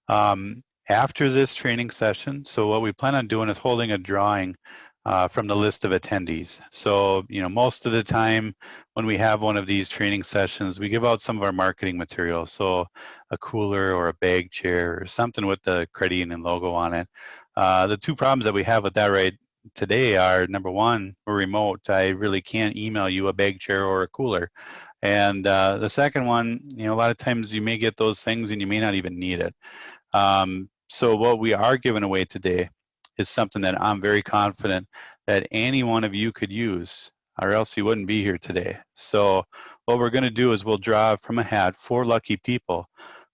After this training session, so what we plan on doing is holding a drawing from the list of attendees. So, most of the time when we have one of these training sessions, we give out some of our marketing materials. So a cooler or a bag chair or something with the credit union logo on it. The two problems that we have with that right today are, number one, we're remote. I really can't email you a bag chair or a cooler. And the second one, a lot of times you may get those things and you may not even need it. So what we are giving away today is something that I'm very confident that any one of you could use, or else you wouldn't be here today. So what we're going to do is we'll draw from a hat 4 lucky people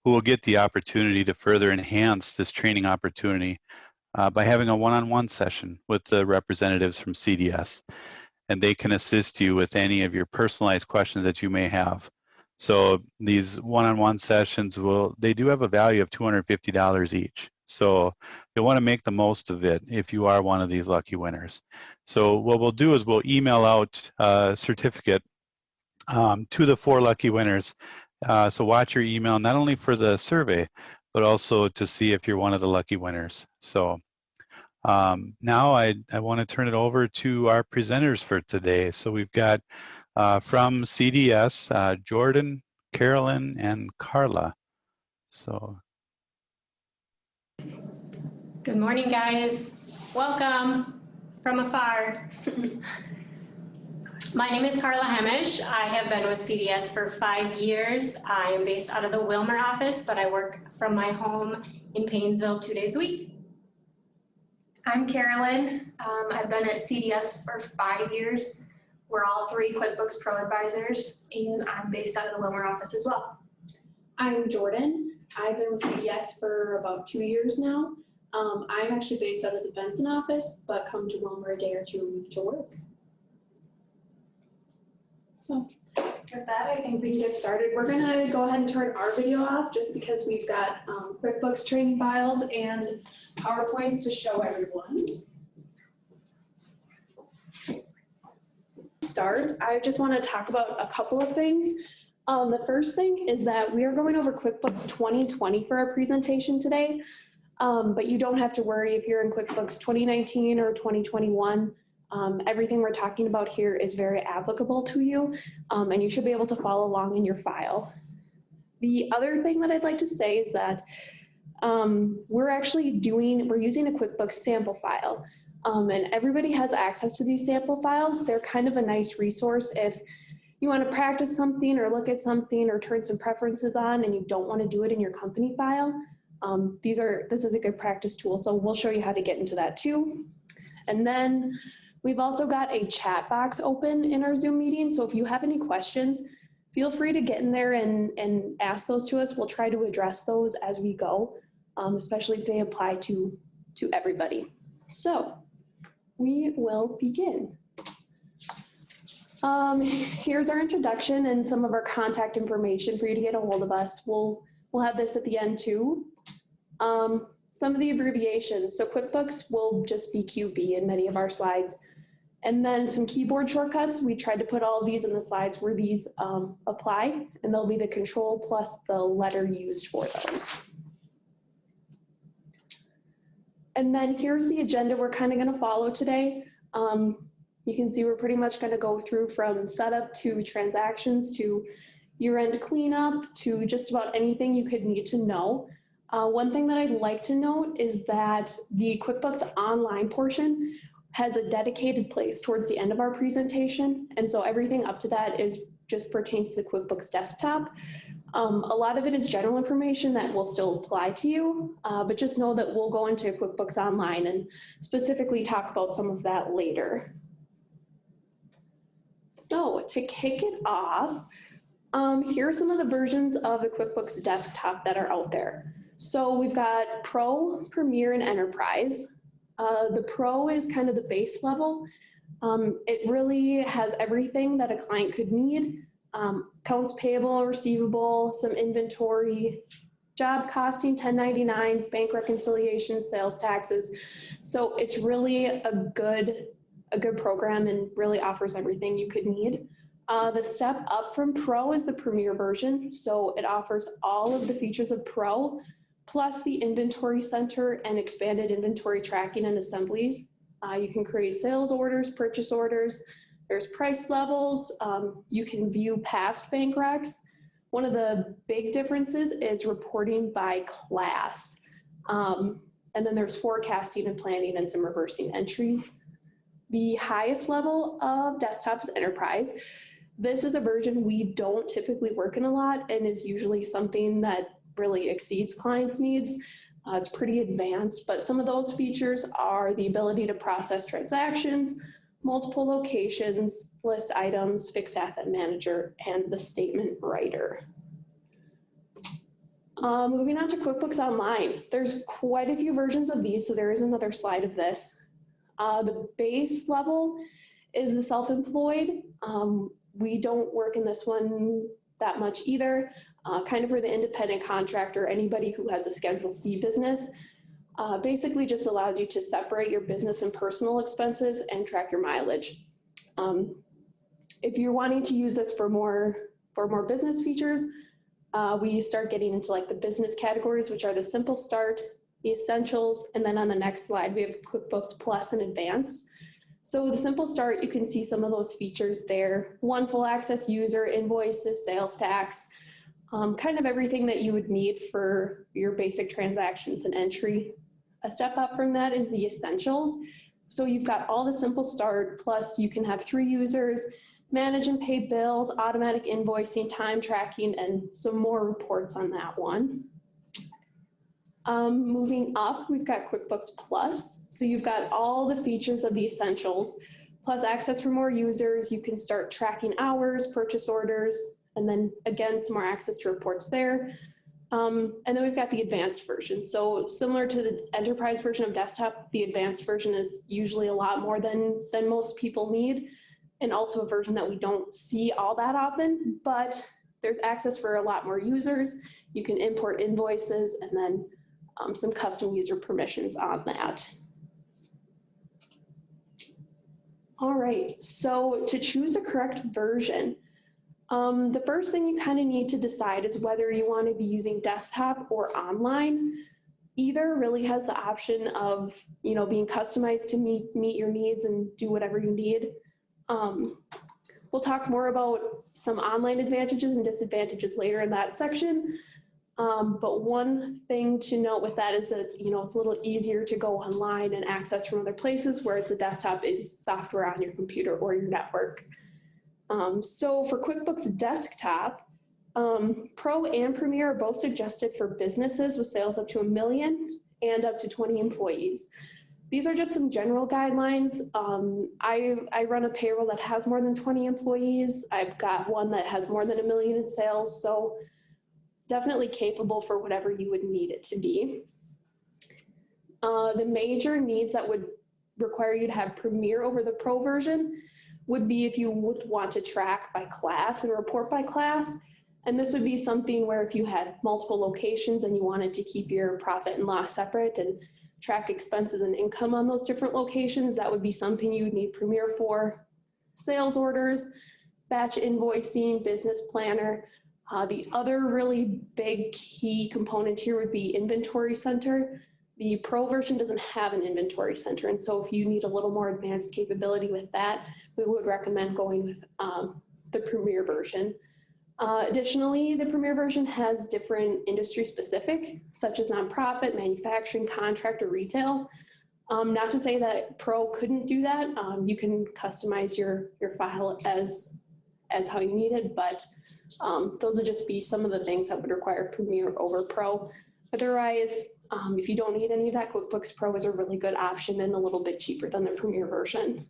who will get the opportunity to further enhance this training opportunity by having a one-on-one session with the representatives from CDS. And they can assist you with any of your personalized questions that you may have. So these one-on-one sessions they do have a value of $250 each. So you'll want to make the most of it if you are one of these lucky winners. So what we'll do is we'll email out a certificate to the 4 lucky winners. So watch your email, not only for the survey, but also to see if you're one of the lucky winners. So now I want to turn it over to our presenters for today. So we've got from CDS, Jordan, Carolyn, and Carla. So. Good morning, guys. Welcome from afar. My name is Carla Hemish. I have been with CDS for 5 years. I am based out of the Wilmer office, but I work from my home in Paynesville 2 days a week. I'm Carolyn. I've been at CDS for 5 years. We're all 3 QuickBooks ProAdvisors, and I'm based out of the Wilmer office as well. I'm Jordan. I've been with CDS for about 2 years now. I'm actually based out of the Benson office, but come to Wilmer a day or 2 a week to work. So with that, I think we can get started. We're going to go ahead and turn our video off just because we've got QuickBooks training files and PowerPoints to show everyone. Start, I just want to talk about a couple of things. The first thing is that we are going over QuickBooks 2020 for our presentation today, but you don't have to worry if you're in QuickBooks 2019 or 2021. Everything we're talking about here is very applicable to you, and you should be able to follow along in your file. The other thing that I'd like to say is that we're using a QuickBooks sample file, and everybody has access to these sample files. They're kind of a nice resource if you want to practice something or look at something or turn some preferences on and you don't want to do it in your company file. This is a good practice tool, so we'll show you how to get into that too. And then we've also got a chat box open in our Zoom meeting, so if you have any questions, feel free to get in there and ask those to us. We'll try to address those as we go, especially if they apply to everybody. So we will begin. Here's our introduction and some of our contact information for you to get a hold of us. We'll have this at the end too. Some of the abbreviations. So QuickBooks will just be QB in many of our slides. And then some keyboard shortcuts. We tried to put all of these in the slides where these apply, and they'll be the control plus the letter used for those. And then here's the agenda we're kind of going to follow today. You can see we're pretty much going to go through from setup to transactions to year-end cleanup to just about anything you could need to know. One thing that I'd like to note is that the QuickBooks Online portion has a dedicated place towards the end of our presentation, and so everything up to that just pertains to the QuickBooks desktop. A lot of it is general information that will still apply to you, but just know that we'll go into QuickBooks Online and specifically talk about some of that later. So to kick it off, here are some of the versions of the QuickBooks desktop that are out there. So we've got Pro, Premier, and Enterprise. The Pro is kind of the base level. It really has everything that a client could need. Accounts payable, receivable, some inventory, job costing, 1099s, bank reconciliation, sales taxes. So it's really a good program and really offers everything you could need. The step up from Pro is the Premier version. So it offers all of the features of Pro, plus the Inventory Center and expanded inventory tracking and assemblies. You can create sales orders, purchase orders. There's price levels. You can view past bank recs. One of the big differences is reporting by class. And then there's forecasting and planning and some reversing entries. The highest level of desktop is Enterprise. This is a version we don't typically work in a lot and is usually something that really exceeds clients' needs. It's pretty advanced, but some of those features are the ability to process transactions, multiple locations, list items, fixed asset manager, and the statement writer. Moving on to QuickBooks Online. There's quite a few versions of these, so there is another slide of this. The base level is the self-employed. We don't work in this one that much either. Kind of for the independent contractor, anybody who has a Schedule C business, basically just allows you to separate your business and personal expenses and track your mileage. If you're wanting to use this for more business features, we start getting into like the business categories, which are the Simple Start, the Essentials, and then on the next slide, we have QuickBooks Plus and Advanced. So the Simple Start, you can see some of those features there. One full access user, invoices, sales tax, kind of everything that you would need for your basic transactions and entry. A step up from that is the Essentials. So you've got all the Simple Start, plus you can have 3 users, manage and pay bills, automatic invoicing, time tracking, and some more reports on that one. Moving up, we've got QuickBooks Plus. So you've got all the features of the Essentials, plus access for more users. You can start tracking hours, purchase orders, and then again, some more access to reports there. And then we've got the advanced version. So similar to the enterprise version of desktop, the advanced version is usually a lot more than most people need, and also a version that we don't see all that often, but there's access for a lot more users. You can import invoices and then some custom user permissions on that. All right, so to choose the correct version, the first thing you kind of need to decide is whether you want to be using desktop or online. Either really has the option of, being customized to meet your needs and do whatever you need. We'll talk more about some online advantages and disadvantages later in that section. But one thing to note with that is that, it's a little easier to go online and access from other places, whereas the desktop is software on your computer or your network. So for QuickBooks Desktop, Pro and Premier are both suggested for businesses with sales up to $1 million and up to 20 employees. These are just some general guidelines. I run a payroll that has more than 20 employees. I've got one that has more than $1 million in sales, so definitely capable for whatever you would need it to be. The major needs that would require you to have Premier over the Pro version would be if you would want to track by class and report by class. And this would be something where if you had multiple locations and you wanted to keep your profit and loss separate and track expenses and income on those different locations, that would be something you would need Premier for. Sales orders, batch invoicing, business planner. The other really big key component here would be Inventory Center. The Pro version doesn't have an Inventory Center, and so if you need a little more advanced capability with that, we would recommend going with the Premier version. Additionally, the Premier version has different industry specific, such as nonprofit, manufacturing, contractor, retail. Not to say that Pro couldn't do that. You can customize your file as how you need it, but those would just be some of the things that would require Premier over Pro. Otherwise, if you don't need any of that, QuickBooks Pro is a really good option and a little bit cheaper than the Premier version.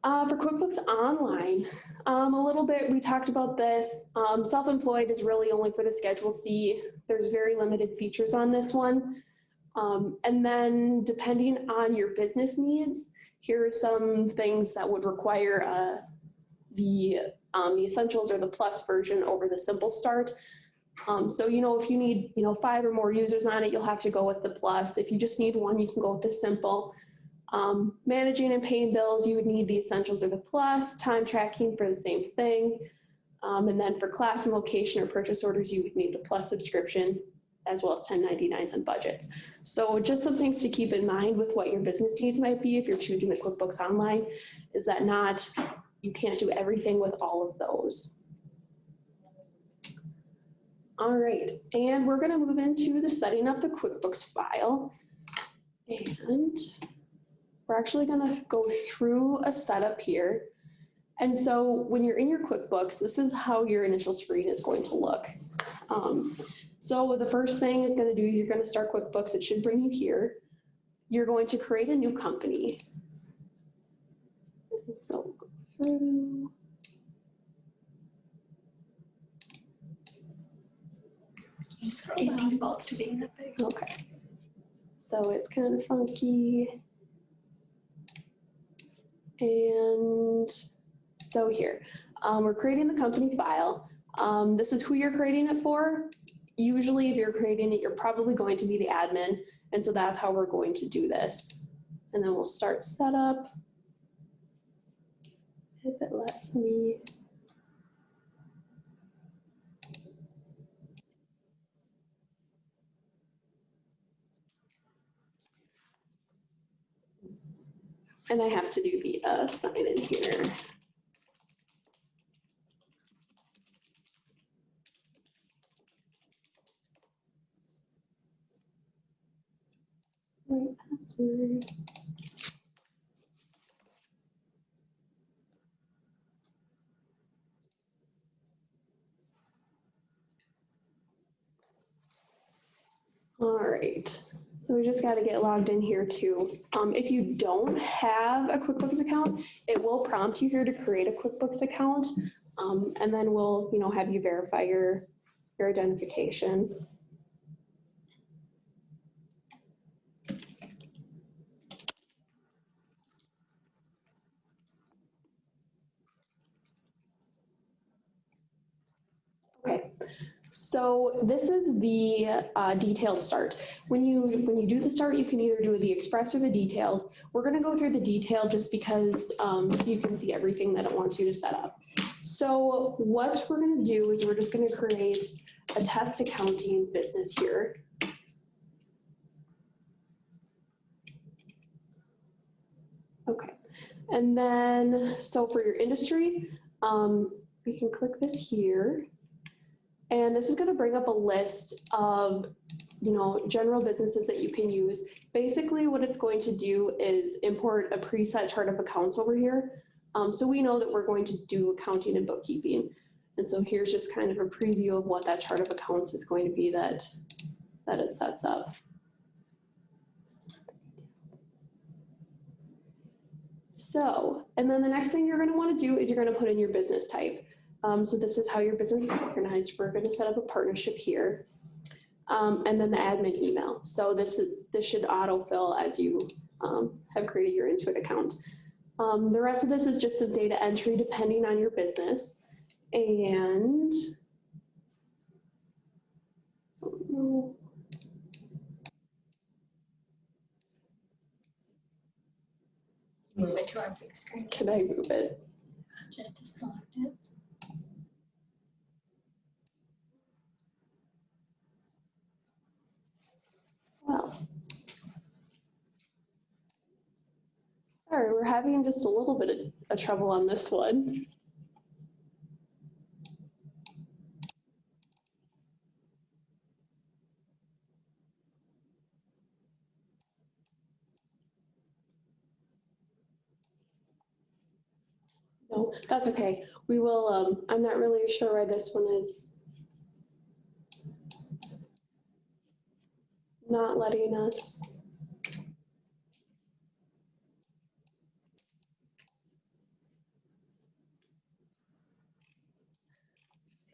For QuickBooks Online, a little bit, we talked about this. Self-employed is really only for the Schedule C. There's very limited features on this one. And then depending on your business needs, here are some things that would require the Essentials or the Plus version over the Simple Start. So, if you need, 5 or more users on it, you'll have to go with the Plus. If you just need 1, you can go with the Simple. Managing and paying bills, you would need the Essentials or the Plus. Time tracking for the same thing. And then for class and location or purchase orders, you would need the plus subscription as well as 1099s and budgets. So just some things to keep in mind with what your business needs might be if you're choosing the QuickBooks Online is that you can't do everything with all of those. All right, and we're gonna move into the setting up the QuickBooks file. And we're actually gonna go through a setup here. And so when you're in your QuickBooks, this is how your initial screen is going to look. So the first thing is gonna do, you're gonna start QuickBooks, it should bring you here. You're going to create a new company. So go through. It defaults to being that big. Okay. So it's kind of funky. And so here, we're creating the company file. This is who you're creating it for. Usually if you're creating it, you're probably going to be the admin. And so that's how we're going to do this. And then we'll start setup. If it lets me. And I have to do the sign in here. Right password. All right. So we just got to get logged in here too. If you don't have a QuickBooks account, it will prompt you here to create a QuickBooks account. And then we'll, have you verify your identification. Okay. So this is the detailed start. When you do the start, you can either do the express or the detailed. We're going to go through the detailed just because so you can see everything that it wants you to set up. So what we're going to do is we're just going to create a test accounting business here. Okay. And then, so for your industry, we can click this here. And this is going to bring up a list of, general businesses that you can use. Basically, what it's going to do is import a preset chart of accounts over here. So we know that we're going to do accounting and bookkeeping. And so here's just kind of a preview of what that chart of accounts is going to be that it sets up. So, and then the next thing you're going to want to do is you're going to put in your business type. So this is how your business is organized. We're going to set up a partnership here. And then the admin email. So this should autofill as you have created your Intuit account. The rest of this is just some data entry depending on your business. And Move it to our big screen. can I move it? Just to select it. Wow. Sorry, we're having just a little bit of trouble on this one. No, that's okay. We will, I'm not really sure why this one is not letting us.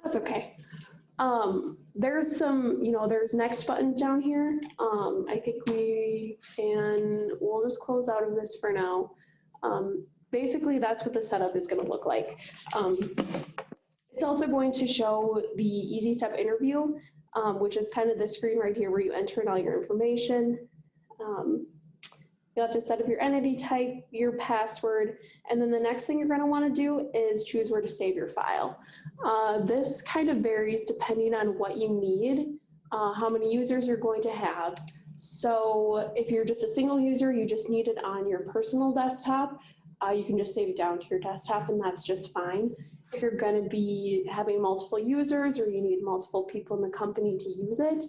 That's okay. There's some, there's next buttons down here. I think we'll just close out of this for now. Basically, that's what the setup is going to look like. It's also going to show the Easy Step interview, which is kind of the screen right here where you enter in all your information. You'll You'll have to set up your entity type, your password, and then the next thing you're going to want to do is choose where to save your file. This kind of varies depending on what you need, how many users you're going to have. So if you're just a single user, you just need it on your personal desktop, you can just save it down to your desktop and that's just fine. If you're going to be having multiple users or you need multiple people in the company to use it,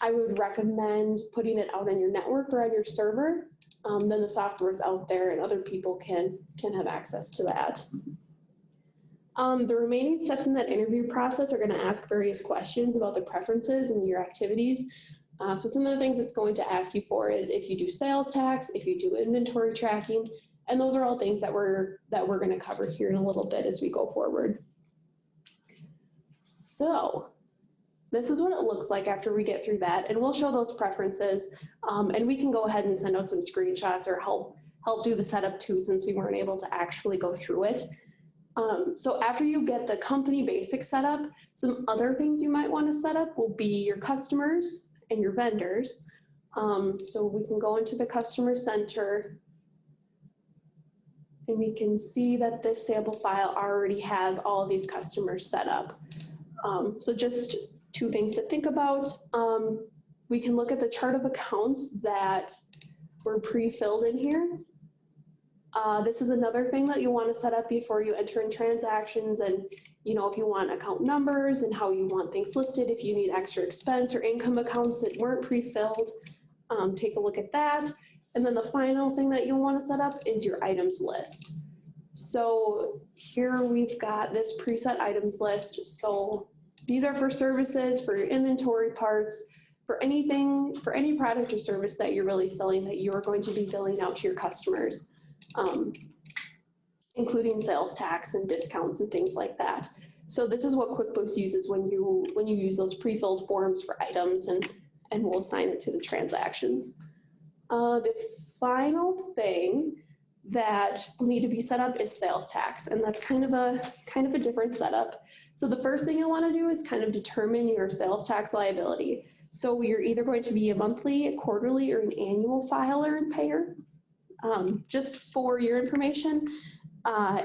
I would recommend putting it out on your network or on your server. Then the software is out there and other people can have access to that. The remaining steps in that interview process are going to ask various questions about the preferences and your activities. So some of the things it's going to ask you for is if you do sales tax, if you do inventory tracking, and those are all things that we're going to cover here in a little bit as we go forward. So this is what it looks like after we get through that, and we'll show those preferences, and we can go ahead and send out some screenshots or help do the setup too, since we weren't able to actually go through it. So after you get the company basic set up, some other things you might want to set up will be your customers and your vendors. So we can go into the customer center and we can see that this sample file already has all of these customers set up. So just two things to think about. We can look at the chart of accounts that were pre-filled in here. This is another thing that you want to set up before you enter in transactions, and if you want account numbers and how you want things listed, if you need extra expense or income accounts that weren't pre-filled, take a look at that. And then the final thing that you'll want to set up is your items list. So here we've got this preset items list. So these are for services, for your inventory parts, for any product or service that you're really selling that you're going to be billing out to your customers, including sales tax and discounts and things like that. So this is what QuickBooks uses when you use those pre-filled forms for items, and we'll assign it to the transactions. The final thing that will need to be set up is sales tax, and that's kind of a different setup. So the first thing you'll want to do is kind of determine your sales tax liability. So you're either going to be a monthly, a quarterly, or an annual filer and payer. Just for your information,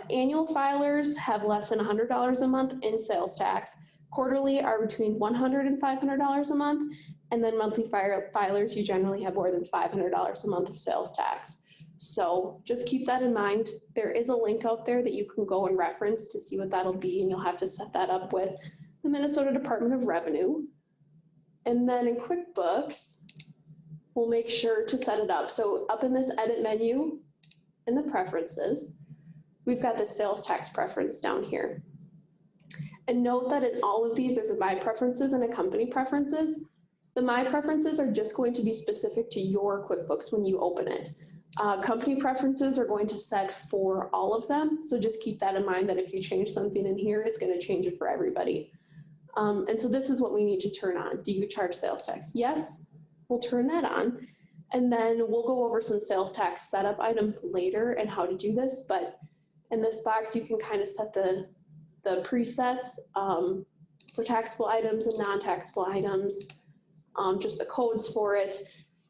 annual filers have less than $100 a month in sales tax. Quarterly are between $100 and $500 a month, and then monthly filers, you generally have more than $500 a month of sales tax. So just keep that in mind. There is a link out there that you can go and reference to see what that'll be, and you'll have to set that up with the Minnesota Department of Revenue. And then in QuickBooks, we'll make sure to set it up. So up in this edit menu, in the preferences, we've got the sales tax preference down here. And note that in all of these, there's a My Preferences and a Company Preferences. The My Preferences are just going to be specific to your QuickBooks when you open it. Company Preferences are going to set for all of them. So just keep that in mind that if you change something in here, it's going to change it for everybody. And so this is what we need to turn on. Do you charge sales tax? Yes, we'll turn that on. And then we'll go over some sales tax setup items later and how to do this. But in this box, you can kind of set the presets for taxable items and non-taxable items, just the codes for it.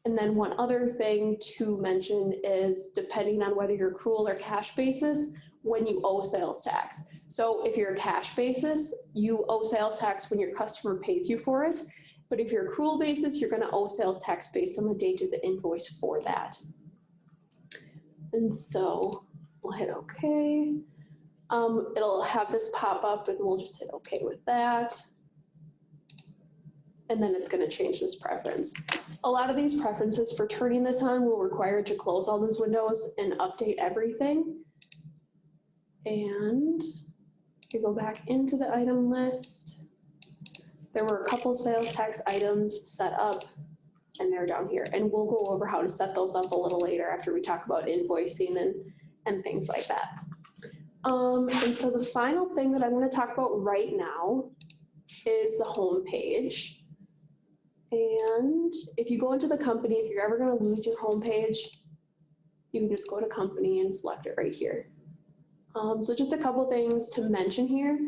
And then one other thing to mention is depending on whether you're accrual or cash basis, when you owe sales tax. So if you're a cash basis, you owe sales tax when your customer pays you for it. But if you're accrual basis, you're going to owe sales tax based on the date of the invoice for that. And so we'll hit OK. It'll have this pop up and we'll just hit OK with that. And then it's going to change this preference. A lot of these preferences for turning this on will require to close all those windows and update everything. And if you go back into the item list, there were a couple sales tax items set up and they're down here. And we'll go over how to set those up a little later after we talk about invoicing and things like that. And so the final thing that I'm going to talk about right now is the home page. And if you go into the company, if you're ever going to lose your home page, you can just go to company and select it right here. So just a couple things to mention here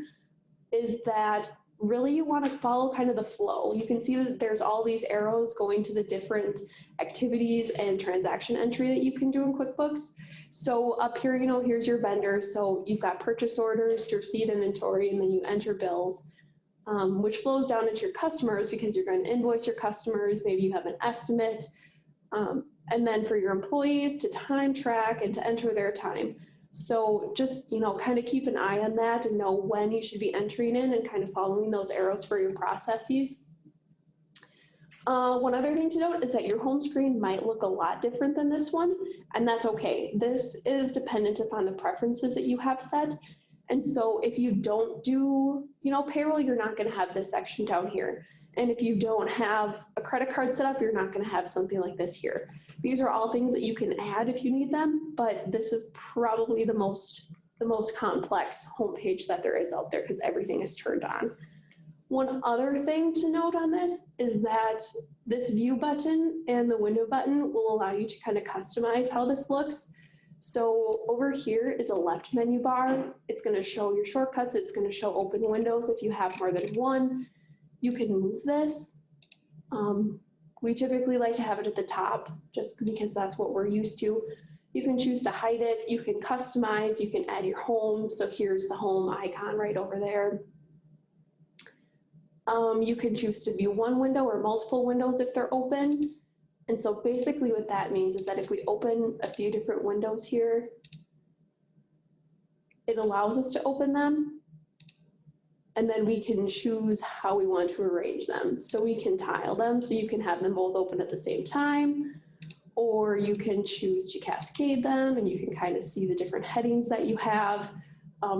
is that really you want to follow kind of the flow. You can see that there's all these arrows going to the different activities and transaction entry that you can do in QuickBooks. So up here, you know, here's your vendor. So you've got purchase orders to receipt inventory, and then you enter bills, which flows down into your customers because you're going to invoice your customers. Maybe you have an estimate. And then for your employees to time track and to enter their time. So just, you know, kind of keep an eye on that and know when you should be entering in and kind of following those arrows for your processes. One other thing to note is that your home screen might look a lot different than this one, and that's okay. This is dependent upon the preferences that you have set. And so if you don't do, you know, payroll, you're not going to have this section down here. And if you don't have a credit card set up, you're not going to have something like this here. These are all things that you can add if you need them, but this is probably the most complex homepage that there is out there because everything is turned on. One other thing to note on this is that this view button and the window button will allow you to kind of customize how this looks. So over here is a left menu bar. It's going to show your shortcuts. It's going to show open windows if you have more than one. You can move this. We typically like to have it at the top just because that's what we're used to. You can choose to hide it. You can customize. You can add your home. So here's the home icon right over there. You can choose to view one window or multiple windows if they're open. And so basically what that means is that if we open a few different windows here, it allows us to open them. And then we can choose how we want to arrange them. So we can tile them, so you can have them both open at the same time, or you can choose to cascade them and you can kind of see the different headings that you have.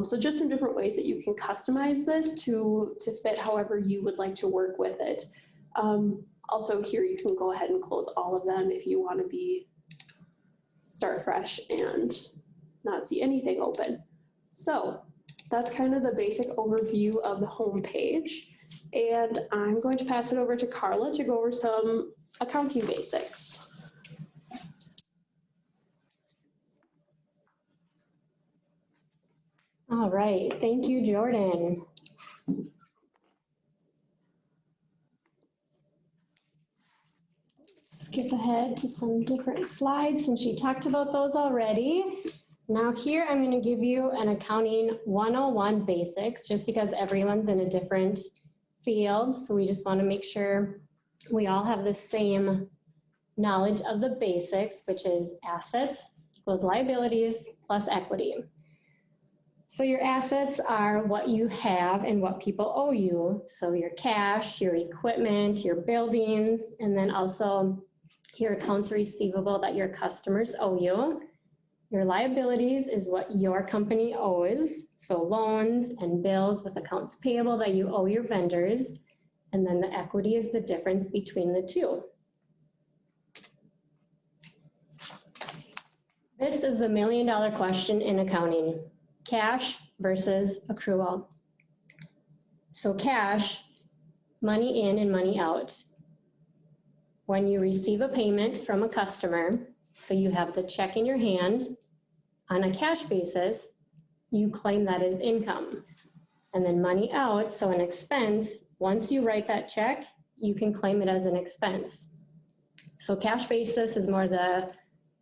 So just some different ways that you can customize this to fit however you would like to work with it. Also here you can go ahead and close all of them if you want to start fresh and not see anything open. So that's kind of the basic overview of the home page. And I'm going to pass it over to Carla to go over some accounting basics. All right, thank you, Jordan. Skip ahead to some different slides since she talked about those already. Now here I'm going to give you an accounting 101 basics just because everyone's in a different field. So we just want to make sure we all have the same knowledge of the basics, which is assets equals liabilities plus equity. So your assets are what you have and what people owe you. So your cash, your equipment, your buildings, and then also your accounts receivable that your customers owe you. Your liabilities is what your company owes, so loans and bills with accounts payable that you owe your vendors, and then the equity is the difference between the two. This is the million-dollar question in accounting, cash versus accrual. So cash, money in and money out. When you receive a payment from a customer, so you have the check in your hand, on a cash basis, you claim that as income. And then money out, so an expense, once you write that check, you can claim it as an expense. So cash basis is more the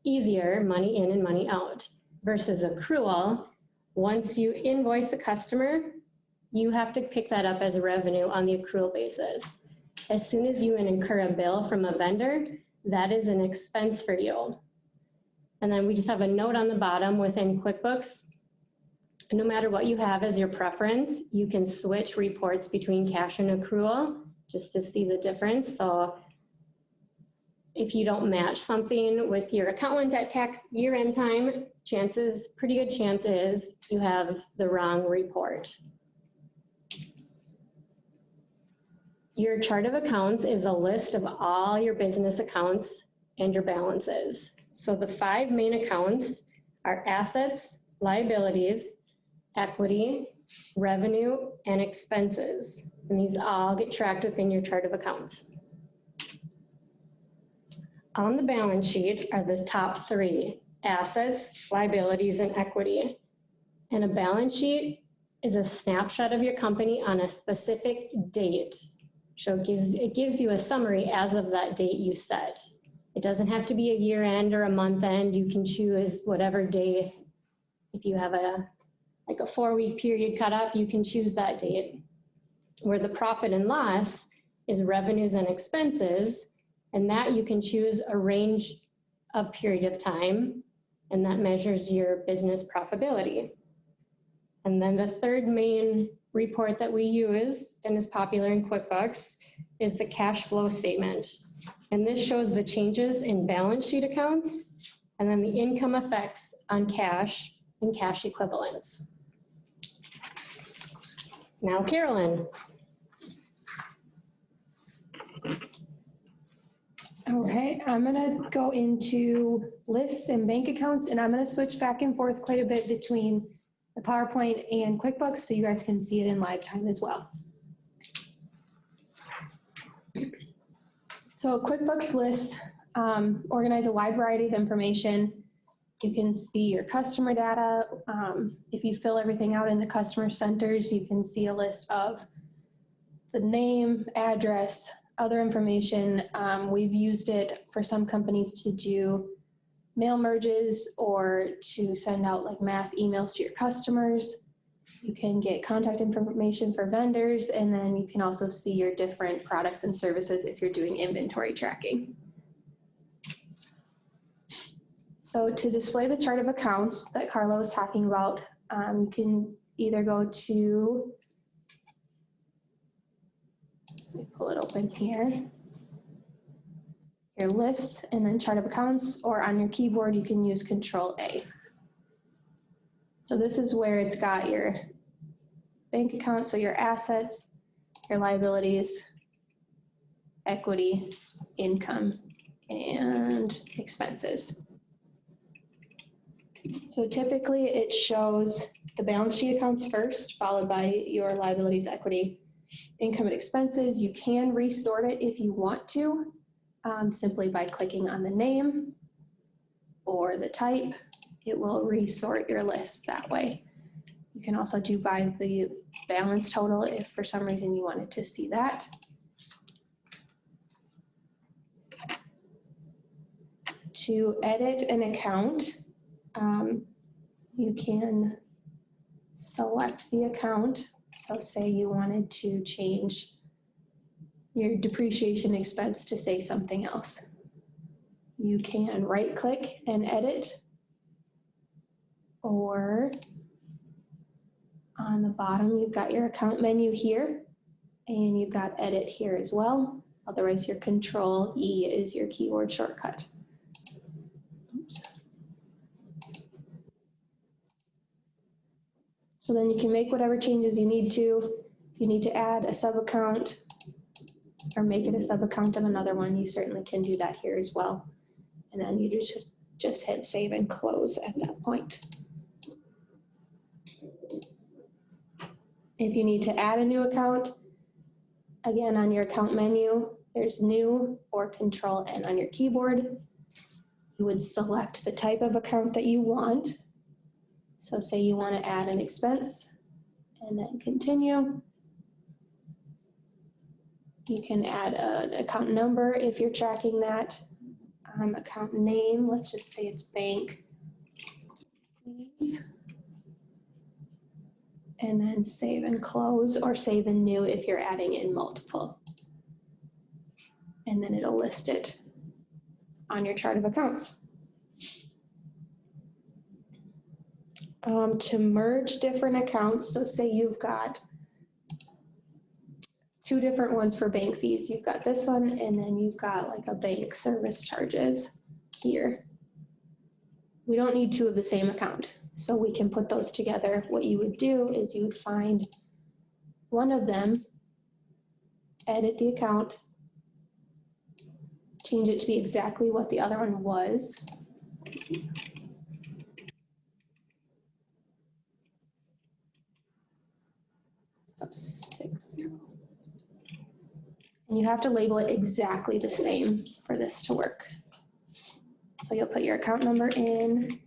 easier, money in and money out, versus accrual. Once you invoice the customer, you have to pick that up as revenue on the accrual basis. As soon as you incur a bill from a vendor, that is an expense for you. And then we just have a note on the bottom within QuickBooks. No matter what you have as your preference, you can switch reports between cash and accrual just to see the difference. So if you don't match something with your accountant at tax year-end time, pretty good chance is you have the wrong report. Your chart of accounts is a list of all your business accounts and your balances. So the 5 main accounts are assets, liabilities, equity, revenue, and expenses. And these all get tracked within your chart of accounts. On the balance sheet are the top 3, assets, liabilities, and equity. And a balance sheet is a snapshot of your company on a specific date. So it gives you a summary as of that date you set. It doesn't have to be a year end or a month end. You can choose whatever day. If you have like a 4-week period cut off, you can choose that date. Where the profit and loss is revenues and expenses, and that you can choose a range of period of time, and that measures your business profitability. And then the third main report that we use and is popular in QuickBooks is the cash flow statement. And this shows the changes in balance sheet accounts and then the income effects on cash and cash equivalents. Now, Carolyn. Okay, I'm gonna go into lists and bank accounts, and I'm gonna switch back and forth quite a bit between the PowerPoint and QuickBooks so you guys can see it in live time as well. So QuickBooks lists organize a wide variety of information. You can see your customer data. If you fill everything out in the customer centers, you can see a list of the name, address, other information. We've used it for some companies to do mail merges or to send out like mass emails to your customers. You can get contact information for vendors, and then you can also see your different products and services if you're doing inventory tracking. So to display the chart of accounts that Carla was talking about, you can either go to, let me pull it open here, your lists and then chart of accounts, or on your keyboard you can use Control-A. So this is where it's got your bank account, so your assets, your liabilities, equity, income, and expenses. So typically it shows the balance sheet accounts first, followed by your liabilities, equity, income, and expenses. You can resort it if you want to, simply by clicking on the name or the type. It will resort your list that way. You can also do by the balance total if for some reason you wanted to see that. To edit an account, you can select the account. So say you wanted to change your depreciation expense to say something else. You can right click and edit, or on the bottom you've got your account menu here and you've got edit here as well. Otherwise your Control-E is your keyboard shortcut. Oops. So then you can make whatever changes you need to. If you need to add a sub-account or make it a sub-account of another one, you certainly can do that here as well. And then you just hit save and close at that point. If you need to add a new account, again on your account menu, there's new or Control-N on your keyboard. You would select the type of account that you want. So say you want to add an expense and then continue. You can add an account number if you're tracking that. Account name, let's just say it's bank, please. And then save and close, or save and new if you're adding in multiple. And then it'll list it on your chart of accounts. To merge different accounts, so say you've got two different ones for bank fees. You've got this one, and then you've got like a bank service charges here. We don't need two of the same account, so we can put those together. What you would do is you would find one of them, edit the account, change it to be exactly what the other one was. So 60. And you have to label it exactly the same for this to work. So you'll put your account number in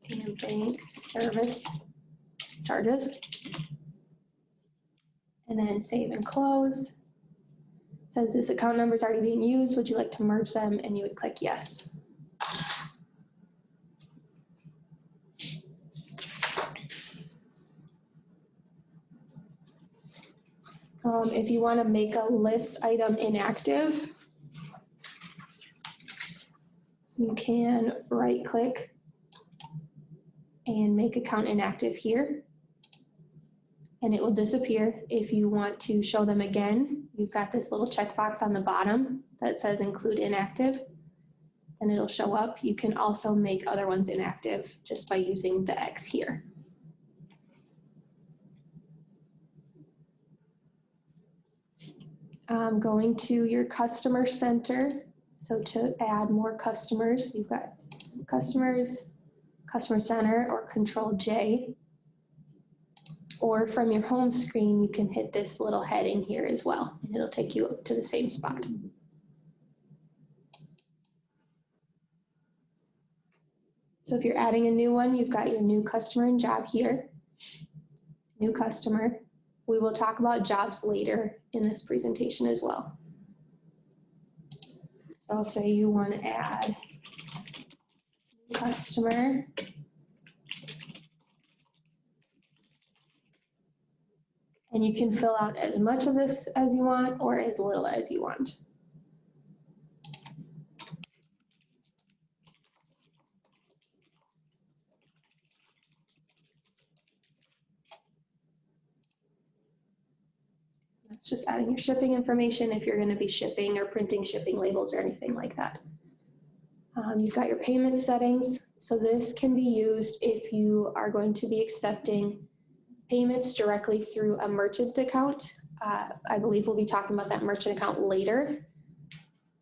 and bank service charges. and then save and close. It says this account number is already being used. Would you like to merge them? And you would click yes. If you want to make a list item inactive, you can right click and make account inactive here, and it will disappear. If you want to show them again, you've got this little checkbox on the bottom that says include inactive, and it'll show up. You can also make other ones inactive just by using the X here. Going to your customer center. So to add more customers, you've got customers, customer center, or Control J. Or from your home screen, you can hit this little heading here as well, and it'll take you to the same spot. So if you're adding a new one, you've got your new customer and job here. New customer. We will talk about jobs later in this presentation as well. So say you want to add customer. And you can fill out as much of this as you want or as little as you want. That's just adding your shipping information if you're going to be shipping or printing shipping labels or anything like that. You've got your payment settings. So this can be used if you are going to be accepting payments directly through a merchant account. I believe we'll be talking about that merchant account later.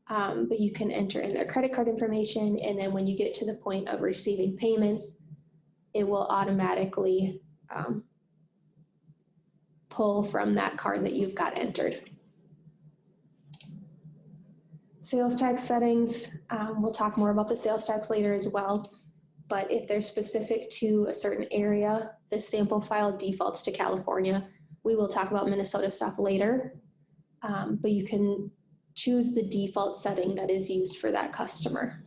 But you can enter in their credit card information, and then when you get to the point of receiving payments, it will automatically pull from that card that you've got entered. Sales tax settings, we'll talk more about the sales tax later as well, but if they're specific to a certain area, the sample file defaults to California. We will talk about Minnesota stuff later, but you can choose the default setting that is used for that customer.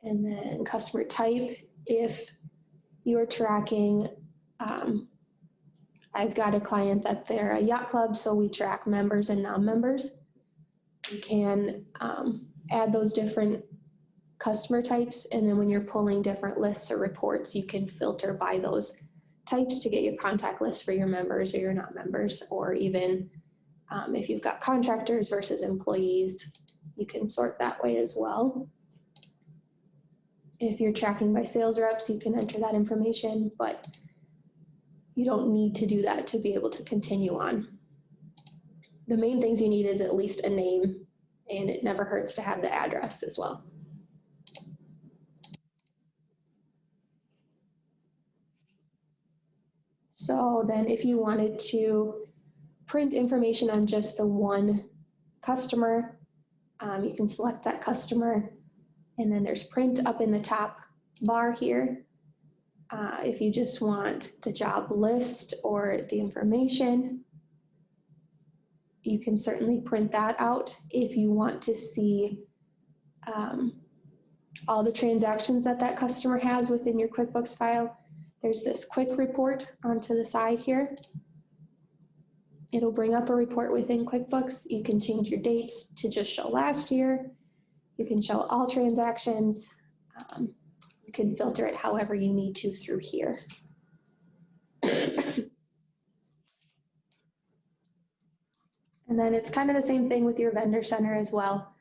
And then customer type, if you're tracking, I've got a client that they're a yacht club, so we track members and non-members. You can add those different customer types, and then when you're pulling different lists or reports, you can filter by those types to get your contact list for your members or your non-members, or even if you've got contractors versus employees, you can sort that way as well. If you're tracking by sales reps, you can enter that information, but you don't need to do that to be able to continue on. The main things you need is at least a name, and it never hurts to have the address as well. So then if you wanted to print information on just the one customer, you can select that customer, and then there's print up in the top bar here. If you just want the job list or the information, you can certainly print that out. If you want to see all the transactions that that customer has within your QuickBooks file, there's this quick report onto the side here. It'll bring up a report within QuickBooks. You can change your dates to just show last year. You can show all transactions. You can filter it however you need to through here. And then it's kind of the same thing with your vendor center as well.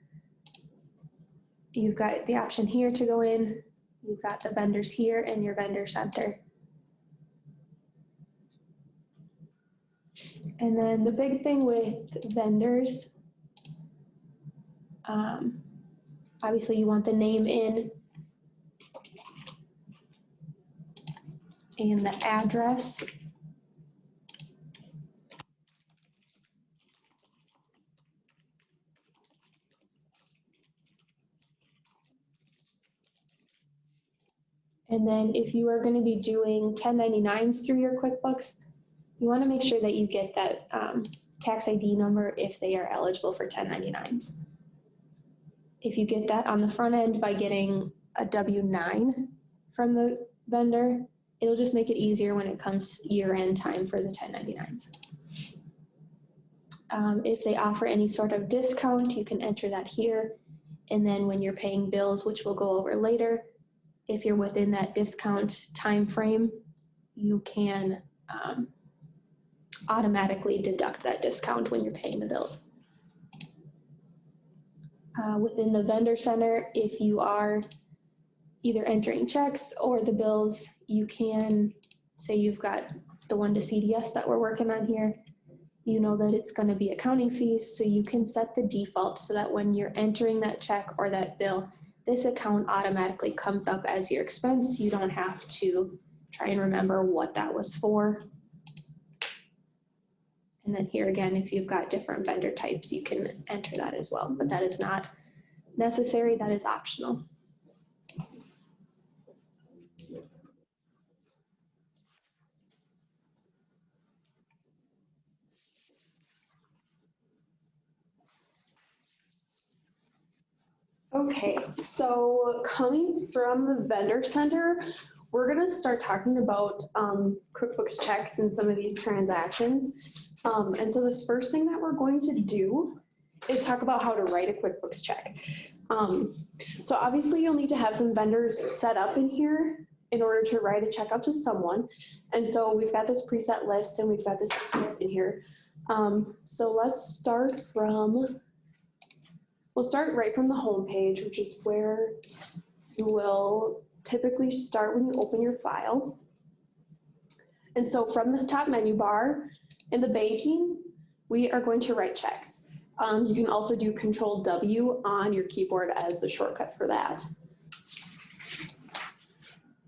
You've got the option here to go in. You've got the vendors here and your vendor center. And then the big thing with vendors, obviously you want the name in and the address. And then if you are going to be doing 1099s through your QuickBooks, you want to make sure that you get that tax ID number if they are eligible for 1099s. If you get that on the front end by getting a W-9 from the vendor, it'll just make it easier when it comes year-end time for the 1099s. If they offer any sort of discount, you can enter that here. And then when you're paying bills, which we'll go over later, if you're within that discount time frame, you can automatically deduct that discount when you're paying the bills. Within the vendor center, if you are either entering checks or the bills, you can say you've got the one to CDS that we're working on here. You know that it's going to be accounting fees, so you can set the default so that when you're entering that check or that bill, this account automatically comes up as your expense. You don't have to try and remember what that was for. And then here again, if you've got different vendor types, you can enter that as well, but that is not necessary, that is optional. Okay, so coming from the vendor center, we're gonna start talking about QuickBooks checks and some of these transactions. And so this first thing that we're going to do is talk about how to write a QuickBooks check. So obviously you'll need to have some vendors set up in here in order to write a check out to someone. And so we've got this preset list and we've got this list in here. So let's start from, we'll start right from the home page, which is where you will typically start when you open your file. And so from this top menu bar in the banking, we are going to write checks. You can also do Control W on your keyboard as the shortcut for that.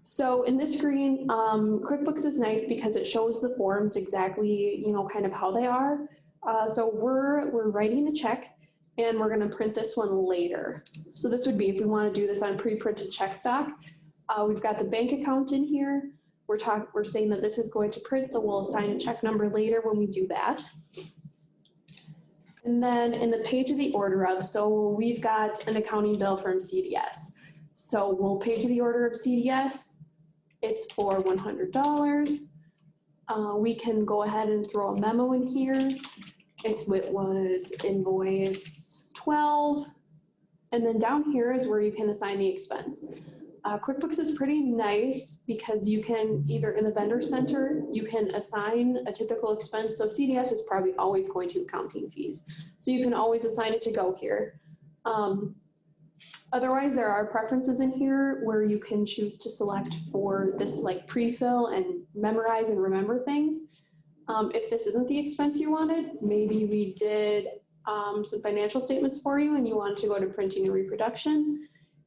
So in this screen, QuickBooks is nice because it shows the forms exactly, you know, kind of how they are. So we're writing a check and we're going to print this one later. So this would be if we want to do this on pre-printed check stock. We've got the bank account in here. We're saying that this is going to print, so we'll assign a check number later when we do that. And then in the page of the order of, so we've got an accounting bill from CDS. So we'll page of the order of CDS. It's for $100. We can go ahead and throw a memo in here if it was invoice 12. And then down here is where you can assign the expense. QuickBooks is pretty nice because you can either in the vendor center, you can assign a typical expense. So CDS is probably always going to accounting fees. So you can always assign it to go here. Otherwise, there are preferences in here where you can choose to select for this to like pre-fill and memorize and remember things. If this isn't the expense you wanted, maybe we did some financial statements for you and you wanted to go to printing and reproduction.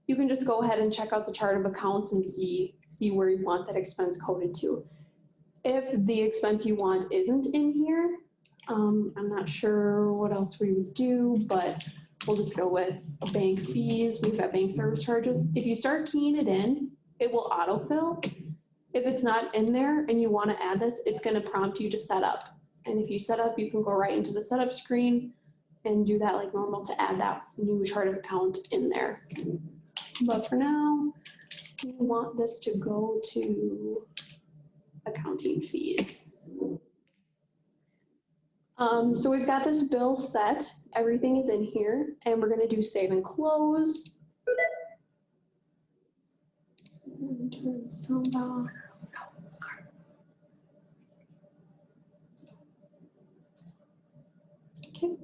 You can just go ahead and check out the chart of accounts and see where you want that expense coded to. If the expense you want isn't in here, I'm not sure what else we would do, but we'll just go with bank fees. We've got bank service charges. If you start keying it in, it will autofill. If it's not in there and you want to add this, it's going to prompt you to set up. And if you set up, you can go right into the setup screen and do that like normal to add that new chart of account in there. But for now, we want this to go to accounting fees. So we've got this bill set. Everything is in here, and we're going to do save and close. Okay.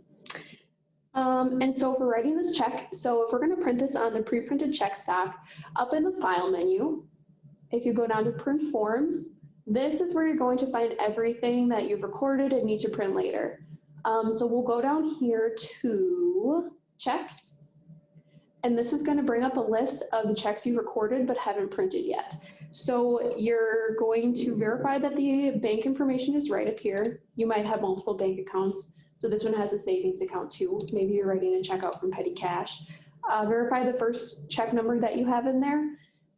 And so if we're writing this check, so if we're going to print this on the pre-printed check stock, up in the file menu, if you go down to print forms, this is where you're going to find everything that you've recorded and need to print later. So we'll go down here to checks, and this is going to bring up a list of the checks you recorded but haven't printed yet. So you're going to verify that the bank information is right up here. You might have multiple bank accounts. So this one has a savings account too. Maybe you're writing a check out from petty cash. Verify the first check number that you have in there.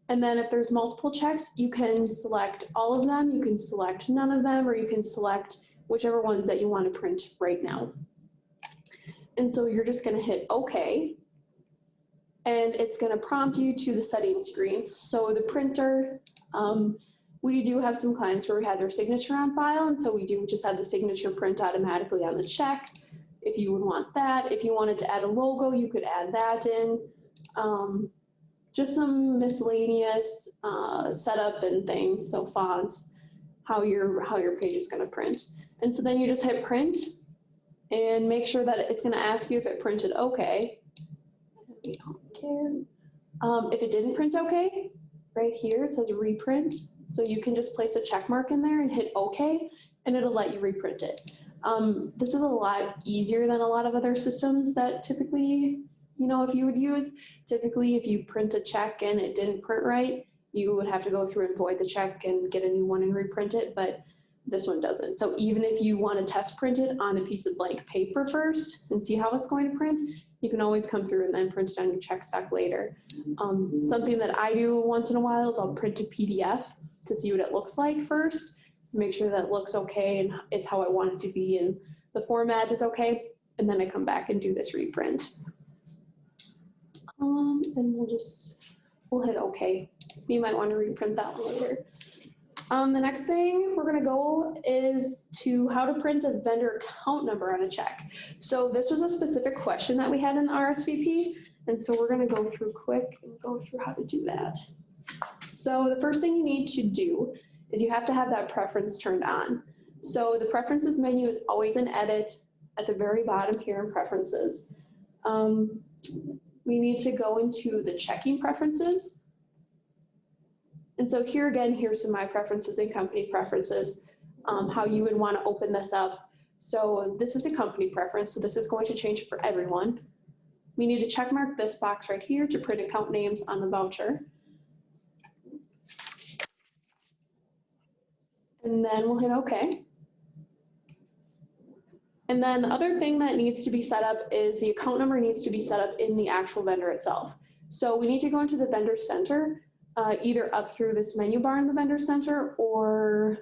And then if there's multiple checks, you can select all of them, you can select none of them, or you can select whichever ones that you want to print right now. And so you're just going to hit OK, and it's going to prompt you to the settings screen. So the printer, we do have some clients where we had their signature on file, and so we do just have the signature print automatically on the check. If you would want that, if you wanted to add a logo, you could add that in. Just some miscellaneous setup and things, so fonts, how your page is going to print. And so then you just hit print and make sure that it's going to ask you if it printed okay. We don't care. If it didn't print okay, right here it says reprint. So you can just place a check mark in there and hit okay, and it'll let you reprint it. This is a lot easier than a lot of other systems that typically, if you would use. Typically, if you print a check and it didn't print right, you would have to go through and void the check and get a new one and reprint it, but this one doesn't. So even if you want to test print it on a piece of blank paper first and see how it's going to print, you can always come through and then print it on your check stock later. Something that I do once in a while is I'll print a PDF to see what it looks like first, make sure that it looks okay and it's how I want it to be and the format is okay, and then I come back and do this reprint. And we'll hit okay. You might want to reprint that one later. The next thing we're going to go is to how to print a vendor account number on a check. So this was a specific question that we had in the RSVP, and so we're going to go through quick and go through how to do that. So the first thing you need to do is you have to have that preference turned on. So the preferences menu is always in edit at the very bottom here in preferences. We need to go into the checking preferences. And so here again, here's some my preferences and company preferences, how you would want to open this up. So this is a company preference, so this is going to change for everyone. We need to check mark this box right here to print account names on the voucher. And then we'll hit OK. And then the other thing that needs to be set up is the account number needs to be set up in the actual vendor itself. So we need to go into the vendor center, either up through this menu bar in the vendor center or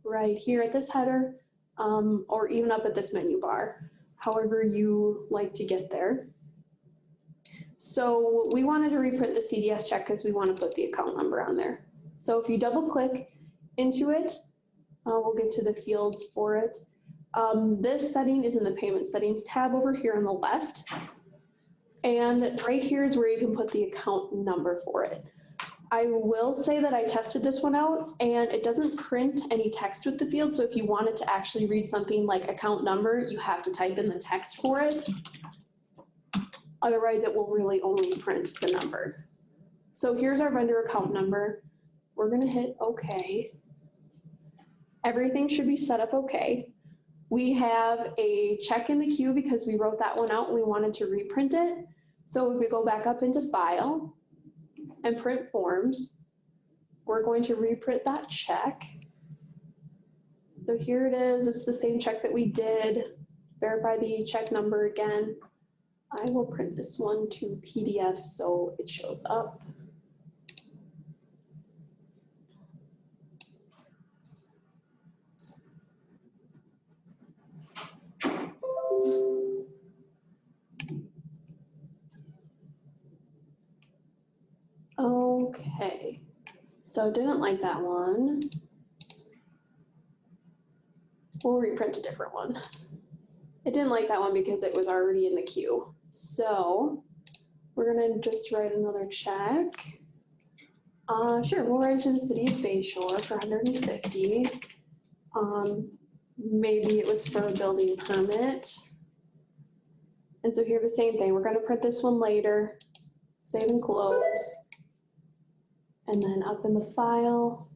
right here at this header, or even up at this menu bar, however you like to get there. So we wanted to reprint the CDS check because we want to put the account number on there. So if you double click into it, we'll get to the fields for it. This setting is in the payment settings tab over here on the left. And right here is where you can put the account number for it. I will say that I tested this one out and it doesn't print any text with the field. So if you wanted to actually read something like account number, you have to type in the text for it. Otherwise, it will really only print the number. So here's our vendor account number. We're going to hit OK. Everything should be set up okay. We have a check in the queue because we wrote that one out and we wanted to reprint it. So if we go back up into File and Print Forms, we're going to reprint that check. So here it is. It's the same check that we did. Verify the check number again. I will print this one to PDF so it shows up. Okay, so didn't like that one. We'll reprint a different one. It didn't like that one because it was already in the queue. So we're gonna just write another check. Sure, we'll write it to the city of Bayshore for $150. Maybe it was for a building permit. And so here the same thing. We're gonna print this one later, save and close. And then up in the file,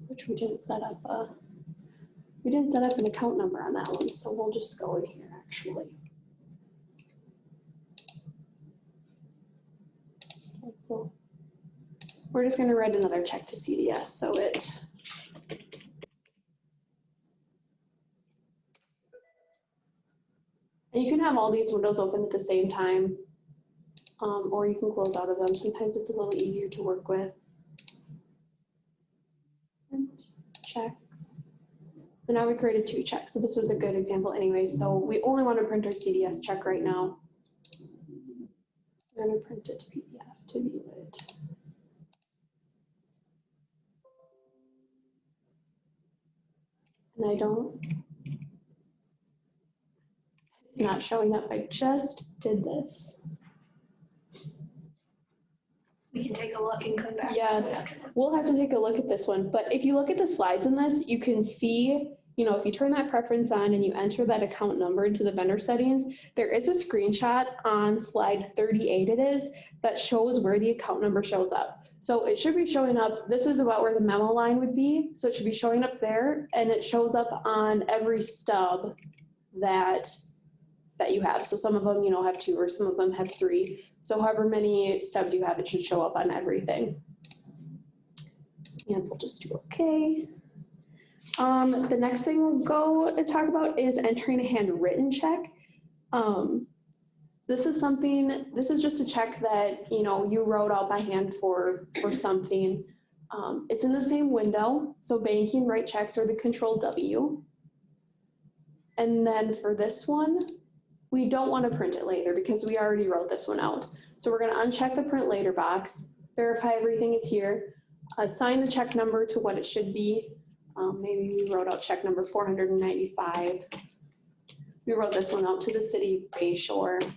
which we didn't set up an account number on that one, so we'll just go in here actually. Okay, so we're just gonna write another check to CDS so it and you can have all these windows open at the same time. or you can close out of them. Sometimes it's a little easier to work with. And checks. So now we created 2 checks. So this was a good example anyway. So we only want to print our CDS check right now. I'm going to print it to PDF to view it. And it's not showing up. I just did this. We can take a look and come back. Yeah, we'll have to take a look at this one. But if you look at the slides in this, you can see, if you turn that preference on and you enter that account number into the vendor settings, there is a screenshot on slide 38 it is, that shows where the account number shows up. So it should be showing up, this is about where the memo line would be. So it should be showing up there, and it shows up on every stub that you have. So some of them, have 2, or some of them have 3. So however many stubs you have, it should show up on everything. And we'll just do okay. The next thing we'll go and talk about is entering a handwritten check. This is just a check that, you wrote out by hand for something. It's in the same window. So banking, write checks, or the Control W. And then for this one, we don't want to print it later because we already wrote this one out. So we're going to uncheck the print later box, verify everything is here, assign the check number to what it should be. Maybe we wrote out check number 495. We wrote this one out to the city of Bayshore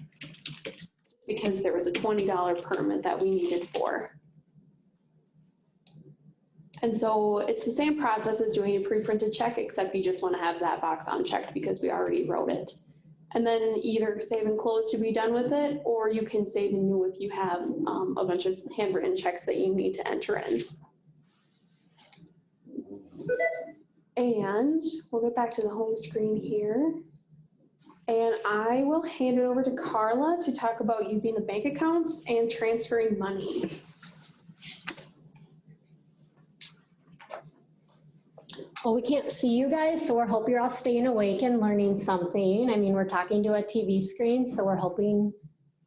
because there was a $20 permit that we needed for. And so it's the same process as doing a pre-printed check, except you just want to have that box unchecked because we already wrote it. And then either save and close to be done with it, or you can save and new if you have a bunch of handwritten checks that you need to enter in. And we'll get back to the home screen here. And I will hand it over to Carla to talk about using the bank accounts and transferring money. Well, we can't see you guys, so we hope you're all staying awake and learning something. I mean, we're talking to a TV screen, so we're hoping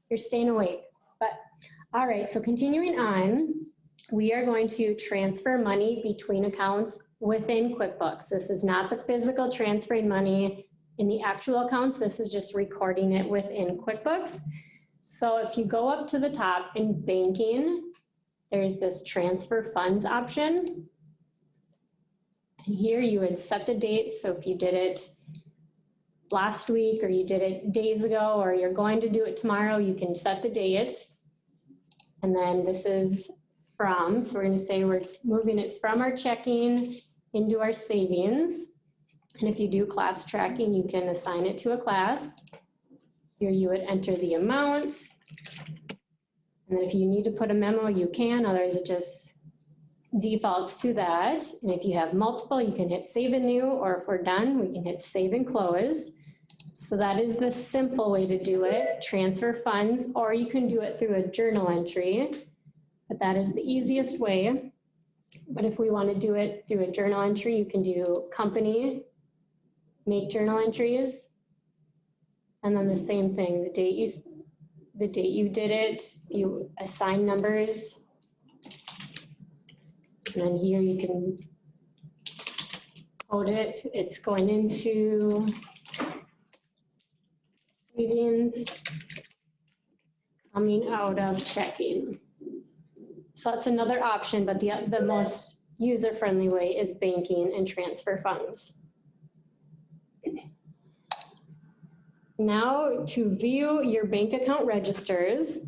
you're staying awake. But all right, so continuing on, we are going to transfer money between accounts within QuickBooks. This is not the physical transferring money in the actual accounts. This is just recording it within QuickBooks. So if you go up to the top in banking, there's this transfer funds option. And here you would set the date. So if you did it last week, or you did it days ago, or you're going to do it tomorrow, you can set the date. And then this is from, so we're going to say we're moving it from our checking into our savings. And if you do class tracking, you can assign it to a class. Here you would enter the amount. And then if you need to put a memo, you can, otherwise it just defaults to that. And if you have multiple, you can hit save and new, or if we're done, we can hit save and close. So that is the simple way to do it, transfer funds, or you can do it through a journal entry, but that is the easiest way. But if we want to do it through a journal entry, you can do company, make journal entries, and then the same thing, the date you did it, you assign numbers. And then here you can code it. It's going into savings, coming out of checking. So that's another option, but the most user-friendly way is banking and transfer funds. Now to view your bank account registers,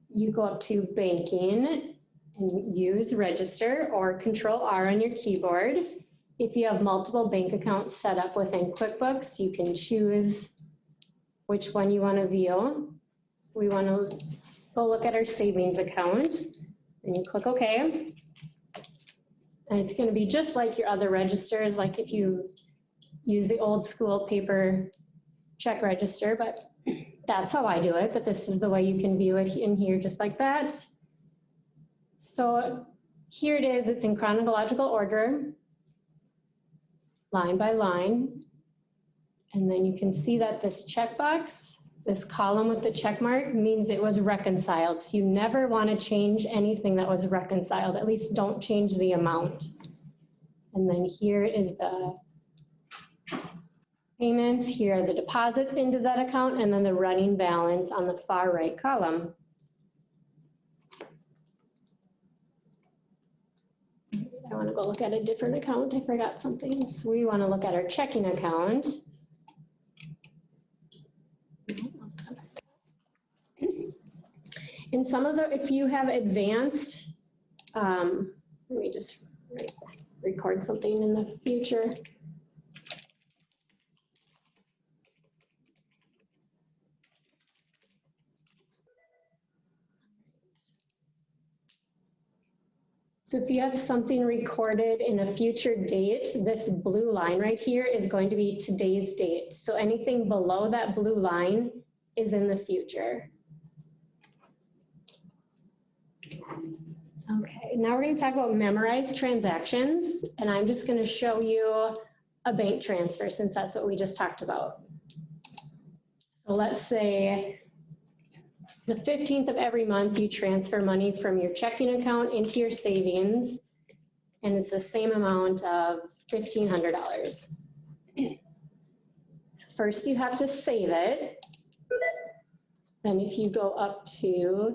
you go up to banking and use register, or Control R on your keyboard. If you have multiple bank accounts set up within QuickBooks, you can choose which one you want to view. So we want to go look at our savings account, and you click OK. And it's going to be just like your other registers, like if you use the old school paper check register, but that's how I do it, but this is the way you can view it in here, just like that. So here it is, it's in chronological order, line by line. And then you can see that this checkbox, This column with the check mark means it was reconciled. So you never want to change anything that was reconciled. At least don't change the amount. And then here is the payments. Here are the deposits into that account, and then the running balance on the far right column. I want to go look at a different account. I forgot something. So we want to look at our checking account. In some of the, if you have advanced, let me just record something in the future. So if you have something recorded in a future date, this blue line right here is going to be today's date. So anything below that blue line is in the future. Okay, now we're going to talk about memorized transactions, and I'm just going to show you a bank transfer since that's what we just talked about. So let's say the 15th of every month you transfer money from your checking account into your savings, and it's the same amount of $1,500. First you have to save it. Then if you go up to,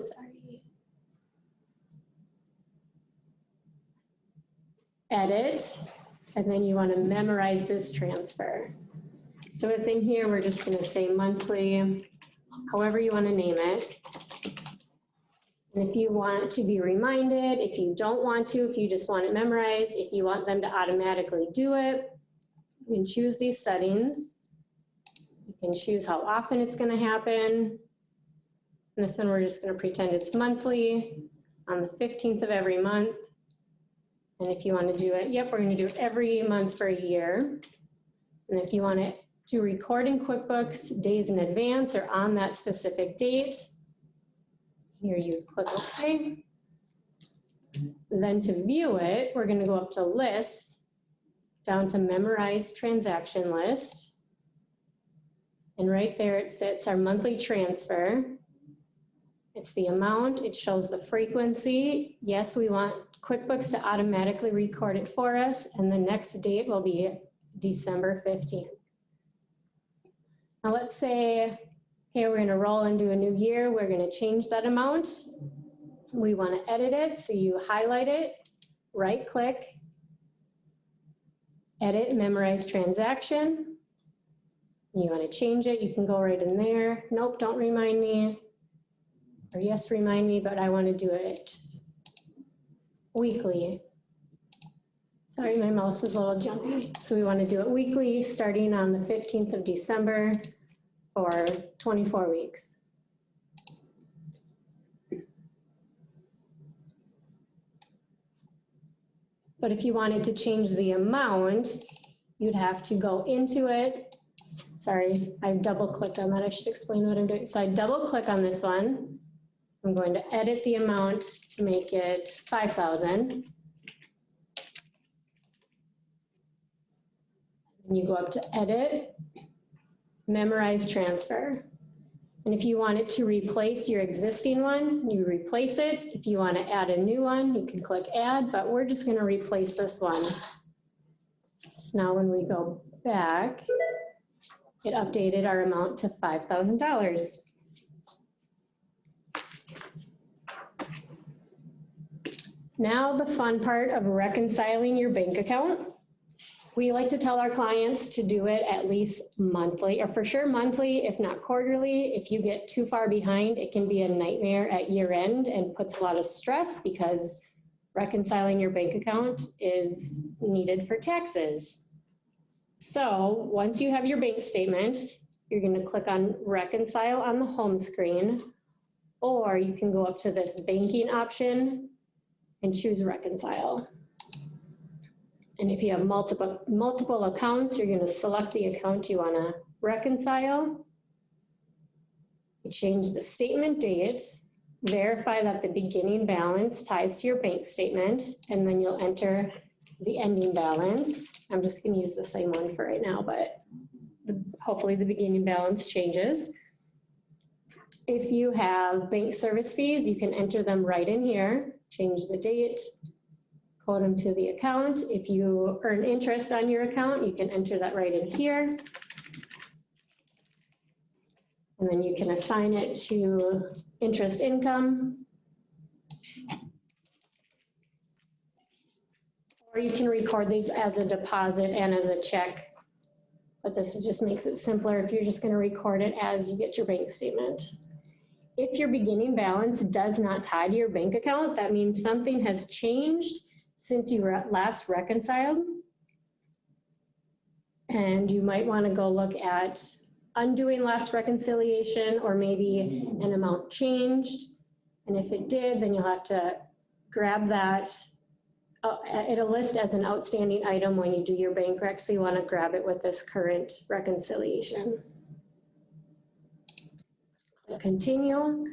edit, and then you want to memorize this transfer. So within here, we're just going to say monthly, however you want to name it. And if you want to be reminded, if you don't want to, if you just want it memorized, if you want them to automatically do it, you can choose these settings. You can choose how often it's going to happen. And this one, we're just going to pretend it's monthly on the 15th of every month. And if you want to do it, yep, we're going to do it every month for a year. And if you want to do record in QuickBooks days in advance or on that specific date, here you click OK. Then to view it, we're going to go up to lists, down to memorize transaction list. And right there it sits our monthly transfer. It's the amount, it shows the frequency. Yes, we want QuickBooks to automatically record it for us, and the next date will be December 15th. Now let's say, okay, we're gonna roll into a new year, we're gonna change that amount. We wanna edit it, so you highlight it, right click, edit, memorize transaction. You wanna change it, you can go right in there. Nope, don't remind me. Or yes, remind me, but I wanna do it weekly. Sorry, my mouse is a little jumpy. So we want to do it weekly, starting on the 15th of December for 24 weeks. But if you wanted to change the amount, you'd have to go into it. Sorry, I double clicked on that. I should explain what I'm doing. So I double click on this one. I'm going to edit the amount to make it 5,000. And you go up to edit, memorize transfer. And if you want it to replace your existing one, you replace it. If you want to add a new one, you can click add, but we're just going to replace this one. So now when we go back, it updated our amount to $5,000. Now the fun part of reconciling your bank account. We like to tell our clients to do it at least monthly, or for sure monthly, if not quarterly. If you get too far behind, it can be a nightmare at year end and puts a lot of stress because reconciling your bank account is needed for taxes. So once you have your bank statement, you're going to click on Reconcile on the home screen, or you can go up to this banking option and choose Reconcile. And if you have multiple accounts, you're going to select the account you want to reconcile. You change the statement date, verify that the beginning balance ties to your bank statement, and then you'll enter the ending balance. I'm just going to use the same one for right now, but hopefully the beginning balance changes. If you have bank service fees, you can enter them right in here, change the date, code them to the account. If you earn interest on your account, you can enter that right in here. And then you can assign it to interest income. Or you can record these as a deposit and as a check. But this just makes it simpler if you're just going to record it as you get your bank statement. If your beginning balance does not tie to your bank account, that means something has changed since you last reconciled. And you might want to go look at undoing last reconciliation, or maybe an amount changed. And if it did, then you'll have to grab that. It'll list as an outstanding item when you do your bank rec, so you want to grab it with this current reconciliation. Click continue.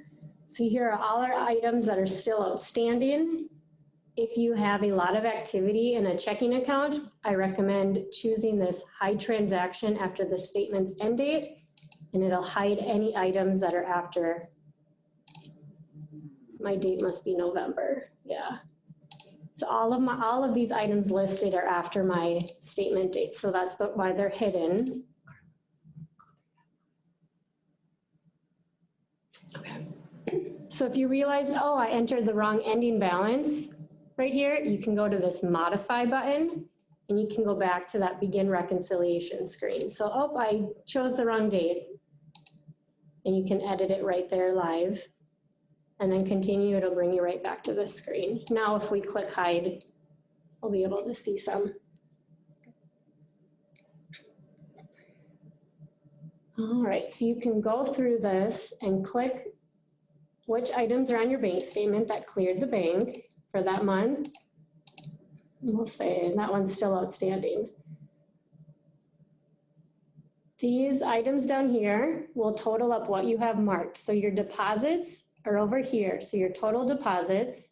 So here are all our items that are still outstanding. If you have a lot of activity in a checking account, I recommend choosing this hide transaction after the statement's end date, and it'll hide any items that are after. So my date must be November, yeah. So all of these items listed are after my statement date, so that's why they're hidden. Okay. So if you realize, oh, I entered the wrong ending balance right here, you can go to this modify button and you can go back to that begin reconciliation screen. So, oh, I chose the wrong date, and you can edit it right there live. And then continue, it'll bring you right back to this screen. Now if we click hide, we'll be able to see some. All right, so you can go through this and click which items are on your bank statement that cleared the bank for that month. We'll say that one's still outstanding. These items down here will total up what you have marked. So your deposits are over here. So your total deposits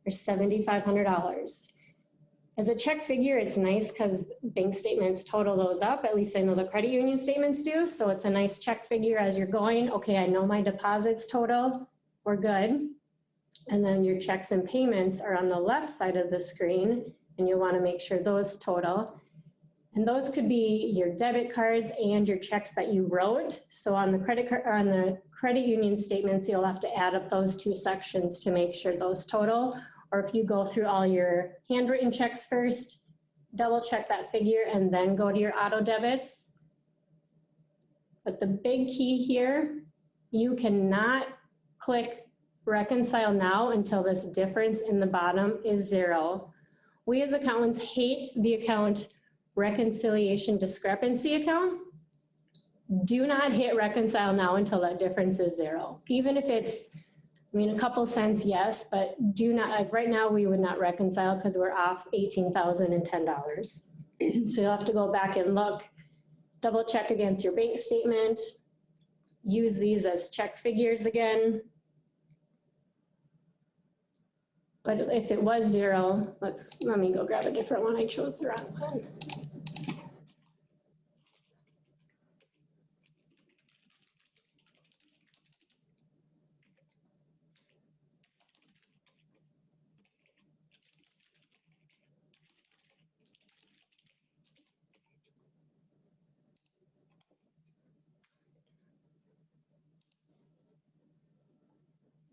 are $7,500. As a check figure, it's nice because bank statements total those up. At least I know the credit union statements do. So it's a nice check figure as you're going. Okay, I know my deposits total. We're good. And then your checks and payments are on the left side of the screen, and you'll want to make sure those total. And those could be your debit cards and your checks that you wrote. So on the credit card, or on the credit union statements, you'll have to add up those two sections to make sure those total. Or if you go through all your handwritten checks first, double check that figure and then go to your auto debits. But the big key here, you cannot click reconcile now until this difference in the bottom is 0. We as accountants hate the account reconciliation discrepancy account. Do not hit reconcile now until that difference is 0. Even if it's, I mean, a couple cents, yes, but do not, like right now we would not reconcile because we're off $18,010. So you'll have to go back and look, double check against your bank statement, use these as check figures again. But if it was 0, let me go grab a different one. I chose the wrong one.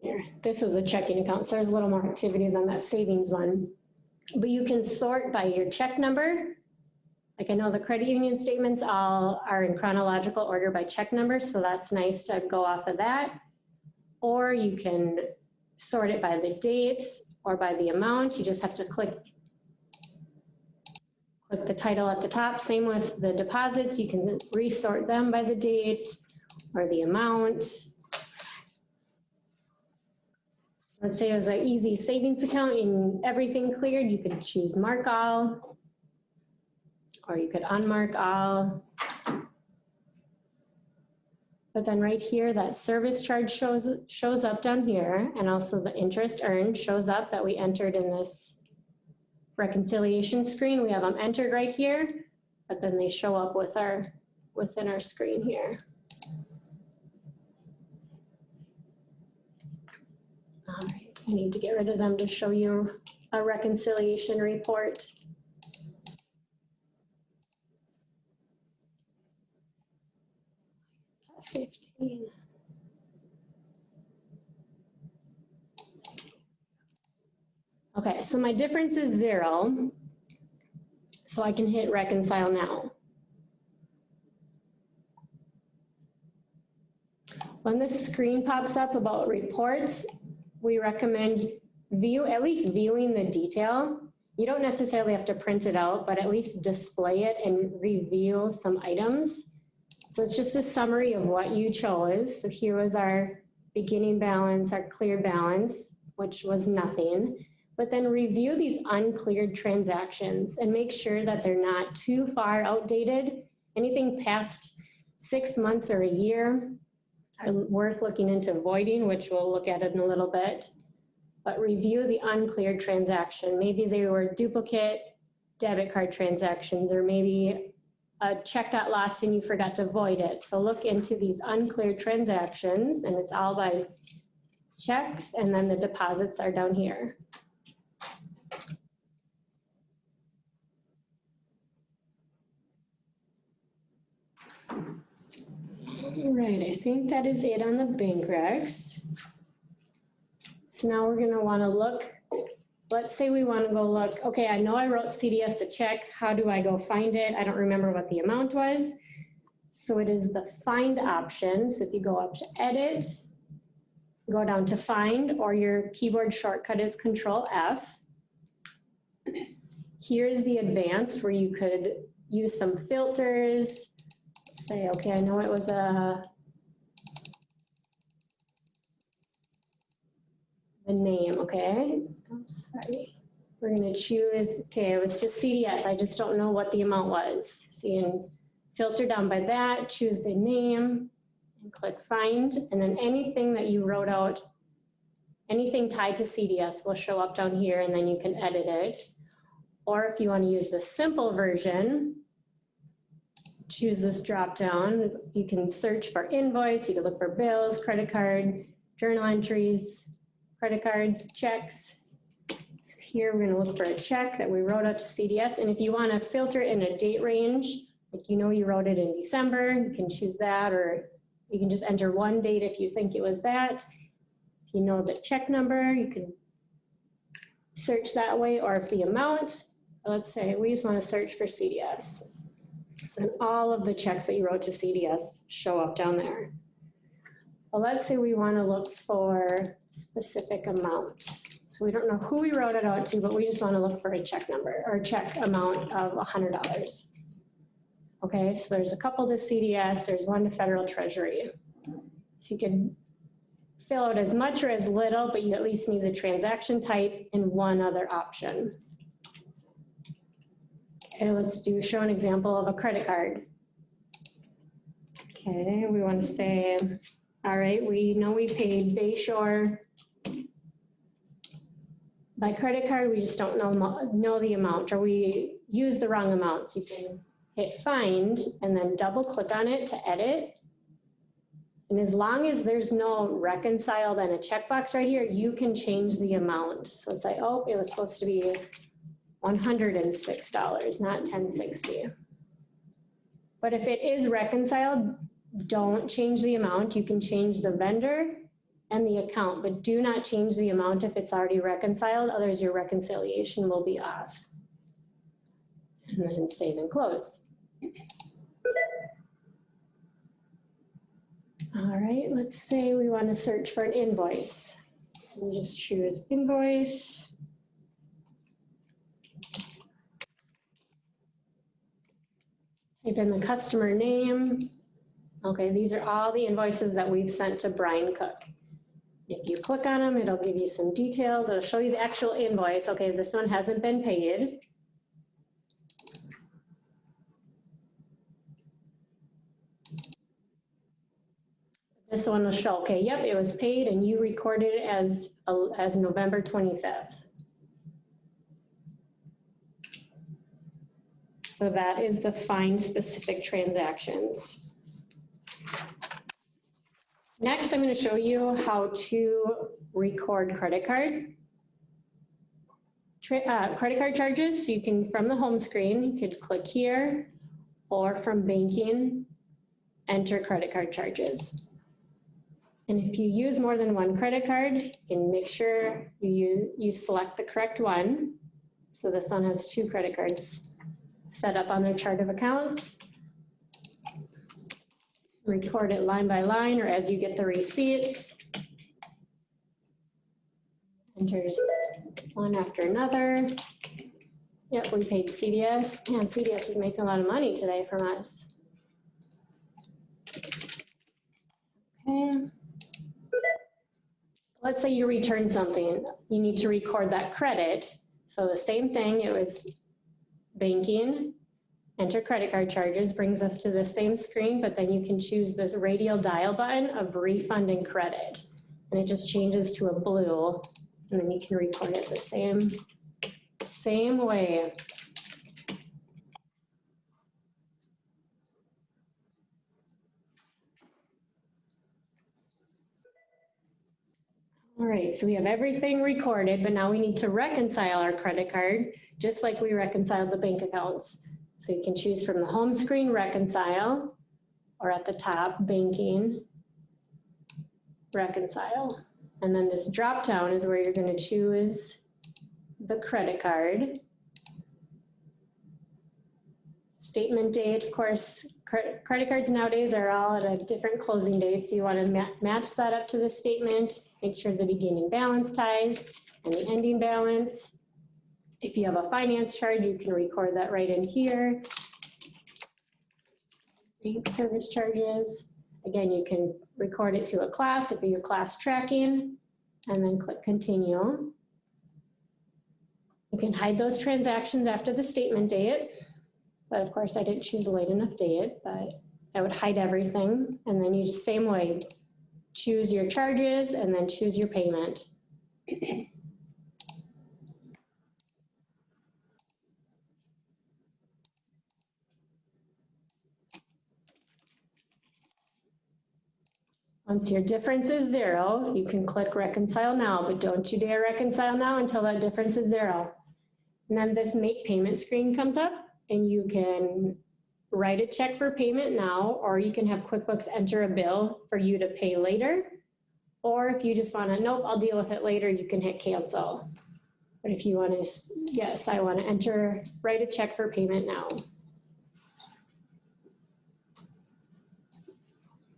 Here, this is a checking account, so there's a little more activity than that savings one. But you can sort by your check number. Like I know the credit union statements all are in chronological order by check number, so that's nice to go off of that. Or you can sort it by the date or by the amount. You just have to click the title at the top. Same with the deposits. You can resort them by the date or the amount. Let's say it was an easy savings account and everything cleared, you could choose mark all, or you could unmark all. But then right here, that service charge shows up down here, and also the interest earned shows up that we entered in this reconciliation screen. We have them entered right here, but then they show up with within our screen here. I need to get rid of them to show you a reconciliation report. Is that 15? Okay, so my difference is 0. So I can hit reconcile now. When this screen pops up about reports, we recommend at least viewing the detail. You don't necessarily have to print it out, but at least display it and review some items. So it's just a summary of what you chose. So here was our beginning balance, our clear balance, which was nothing. But then review these uncleared transactions and make sure that they're not too far outdated. Anything past 6 months or a year, worth looking into voiding, which we'll look at in a little bit. But review the uncleared transaction. Maybe they were duplicate debit card transactions, or maybe a check got lost and you forgot to void it. So look into these uncleared transactions, and it's all by checks, and then the deposits are down here. All right, I think that is it on the bank recs. So now we're gonna wanna look, let's say we wanna go look, okay, I know I wrote CDS a check, how do I go find it? I don't remember what the amount was. So it is the find option. So if you go up to edit, go down to find, or your keyboard shortcut is Control F. Here's the advanced where you could use some filters. Say, okay, I know it was the name, okay? I'm sorry. We're gonna choose, okay, it was just CDS. I just don't know what the amount was. So you can filter down by that, choose the name, and click find. And then anything that you wrote out, anything tied to CDS will show up down here, and then you can edit it. Or if you wanna use the simple version, choose this drop down. You can search for invoice, you can look for bills, credit card, journal entries, credit cards, checks. So here we're gonna look for a check that we wrote out to CDS. And if you wanna filter it in a date range, like you know you wrote it in December, you can choose that, or you can just enter one date if you think it was that. If you know the check number, you can search that way, or if the amount, let's say we just wanna search for CDS. So all of the checks that you wrote to CDS show up down there. Well, let's say we want to look for a specific amount. So we don't know who we wrote it out to, but we just want to look for a check number or check amount of $100. Okay, so there's a couple to CDS, there's one to Federal Treasury. So you can fill out as much or as little, but you at least need the transaction type and one other option. Okay, let's show an example of a credit card. Okay, we want to say, all right, we know we paid Bayshore by credit card, we just don't know the amount, or we use the wrong amount. So you can hit find and then double click on it to edit. And as long as there's no reconcile then a checkbox right here, you can change the amount. So it's like, oh, it was supposed to be $106, not $10.60. But if it is reconciled, don't change the amount. You can change the vendor and the account, but do not change the amount if it's already reconciled, otherwise your reconciliation will be off. And then save and close. All right, let's say we want to search for an invoice. We'll just choose invoice. Type in the customer name. Okay, these are all the invoices that we've sent to Brian Cook. If you click on them, it'll give you some details. It'll show you the actual invoice. Okay, this one hasn't been paid. This one will show, okay, yep, it was paid and you recorded it as November 25th. So that is the find specific transactions. Next, I'm going to show you how to record credit card. Credit card charges, so you can, from the home screen, you could click here, or from banking, enter credit card charges. And if you use more than one credit card, you can make sure you select the correct one. So this one has 2 credit cards set up on their chart of accounts. Record it line by line or as you get the receipts. Enters one after another. Yep, we paid CDS. Man, CDS is making a lot of money today from us. Okay. Let's say you return something. You need to record that credit. So the same thing, it was banking, enter credit card charges, brings us to the same screen, but then you can choose this radial dial button of refunding credit. And it just changes to a blue, and then you can record it the same way. All right, so we have everything recorded, but now we need to reconcile our credit card, just like we reconciled the bank accounts. So you can choose from the home screen, reconcile, or at the top, banking, reconcile. And then this drop down is where you're going to choose the credit card. Statement date, of course, credit cards nowadays are all at a different closing date, so you want to match that up to the statement, make sure the beginning balance ties and the ending balance. If you have a finance charge, you can record that right in here. Bank service charges. Again, you can record it to a class if you're class tracking, and then click continue. You can hide those transactions after the statement date. But of course, I didn't choose a late enough date, but I would hide everything. And then you just same way, choose your charges and then choose your payment. Once your difference is 0, you can click reconcile now, but don't you dare reconcile now until that difference is 0. And then this make payment screen comes up. And you can write a check for payment now, or you can have QuickBooks enter a bill for you to pay later. Or if you just want to, nope, I'll deal with it later, you can hit cancel. But if you want to, yes, I want to write a check for payment now.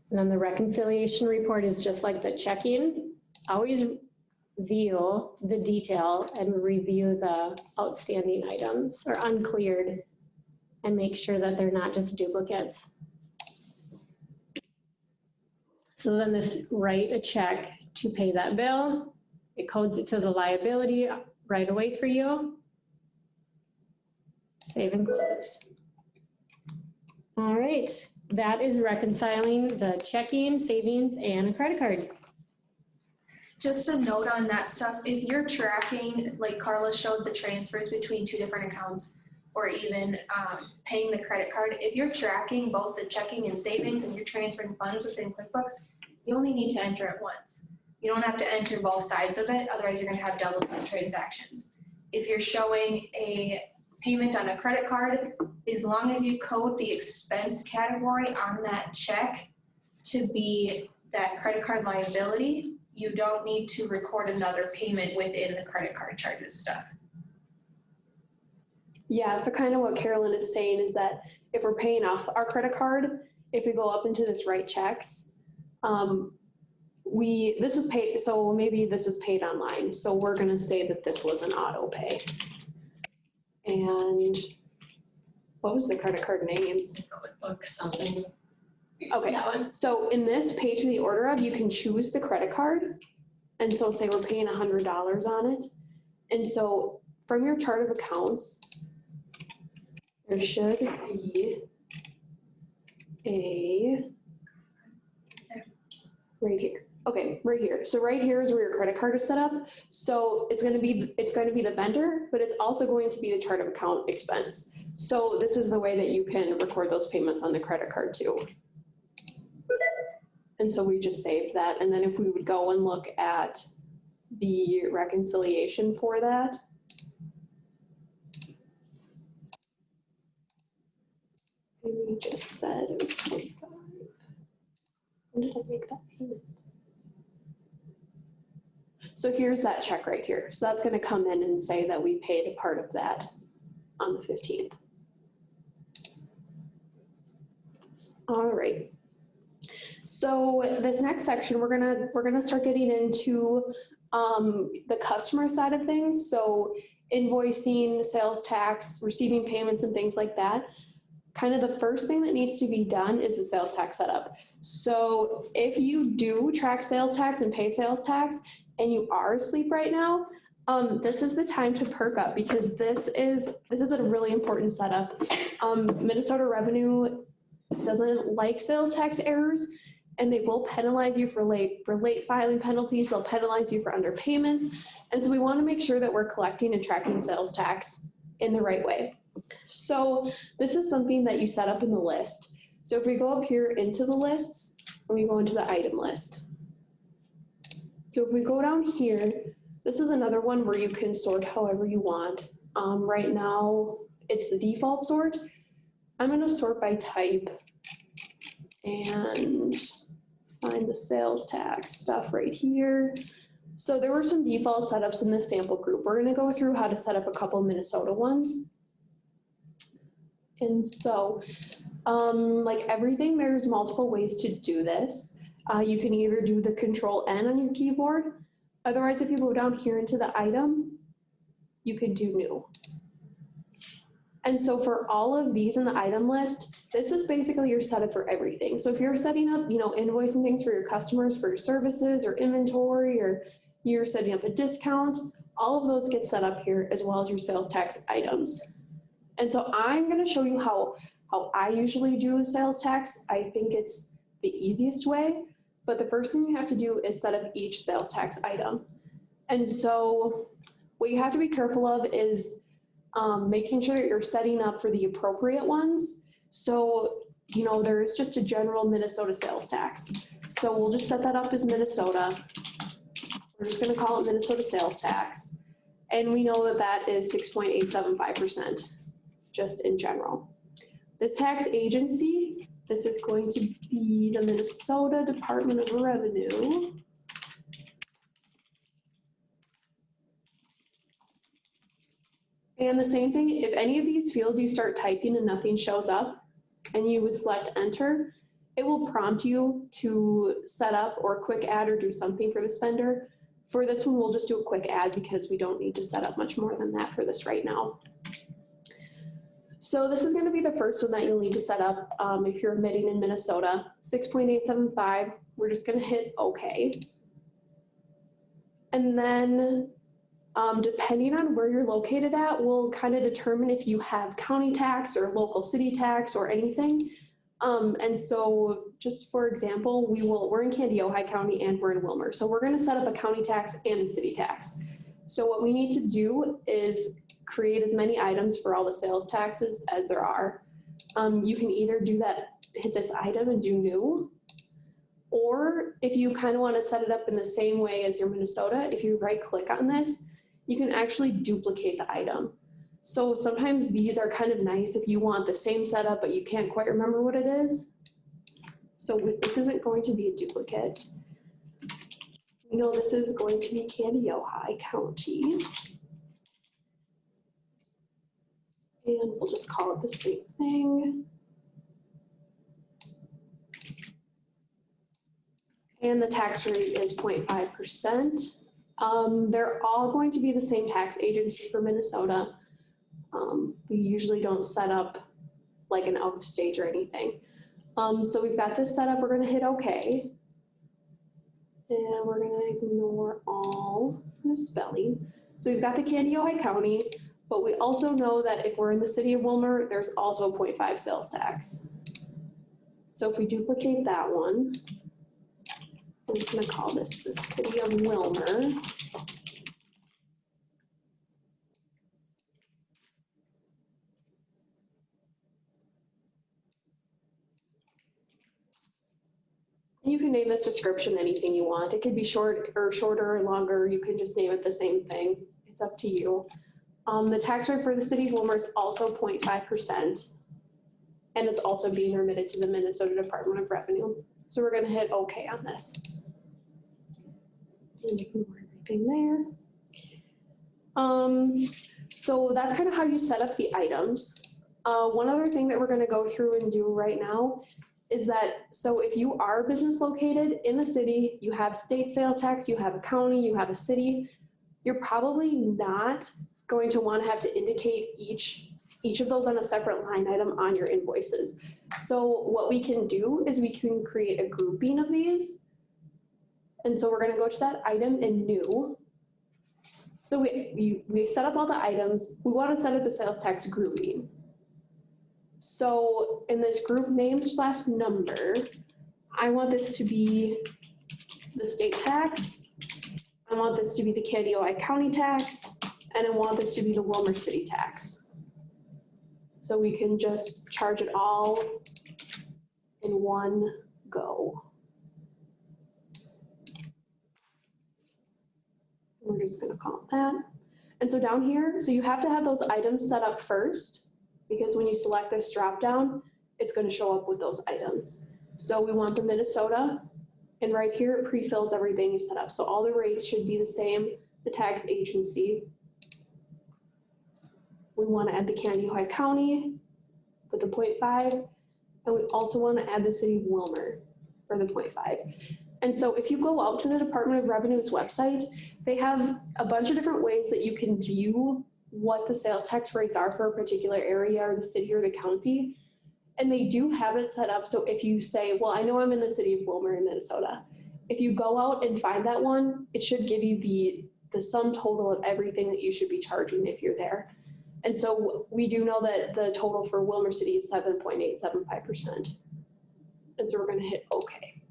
And then the reconciliation report is just like the checking. Always view the detail and review the outstanding items or uncleared, and make sure that they're not just duplicates. So then this write a check to pay that bill. It codes it to the liability right away for you. Save and close. All right, that is reconciling the checking, savings, and a credit card. Just a note on that stuff, if you're tracking, like Carla showed the transfers between 2 different accounts, or even paying the credit card, if you're tracking both the checking and savings and you're transferring funds within QuickBooks, you only need to enter it once. You don't have to enter both sides of it, otherwise you're going to have double transactions. If you're showing a payment on a credit card, as long as you code the expense category on that check to be that credit card liability, you don't need to record another payment within the credit card charges stuff. Yeah, so kind of what Carolyn is saying is that if we're paying off our credit card, if we go up into this write checks, this was paid, so maybe this was paid online. So we're gonna say that this was an auto pay. And what was the credit card name? QuickBooks something. Okay, That one. so in this page of the order of, you can choose the credit card. And so say we're paying $100 on it. And so from your chart of accounts, there should be a, right here. Okay, right here. So right here is where your credit card is set up. So it's going to be the vendor, but it's also going to be the chart of account expense. So this is the way that you can record those payments on the credit card too. And so we just saved that. And then if we would go and look at the reconciliation for that. And we just said it was 25. When did I make that payment? So here's that check right here. So that's gonna come in and say that we paid a part of that on the 15th. All right. So this next section, we're gonna start getting into the customer side of things. So invoicing, sales tax, receiving payments and things like that. Kind of the first thing that needs to be done is the sales tax setup. So if you do track sales tax and pay sales tax and you are asleep right now, this is the time to perk up because this is a really important setup. Minnesota Revenue doesn't like sales tax errors, and they will penalize you for late filing penalties. They'll penalize you for underpayments. And so we want to make sure that we're collecting and tracking sales tax in the right way. So this is something that you set up in the list. So if we go up here into the lists, and we go into the item list. So if we go down here, this is another one where you can sort however you want. Right now, it's the default sort. I'm going to sort by type and find the sales tax stuff right here. So there were some default setups in this sample group. We're going to go through how to set up a couple Minnesota ones. And so, like everything, there's multiple ways to do this. You can either do the Control-N on your keyboard. Otherwise, if you go down here into the item, you could do new. And so for all of these in the item list, this is basically your setup for everything. So if you're setting up, invoicing things for your customers for your services or inventory, or you're setting up a discount, all of those get set up here as well as your sales tax items. And so I'm going to show you how I usually do sales tax. I think it's the easiest way, but the first thing you have to do is set up each sales tax item. And so what you have to be careful of is making sure that you're setting up for the appropriate ones. So, there's just a general Minnesota sales tax. So we'll just set that up as Minnesota. We're just going to call it Minnesota sales tax. And we know that that is 6.875%, just in general. This tax agency, this is going to be the Minnesota Department of Revenue. And the same thing, if any of these fields you start typing and nothing shows up and you would select enter, it will prompt you to set up or quick add or do something for this vendor. For this one, we'll just do a quick add because we don't need to set up much more than that for this right now. So this is going to be the first one that you'll need to set up if you're admitting in Minnesota, 6.875. We're just going to hit OK. And then depending on where you're located at, will kind of determine if you have county tax or local city tax or anything. And so just for example, we're in Candy, Ojai County, and we're in Wilmer. So we're going to set up a county tax and a city tax. So what we need to do is create as many items for all the sales taxes as there are. You can either do that, hit this item and do new, or if you kind of want to set it up in the same way as your Minnesota, if you right click on this, you can actually duplicate the item. So sometimes these are kind of nice if you want the same setup, but you can't quite remember what it is. So this isn't going to be a duplicate. We know this is going to be Candy, Ojai County. And we'll just call it the same thing. And the tax rate is 0.5%. They're all going to be the same tax agency for Minnesota. We usually don't set up like an out of state or anything. So we've got this set up. We're going to hit OK. And we're going to ignore all the spelling. So we've got the Candy, Ojai County, but we also know that if we're in the city of Wilmer, there's also a 0.5 sales tax. So if we duplicate that one, we're going to call this the city of Wilmer. you can name this description anything you want. It could be short or shorter or longer. You can just name it the same thing. It's up to you. The tax rate for the city of Wilmer is also 0.5%. And it's also being remitted to the Minnesota Department of Revenue. So we're gonna hit OK on this. And ignore everything there. So that's kind of how you set up the items. One other thing that we're gonna go through and do right now is that, so if you are business located in the city, you have state sales tax, you have a county, you have a city, you're probably not going to want to have to indicate each of those on a separate line item on your invoices. So what we can do is we can create a grouping of these. And so we're going to go to that item in new. So we set up all the items. We want to set up a sales tax grouping. So in this group name/number, I want this to be the state tax. I want this to be the Candioi County tax, and I want this to be the Wilmer City tax. So we can just charge it all in one go. We're just gonna call it that. And so down here, so you have to have those items set up first, because when you select this drop down, it's gonna show up with those items. So we want the Minnesota, and right here it pre-fills everything you set up. So all the rates should be the same, the tax agency. We want to add the Candioi County with the 0.5, and we also want to add the city of Wilmer for the 0.5. And so if you go out to the Department of Revenue's website, they have a bunch of different ways that you can view what the sales tax rates are for a particular area or the city or the county. And they do have it set up, so if you say, well, I know I'm in the city of Wilmer in Minnesota. If you go out and find that one, it should give you the sum total of everything that you should be charging if you're there. And so we do know that the total for Wilmer City is 7.875%. And so we're gonna hit OK.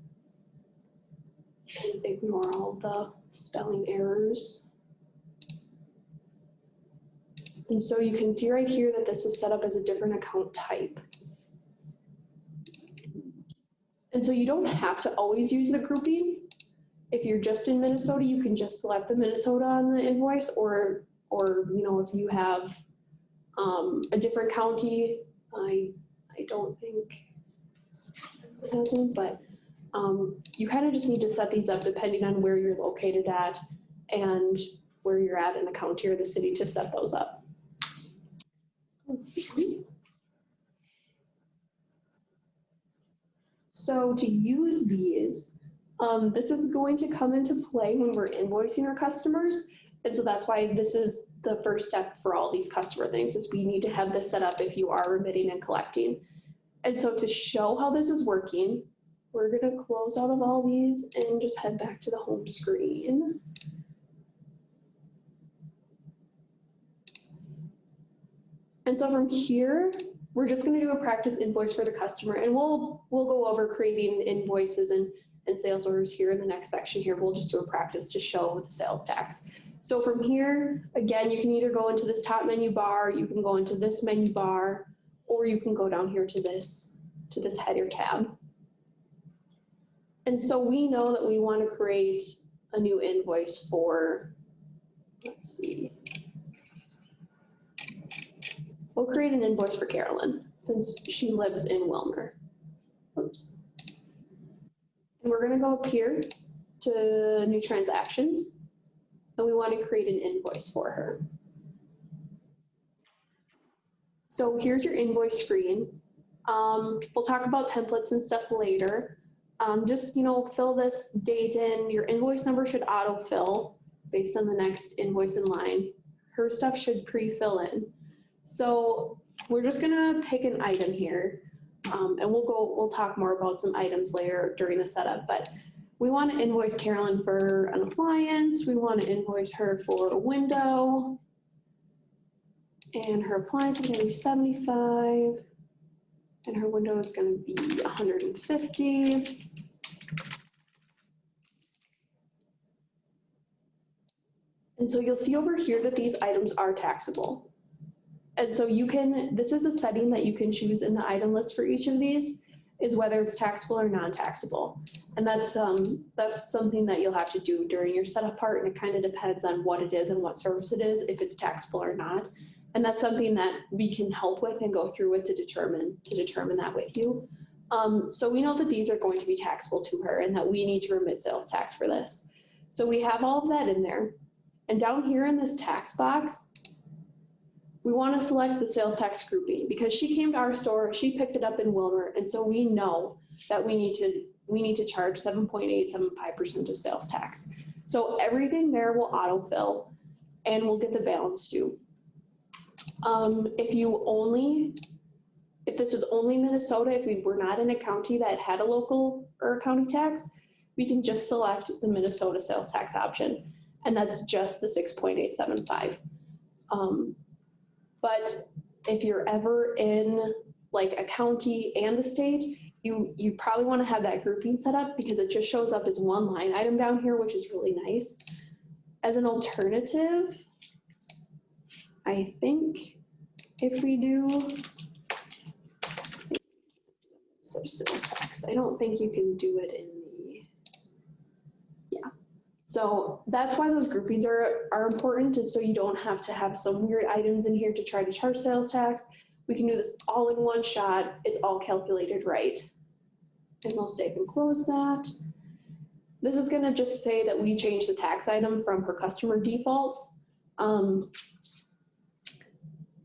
And ignore all the spelling errors. And so you can see right here that this is set up as a different account type. And so you don't have to always use the grouping. If you're just in Minnesota, you can just select the Minnesota on the invoice, or you know, if you have a different county, I don't think it has one, but you kind of just need to set these up depending on where you're located at and where you're at in the county or the city to set those up. So to use these, this is going to come into play when we're invoicing our customers. And so that's why this is the first step for all these customer things, is we need to have this set up if you are remitting and collecting. And so to show how this is working, we're gonna close out of all these and just head back to the home screen. And so from here, we're just gonna do a practice invoice for the customer, and we'll go over creating invoices and sales orders here in the next section here. We'll just do a practice to show the sales tax. So from here, again, you can either go into this top menu bar, you can go into this menu bar, or you can go down here to this header tab. And so we know that we want to create a new invoice for, let's see. We'll create an invoice for Carolyn since she lives in Wilmer. Oops. And we're gonna go up here to new transactions, and we want to create an invoice for her. So here's your invoice screen. We'll talk about templates and stuff later. Just, you know, fill this date in. Your invoice number should autofill based on the next invoice in line. Her stuff should pre-fill in. So we're just gonna pick an item here, and we'll talk more about some items later during the setup, but we want to invoice Carolyn for an appliance. We want to invoice her for a window, and her appliance is gonna be 75, and her window is gonna be 150. And so you'll see over here that these items are taxable. And so you can, this is a setting that you can choose in the item list for each of these, is whether it's taxable or non-taxable. And that's something that you'll have to do during your setup part, and it kind of depends on what it is and what service it is, if it's taxable or not. And that's something that we can help with and go through with to determine that with you. So we know that these are going to be taxable to her and that we need to remit sales tax for this. So we have all of that in there. And down here in this tax box, we want to select the sales tax grouping because she came to our store, she picked it up in Wilmer, and so we know that we need to charge 7.875% of sales tax. So everything there will autofill and we'll get the balance due. If this was only Minnesota, if we were not in a county that had a local or a county tax, we can just select the Minnesota sales tax option, and that's just the 6.875. But if you're ever in like a county and the state, you probably want to have that grouping set up because it just shows up as one line item down here, which is really nice. As an alternative, I think if we do sales tax, I don't think you can do it in the, yeah. So that's why those groupings are important, is so you don't have to have some weird items in here to try to charge sales tax. We can do this all in one shot. It's all calculated right. And we'll save and close that. This is gonna just say that we changed the tax item from her customer defaults.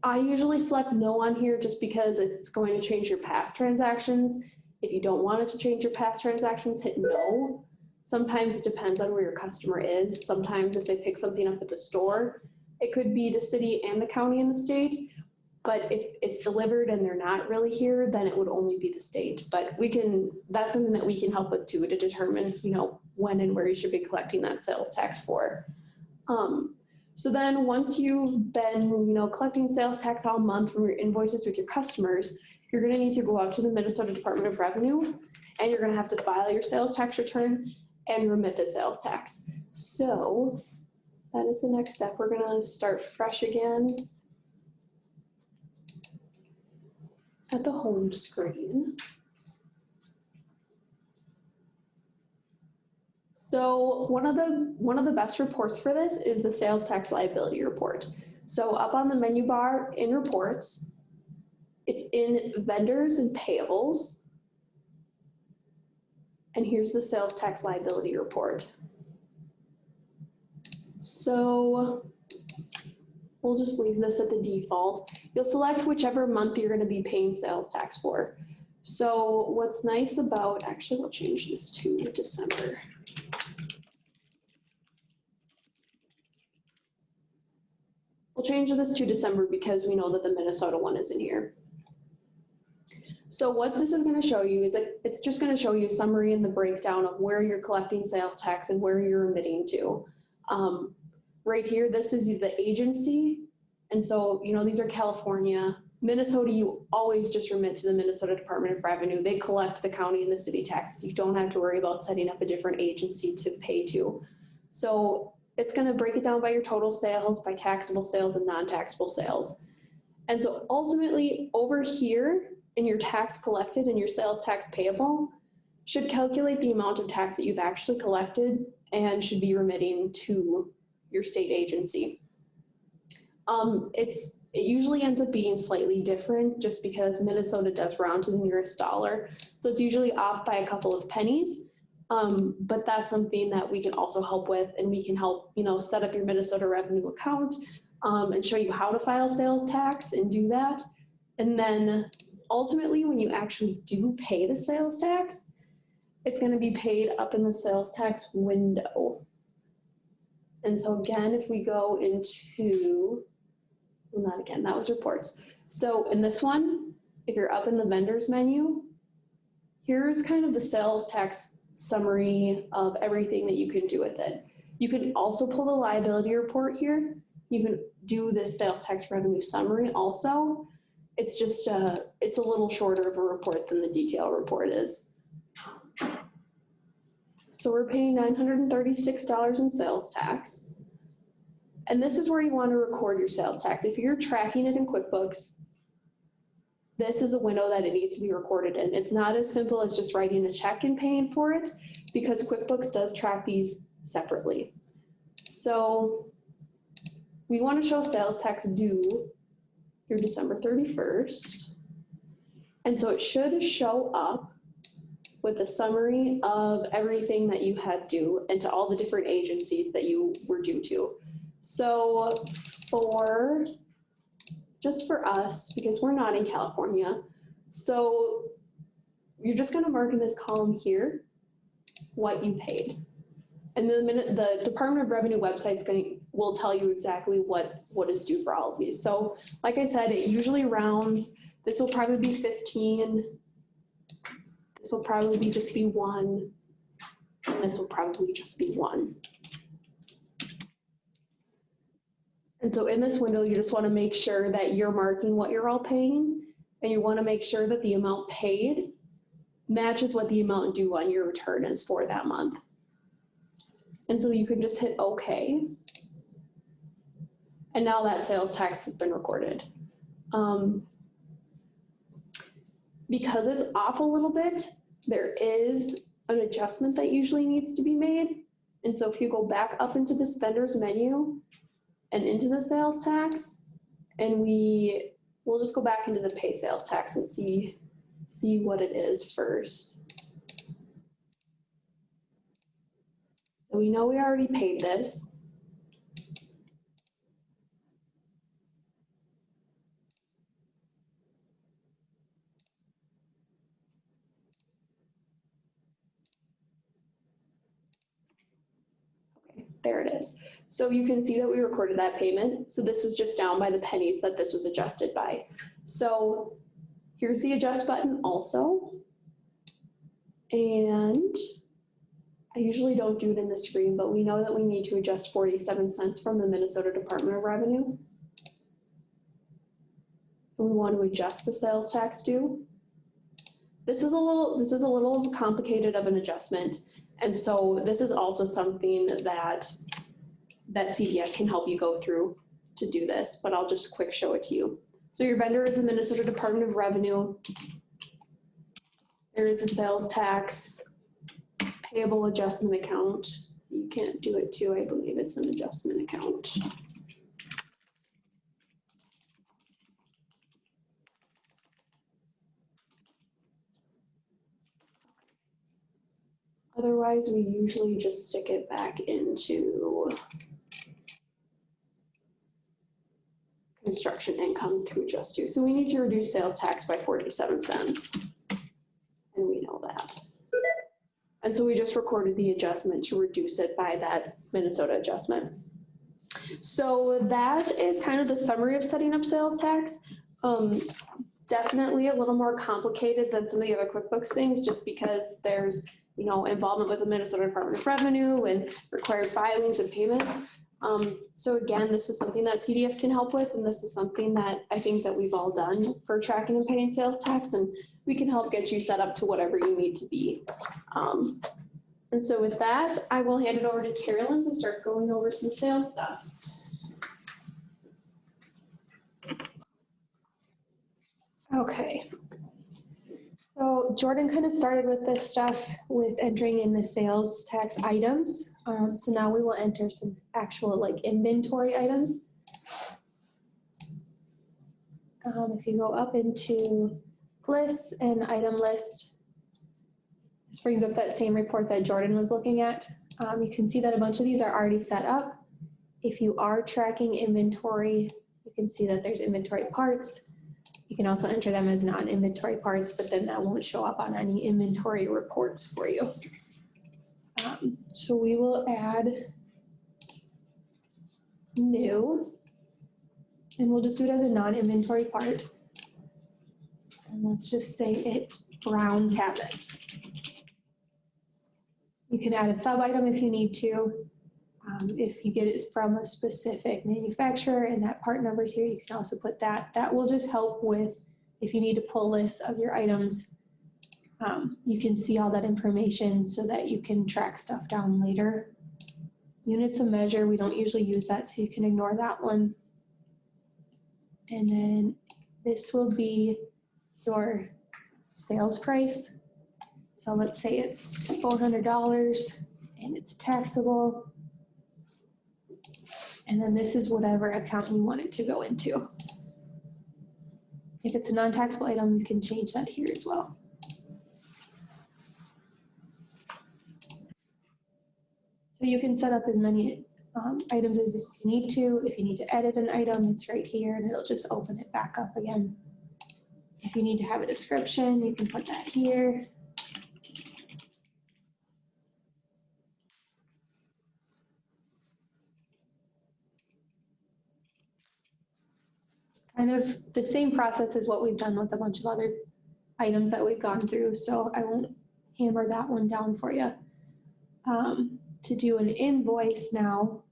I usually select no on here just because it's going to change your past transactions. If you don't want it to change your past transactions, hit no. Sometimes it depends on where your customer is. Sometimes if they pick something up at the store, it could be the city and the county and the state. But if it's delivered and they're not really here, then it would only be the state. But that's something that we can help with too, to determine, when and where you should be collecting that sales tax for. So then once you've been, collecting sales tax all month from your invoices with your customers, you're gonna need to go out to the Minnesota Department of Revenue, and you're gonna have to file your sales tax return and remit the sales tax. So that is the next step. We're gonna start fresh again at the home screen. So one of the best reports for this is the sales tax liability report. So up on the menu bar in reports, it's in vendors and payables. And here's the sales tax liability report. So we'll just leave this at the default. You'll select whichever month you're going to be paying sales tax for. So what's nice about, actually we'll change this to December. We'll change this to December because we know that the Minnesota one is in here. So what this is going to show you is it's just going to show you a summary and the breakdown of where you're collecting sales tax and where you're remitting to. Right here, this is the agency. And so, these are California. Minnesota, you always just remit to the Minnesota Department of Revenue. They collect the county and the city taxes. You don't have to worry about setting up a different agency to pay to. So it's going to break it down by your total sales, by taxable sales and non-taxable sales. And so ultimately over here in your tax collected and your sales tax payable should calculate the amount of tax that you've actually collected and should be remitting to your state agency. It usually ends up being slightly different just because Minnesota does round to the nearest dollar. So it's usually off by a couple of pennies. But that's something that we can also help with, and we can help, set up your Minnesota revenue account and show you how to file sales tax and do that. And then ultimately, when you actually do pay the sales tax, it's going to be paid up in the sales tax window. And so again, if we go into, well, not again, that was reports. So in this one, if you're up in the vendors menu, here's kind of the sales tax summary of everything that you can do with it. You can also pull the liability report here. You can do this sales tax revenue summary also. It's just, it's a little shorter of a report than the detail report is. So we're paying $936 in sales tax. And this is where you want to record your sales tax. If you're tracking it in QuickBooks, this is the window that it needs to be recorded in. It's not as simple as just writing a check and paying for it. because QuickBooks does track these separately. So we want to show sales tax due through December 31st. And so it should show up with a summary of everything that you had due and to all the different agencies that you were due to. So just for us, because we're not in California, so you're just gonna mark in this column here what you paid. And then the Department of Revenue website's will tell you exactly what is due for all of these. So like I said, it usually rounds. This will probably be 15. This will probably just be 1. And this will probably just be 1. And so in this window, you just want to make sure that you're marking what you're all paying, and you want to make sure that the amount paid matches what the amount due on your return is for that month. And so you can just hit OK. And now that sales tax has been recorded. Because it's off a little bit, there is an adjustment that usually needs to be made. And so if you go back up into this vendor's menu and into the sales tax, and we'll just go back into the pay sales tax and see what it is first. So we know we already paid this. Okay, there it is. So you can see that we recorded that payment. So this is just down by the pennies that this was adjusted by. So here's the adjust button also. And I usually don't do it in the screen, but we know that we need to adjust 47 cents from the Minnesota Department of Revenue. And we want to adjust the sales tax due. This is a little complicated of an adjustment. And so this is also something that CDS can help you go through to do this, but I'll just quick show it to you. So your vendor is the Minnesota Department of Revenue. There is a sales tax payable adjustment account. You can't do it too, I believe it's an adjustment account. Otherwise, we usually just stick it back into construction income to adjust to. So we need to reduce sales tax by 47 cents. And we know that. And so we just recorded the adjustment to reduce it by that Minnesota adjustment. So that is kind of the summary of setting up sales tax. Definitely a little more complicated than some of the other QuickBooks things, just because there's involvement with the Minnesota Department of Revenue and required filings and payments. So again, this is something that CDS can help with, and this is something that I think that we've all done for tracking and paying sales tax, and we can help get you set up to whatever you need to be. And so with that, I will hand it over to Carolyn to start going over some sales stuff. Okay. So Jordan kind of started with this stuff with entering in the sales tax items. So now we will enter some actual inventory items. If you go up into lists and item list, this brings up that same report that Jordan was looking at. You can see that a bunch of these are already set up. If you are tracking inventory, you can see that there's inventory parts. You can also enter them as non-inventory parts, but then that won't show up on any inventory reports for you. So we will add new, and we'll just do it as a non-inventory part. And let's just say it's brown cabinets. You can add a sub-item if you need to. If you get it from a specific manufacturer and that part number's here, you can also put that. That will just help with if you need to pull lists of your items. You can see all that information so that you can track stuff down later. Units of measure, we don't usually use that, so you can ignore that one. And then this will be your sales price. So let's say it's $400 and it's taxable. And then this is whatever account you want it to go into. If it's a non-taxable item, you can change that here as well. So you can set up as many items as you need to. If you need to edit an item, it's right here and it'll just open it back up again. If you need to have a description, you can put that here. It's kind of the same process as what we've done with a bunch of other items that we've gone through, so I won't hammer that one down for you. To do an invoice now,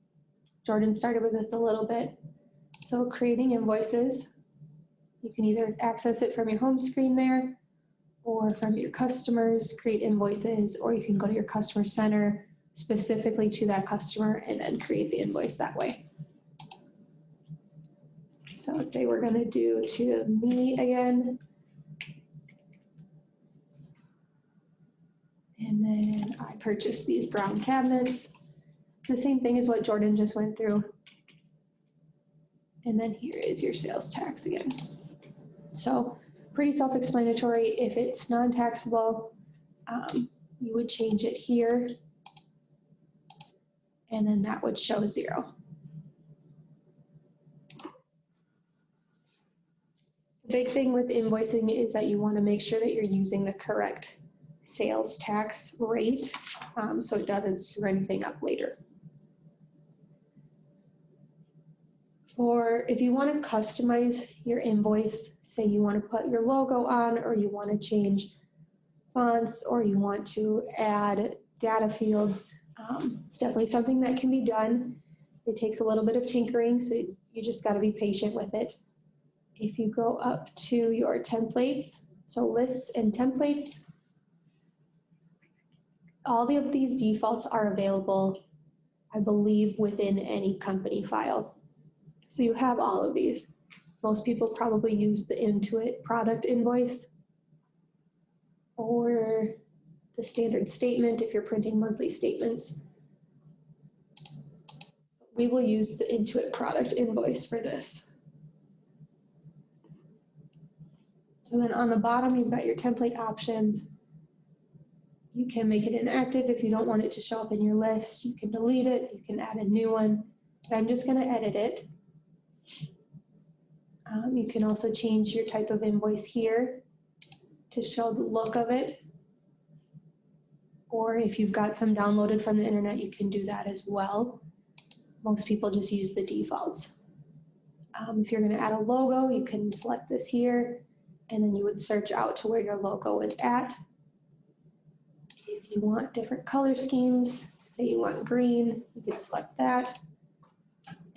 Jordan started with this a little bit. So creating invoices, you can either access it from your home screen there or from your customers, create invoices, or you can go to your customer center specifically to that customer and then create the invoice that way. So say we're gonna do to me again. And then I purchased these brown cabinets. It's the same thing as what Jordan just went through. And then here is your sales tax again. So pretty self-explanatory. If it's non-taxable, you would change it here. And then that would show 0. The big thing with invoicing is that you want to make sure that you're using the correct sales tax rate, so it doesn't screw anything up later. Or if you want to customize your invoice, say you want to put your logo on, or you want to change fonts, or you want to add data fields, it's definitely something that can be done. It takes a little bit of tinkering, so you just got to be patient with it. If you go up to your templates, so lists and templates, all of these defaults are available, I believe, within any company file. So you have all of these. Most people probably use the Intuit product invoice or the standard statement if you're printing monthly statements. We will use the Intuit product invoice for this. So then on the bottom, you've got your template options. You can make it inactive if you don't want it to show up in your list. You can delete it, you can add a new one. But I'm just gonna edit it. You can also change your type of invoice here to show the look of it. Or if you've got some downloaded from the internet, you can do that as well. Most people just use the defaults. If you're gonna add a logo, you can select this here, and then you would search out to where your logo is at. If you want different color schemes, say you want green, you can select that.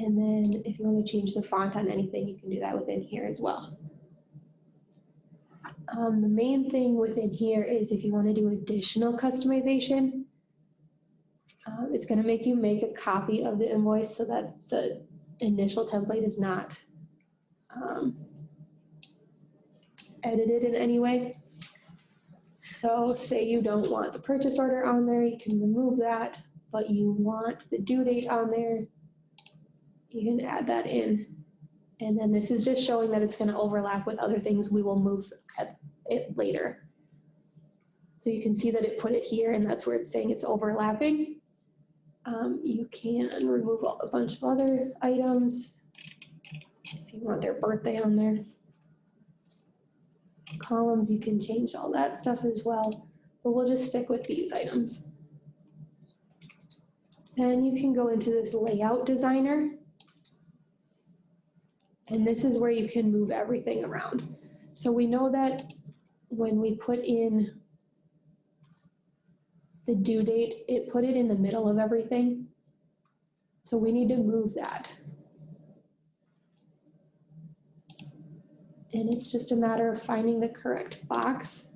And then if you want to change the font on anything, you can do that within here as well. The main thing within here is if you want to do additional customization, it's going to make you make a copy of the invoice so that the initial template is not edited in any way. So say you don't want the purchase order on there, you can remove that, but you want the due date on there, you can add that in. And then this is just showing that it's going to overlap with other things. We will move it later. So you can see that it put it here, and that's where it's saying it's overlapping. You can remove a bunch of other items if you want their birthday on there. Columns, you can change all that stuff as well, but we'll just stick with these items. Then you can go into this layout designer, and this is where you can move everything around. So we know that when we put in the due date, it put it in the middle of everything. So we need to move that. And it's just a matter of finding the correct box.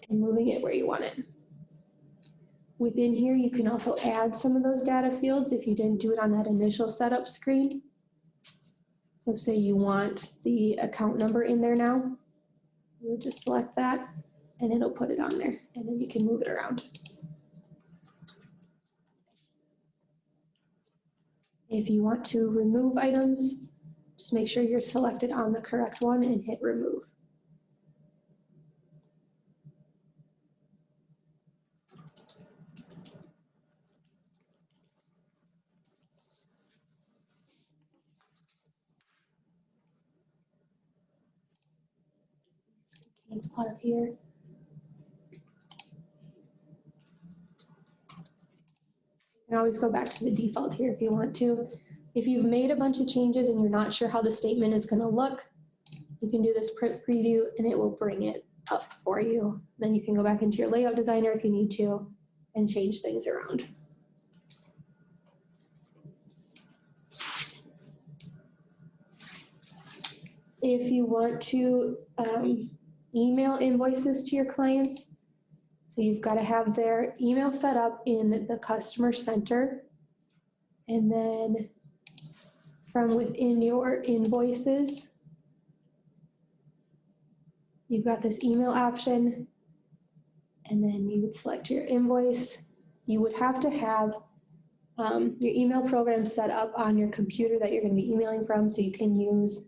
And moving it where you want it. Within here, you can also add some of those data fields if you didn't do it on that initial setup screen. So say you want the account number in there now, you would just select that and it'll put it on there and then you can move it around. If you want to remove items, just make sure you're selected on the correct one and hit remove. Cancel out of here. You can always go back to the default here if you want to. If you've made a bunch of changes and you're not sure how the statement is going to look, you can do this print preview and it will bring it up for you. Then you can go back into your layout designer if you need to and change things around. If you want to email invoices to your clients, so you've got to have their email set up in the customer center. And then from within your invoices, you've got this email option. And then you would select your invoice. You would have to have your email program set up on your computer that you're going to be emailing from, so you can use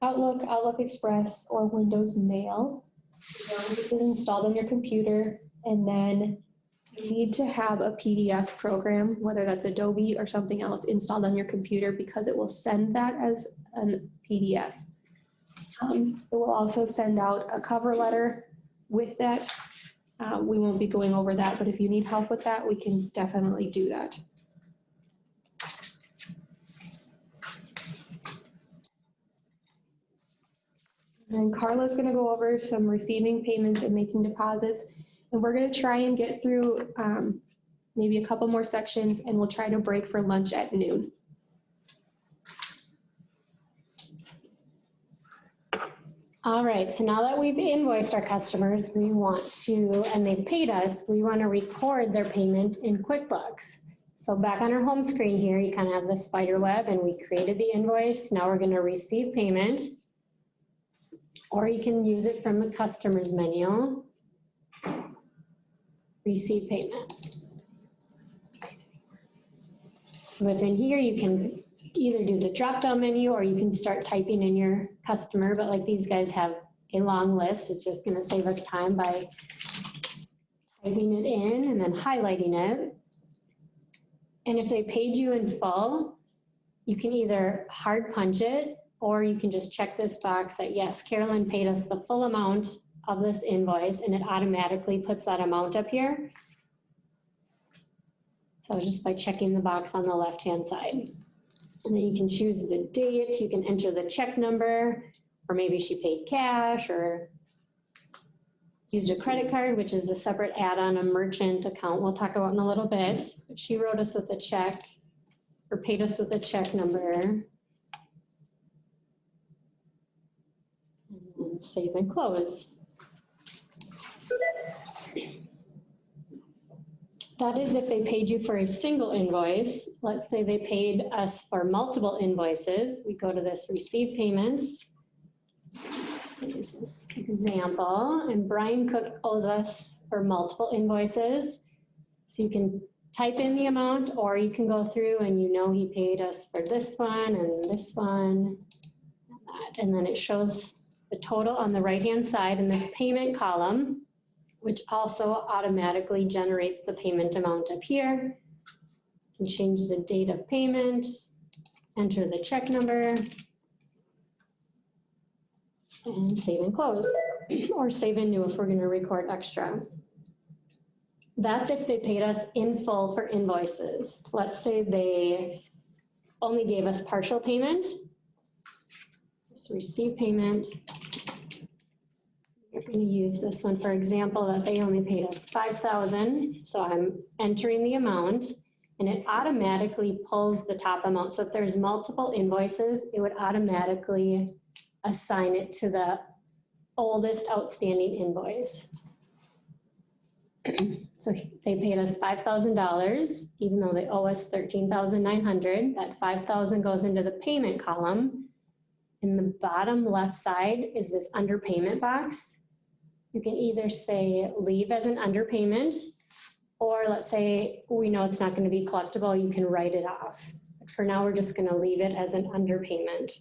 Outlook, Outlook Express, or Windows Mail. This is installed on your computer, and then you need to have a PDF program, whether that's Adobe or something else, installed on your computer because it will send that as a PDF. It will also send out a cover letter with that. We won't be going over that, but if you need help with that, we can definitely do that. And Carla's going to go over some receiving payments and making deposits. And we're going to try and get through maybe a couple more sections, and we'll try to break for lunch at noon. All right, so now that we've invoiced our customers, we want to, and they've paid us, we want to record their payment in QuickBooks. So back on our home screen here, you kind of have the spider web, and we created the invoice. Now we're going to receive payment, or you can use it from the customers menu. Receive payments. So within here, you can either do the drop-down menu or you can start typing in your customer, but like these guys have a long list, it's just going to save us time by typing it in and then highlighting it. And if they paid you in full, you can either hard punch it, or you can just check this box that yes, Carolyn paid us the full amount of this invoice, and it automatically puts that amount up here. So just by checking the box on the left-hand side. And then you can choose the date, you can enter the check number, or maybe she paid cash or used a credit card, which is a separate add-on, a merchant account we'll talk about in a little bit. But she wrote us with a check, or paid us with a check number. And save and close. That is if they paid you for a single invoice. Let's say they paid us for multiple invoices. We go to this receive payments. Use this example, and Brian Cook owes us for multiple invoices. So you can type in the amount, or you can go through and you know he paid us for this one and this one, and that. And then it shows the total on the right-hand side in this payment column, which also automatically generates the payment amount up here. You can change the date of payment, enter the check number, and save and close, or save and new if we're going to record extra. That's if they paid us in full for invoices. Let's say they only gave us partial payment. Just receive payment. We're going to use this one for example, that they only paid us $5,000. So I'm entering the amount, and it automatically pulls the top amount. So if there's multiple invoices, it would automatically assign it to the oldest outstanding invoice. So they paid us $5,000, even though they owe us $13,900. That $5,000 goes into the payment column, In the bottom left side is this underpayment box. You can either say leave as an underpayment, or let's say we know it's not going to be collectible, you can write it off. But for now, we're just going to leave it as an underpayment.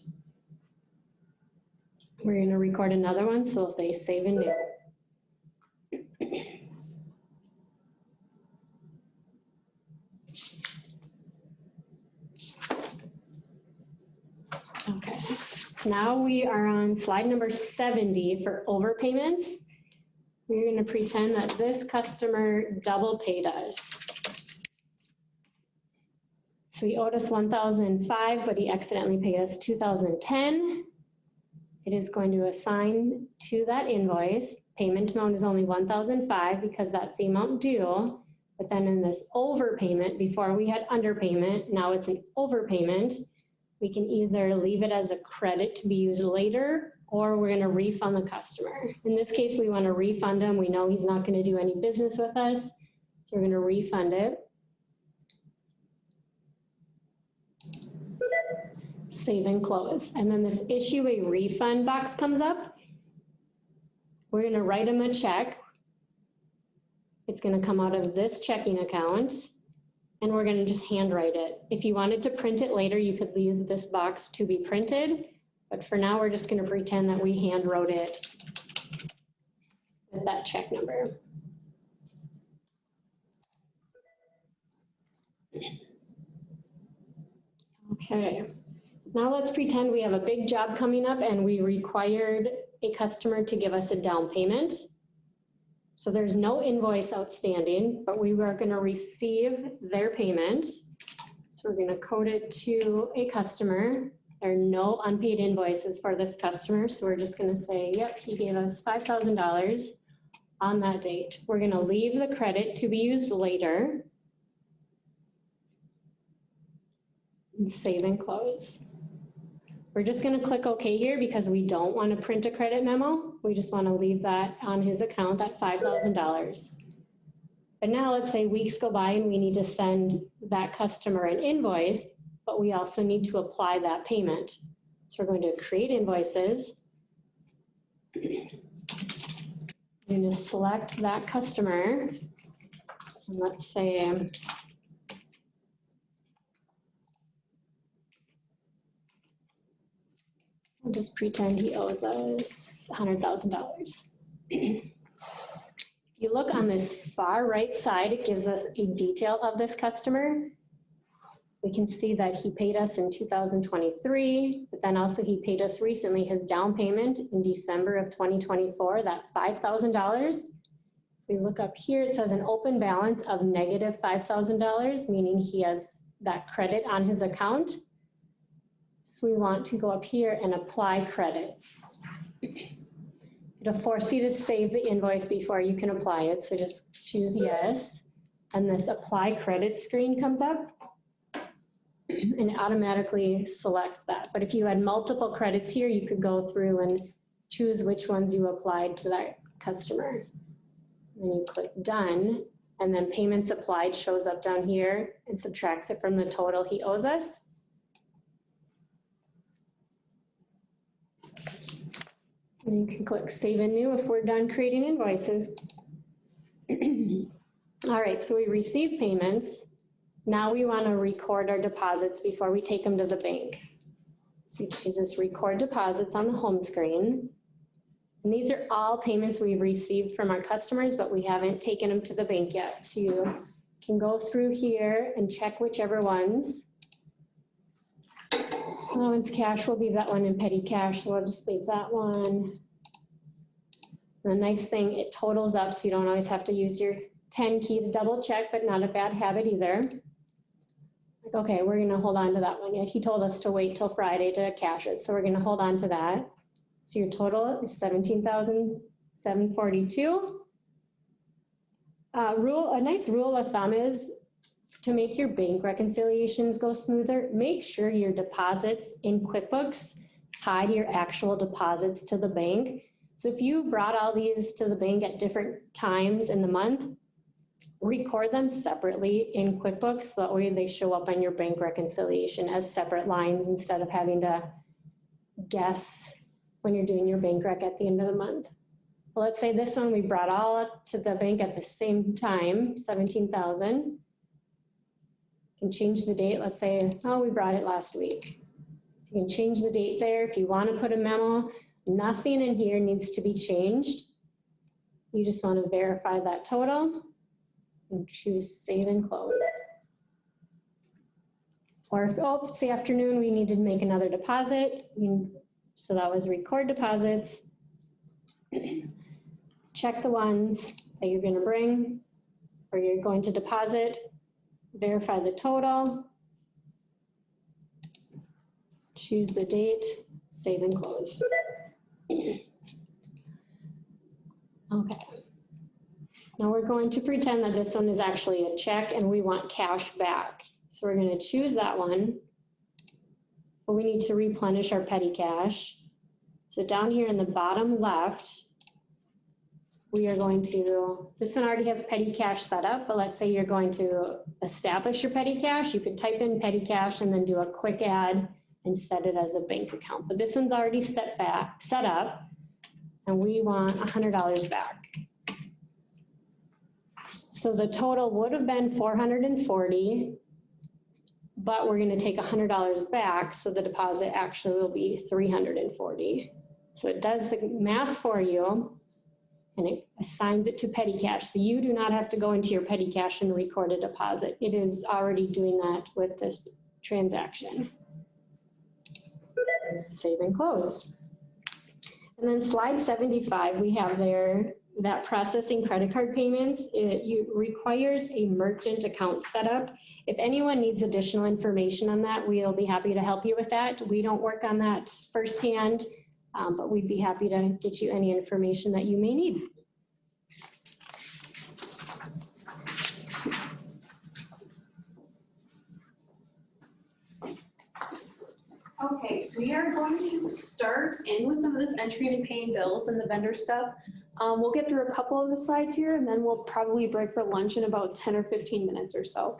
We're going to record another one, so we'll say save and new. Okay, now we are on slide number 70 for overpayments. We're going to pretend that this customer double paid us. So he owed us $1,005, but he accidentally paid us $2,010. It is going to assign to that invoice. Payment amount is only $1,005 because that's the amount due. But then in this overpayment, before we had underpayment, now it's an overpayment. We can either leave it as a credit to be used later, or we're going to refund the customer. In this case, we want to refund him. We know he's not going to do any business with us, so we're going to refund it. Save and close. And then this issue a refund box comes up. We're going to write him a check. It's going to come out of this checking account, and we're going to just handwrite it. If you wanted to print it later, you could leave this box to be printed, but for now, we're just going to pretend that we hand wrote it with that check number. Okay, now let's pretend we have a big job coming up and we required a customer to give us a down payment. So there's no invoice outstanding, but we are going to receive their payment. So we're going to code it to a customer. There are no unpaid invoices for this customer, so we're just going to say, yep, he gave us $5,000 on that date. We're going to leave the credit to be used later. And save and close. We're just going to click OK here because we don't want to print a credit memo. We just want to leave that on his account at $5,000. But now let's say weeks go by and we need to send that customer an invoice, but we also need to apply that payment. So we're going to create invoices. I'm going to select that customer. And let's say, I'll just pretend he owes us $100,000. If you look on this far right side, it gives us a detail of this customer. We can see that he paid us in 2023, but then also he paid us recently his down payment in December of 2024, that $5,000. We look up here, it says an open balance of negative $5,000, meaning he has that credit on his account. So we want to go up here and apply credits. It'll force you to save the invoice before you can apply it, so just choose yes. And this apply credit screen comes up and it automatically selects that. But if you had multiple credits here, you could go through and choose which ones you applied to that customer. Then you click done, and then payments applied shows up down here and subtracts it from the total he owes us. And you can click Save and New if we're done creating invoices. All right, so we receive payments. Now we want to record our deposits before we take them to the bank. So you choose this Record Deposits on the home screen. And these are all payments we've received from our customers, but we haven't taken them to the bank yet. So you can go through here and check whichever ones. Allowance cash, we'll leave that one in petty cash, so we'll just leave that one. And the nice thing, it totals up, so you don't always have to use your 10 key to double check, but not a bad habit either. Like, okay, we're gonna hold on to that one. He told us to wait till Friday to cash it, so we're gonna hold on to that. So your total is $17,742. A nice rule of thumb is, to make your bank reconciliations go smoother, make sure your deposits in QuickBooks tie your actual deposits to the bank. So if you brought all these to the bank at different times in the month, record them separately in QuickBooks, so that way they show up on your bank reconciliation as separate lines instead of having to guess when you're doing your bank rec at the end of the month. Well, let's say this one we brought all up to the bank at the same time, 17,000. You can change the date. Let's say, oh, we brought it last week. So you can change the date there. If you want to put a memo, nothing in here needs to be changed. You just want to verify that total and choose save and close. Or if, oh, it's the afternoon, we need to make another deposit. So that was record deposits. Check the ones that you're going to bring or you're going to deposit. Verify the total. Choose the date, save and close. Okay. Now we're going to pretend that this one is actually a check and we want cash back. So we're going to choose that one. But we need to replenish our petty cash. So down here in the bottom left, we are going to, this one already has petty cash set up, but let's say you're going to establish your petty cash. You could type in petty cash and then do a quick add and set it as a bank account. But this one's already set up, and we want $100 back. So the total would have been $440, but we're gonna take $100 back, so the deposit actually will be $340. So it does the math for you, and it assigns it to petty cash. So you do not have to go into your petty cash and record a deposit. It is already doing that with this transaction. Save and close. And then slide 75, we have there that processing credit card payments. It requires a merchant account setup. If anyone needs additional information on that, we'll be happy to help you with that. We don't work on that firsthand, but we'd be happy to get you any information that you may need. Okay, we are going to start in with some of this entering and paying bills and the vendor stuff. We'll get through a couple of the slides here and then we'll probably break for lunch in about 10 or 15 minutes or so.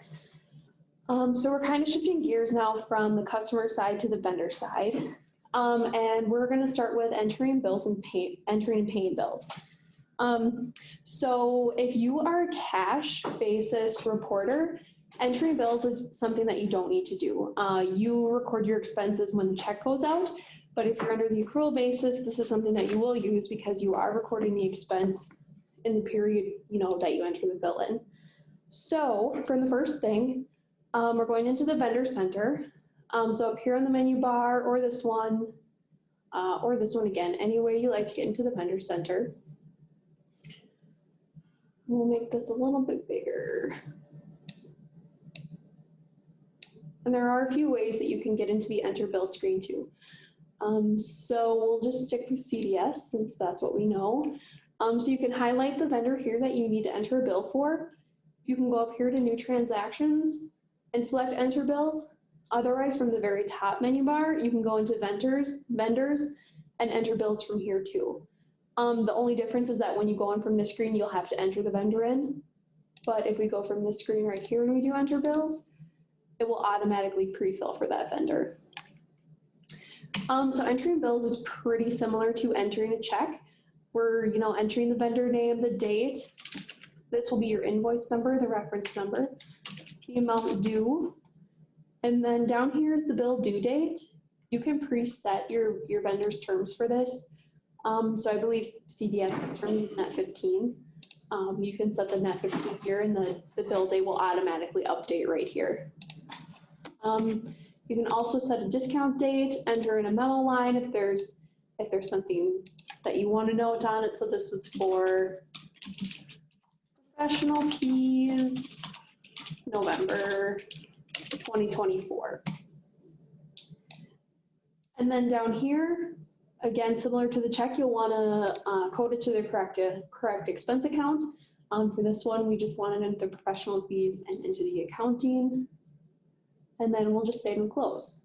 So we're kind of shifting gears now from the customer side to the vendor side. And we're going to start with entering bills and entering and paying bills. So if you are a cash basis reporter, entering bills is something that you don't need to do. You record your expenses when the check goes out, but if you're under the accrual basis, this is something that you will use because you are recording the expense in the period, that you enter the bill in. So for the first thing, we're going into the vendor center. So up here on the menu bar, or this one again, any way you like to get into the vendor center. We'll make this a little bit bigger. And there are a few ways that you can get into the enter bill screen too. So we'll just stick with CDS since that's what we know. So you can highlight the vendor here that you need to enter a bill for. You can go up here to new transactions and select enter bills. Otherwise, from the very top menu bar, you can go into vendors, and enter bills from here too. The only difference is that when you go on from this screen, you'll have to enter the vendor in. But if we go from this screen right here and we do enter bills, it will automatically pre-fill for that vendor. So entering bills is pretty similar to entering a check. We're entering the vendor name, the date. This will be your invoice number, the reference number, the amount due. And then down here is the bill due date. You can preset your vendor's terms for this. So I believe CDS is from net 15. You can set the net 15 here and the bill date will automatically update right here. You can also set a discount date, enter in a memo line if there's something that you want to note on it. So this was for professional fees, November 2024. And then down here, again, similar to the check, you'll want to code it to the correct expense account. For this one, we just want to enter the professional fees and into the accounting. And then we'll just save and close.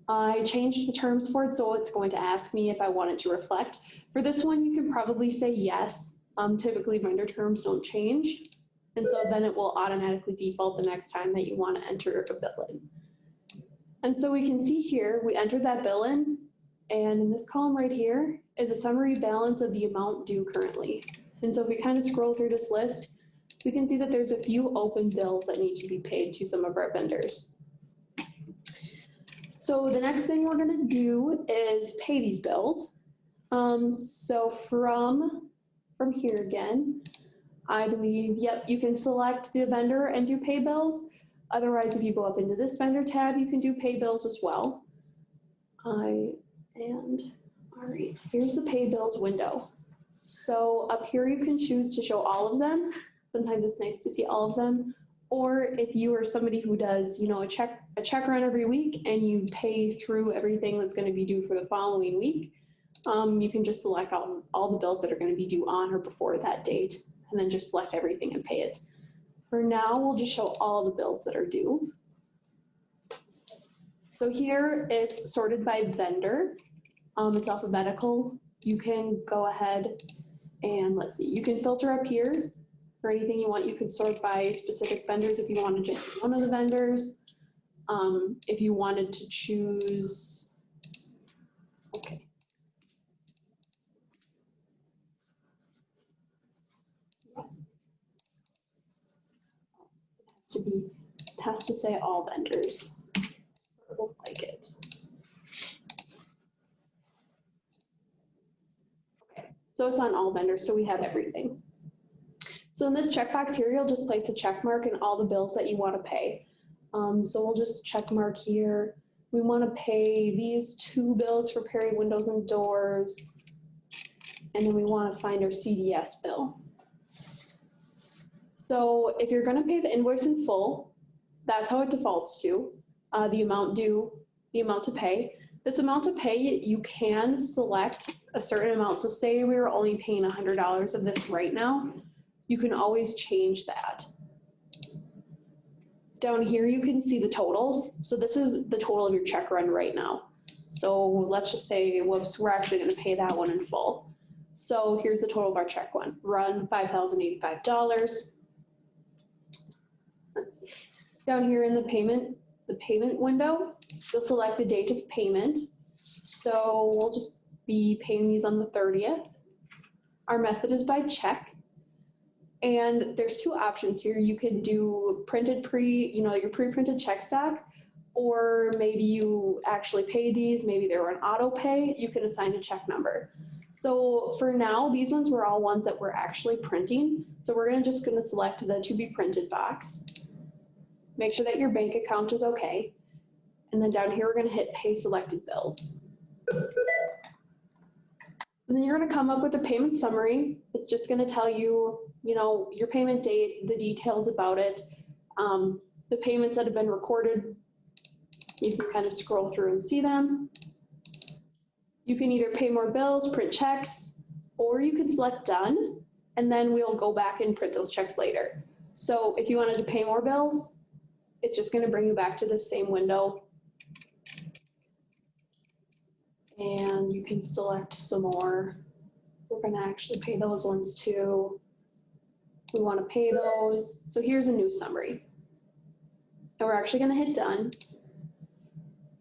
I changed the terms for it, so it's going to ask me if I want it to reflect. For this one, you can probably say yes. Typically, vendor terms don't change. And so then it will automatically default the next time that you want to enter a bill in. And so we can see here, we entered that bill in, And in this column right here is a summary balance of the amount due currently. And so if we kind of scroll through this list, we can see that there's a few open bills that need to be paid to some of our vendors. So the next thing we're gonna do is pay these bills. So from here again, I believe, yep, you can select the vendor and do pay bills. Otherwise, if you go up into this vendor tab, you can do pay bills as well. All right, here's the pay bills window. So up here, you can choose to show all of them. Sometimes it's nice to see all of them. Or if you are somebody who does, you know, a check run every week and you pay through everything that's going to be due for the following week, you can just select all the bills that are going to be due on or before that date, and then just select everything and pay it. For now, we'll just show all the bills that are due. So here it's sorted by vendor. It's alphabetical. You can go ahead and let's see, you can filter up here for anything you want. You can sort by specific vendors if you want to just one of the vendors. If you wanted to choose, okay. Yes. It has to say all vendors. It won't like it. Okay, so it's on all vendors, so we have everything. So in this checkbox here, you'll just place a check mark in all the bills that you want to pay. So we'll just check mark here. We want to pay these 2 bills for Perry Windows and Doors, and then we want to find our CDS bill. So if you're going to pay the invoice in full, that's how it defaults to, the amount due, the amount to pay. This amount to pay, you can select a certain amount. So say we were only paying $100 of this right now, you can always change that. Down here, you can see the totals. So this is the total of your check run right now. So let's just say, whoops, we're actually going to pay that one in full. So here's the total of our check run, $5,085. Let's see. Down here in the payment window, you'll select the date of payment. So we'll just be paying these on the 30th. Our method is by check. And there's 2 options here. You could do printed your pre-printed check stock, or maybe you actually pay these, maybe they were an auto pay, you can assign a check number. So for now, these ones were all ones that we're actually printing. So we're just gonna select the to be printed box. Make sure that your bank account is okay. And then down here, we're gonna hit pay selected bills. So then you're gonna come up with a payment summary. It's just gonna tell you, your payment date, the details about it, the payments that have been recorded. You can kind of scroll through and see them. You can either pay more bills, print checks, or you can select done, and then we'll go back and print those checks later. So if you wanted to pay more bills, it's just gonna bring you back to the same window. And you can select some more. We're gonna actually pay those ones too. We wanna pay those. So here's a new summary. And we're actually gonna hit done.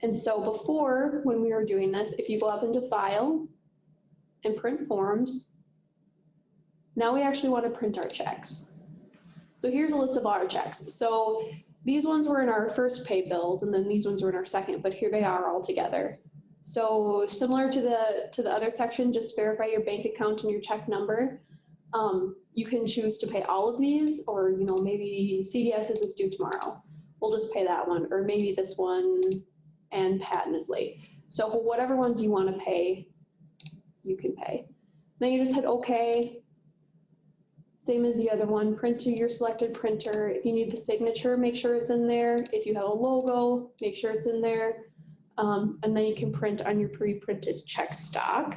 And so before, when we were doing this, if you go up into File and Print Forms, now we actually wanna print our checks. So here's a list of all our checks. So these ones were in our first pay bills, and then these ones were in our second, but here they are all together. So similar to the other section, just verify your bank account and your check number. You can choose to pay all of these, or maybe CDS is due tomorrow. We'll just pay that one, or maybe this one and Patton is late. So whatever ones you want to pay, you can pay. Then you just hit OK. Same as the other one, print to your selected printer. If you need the signature, make sure it's in there. If you have a logo, make sure it's in there. And then you can print on your pre-printed check stock.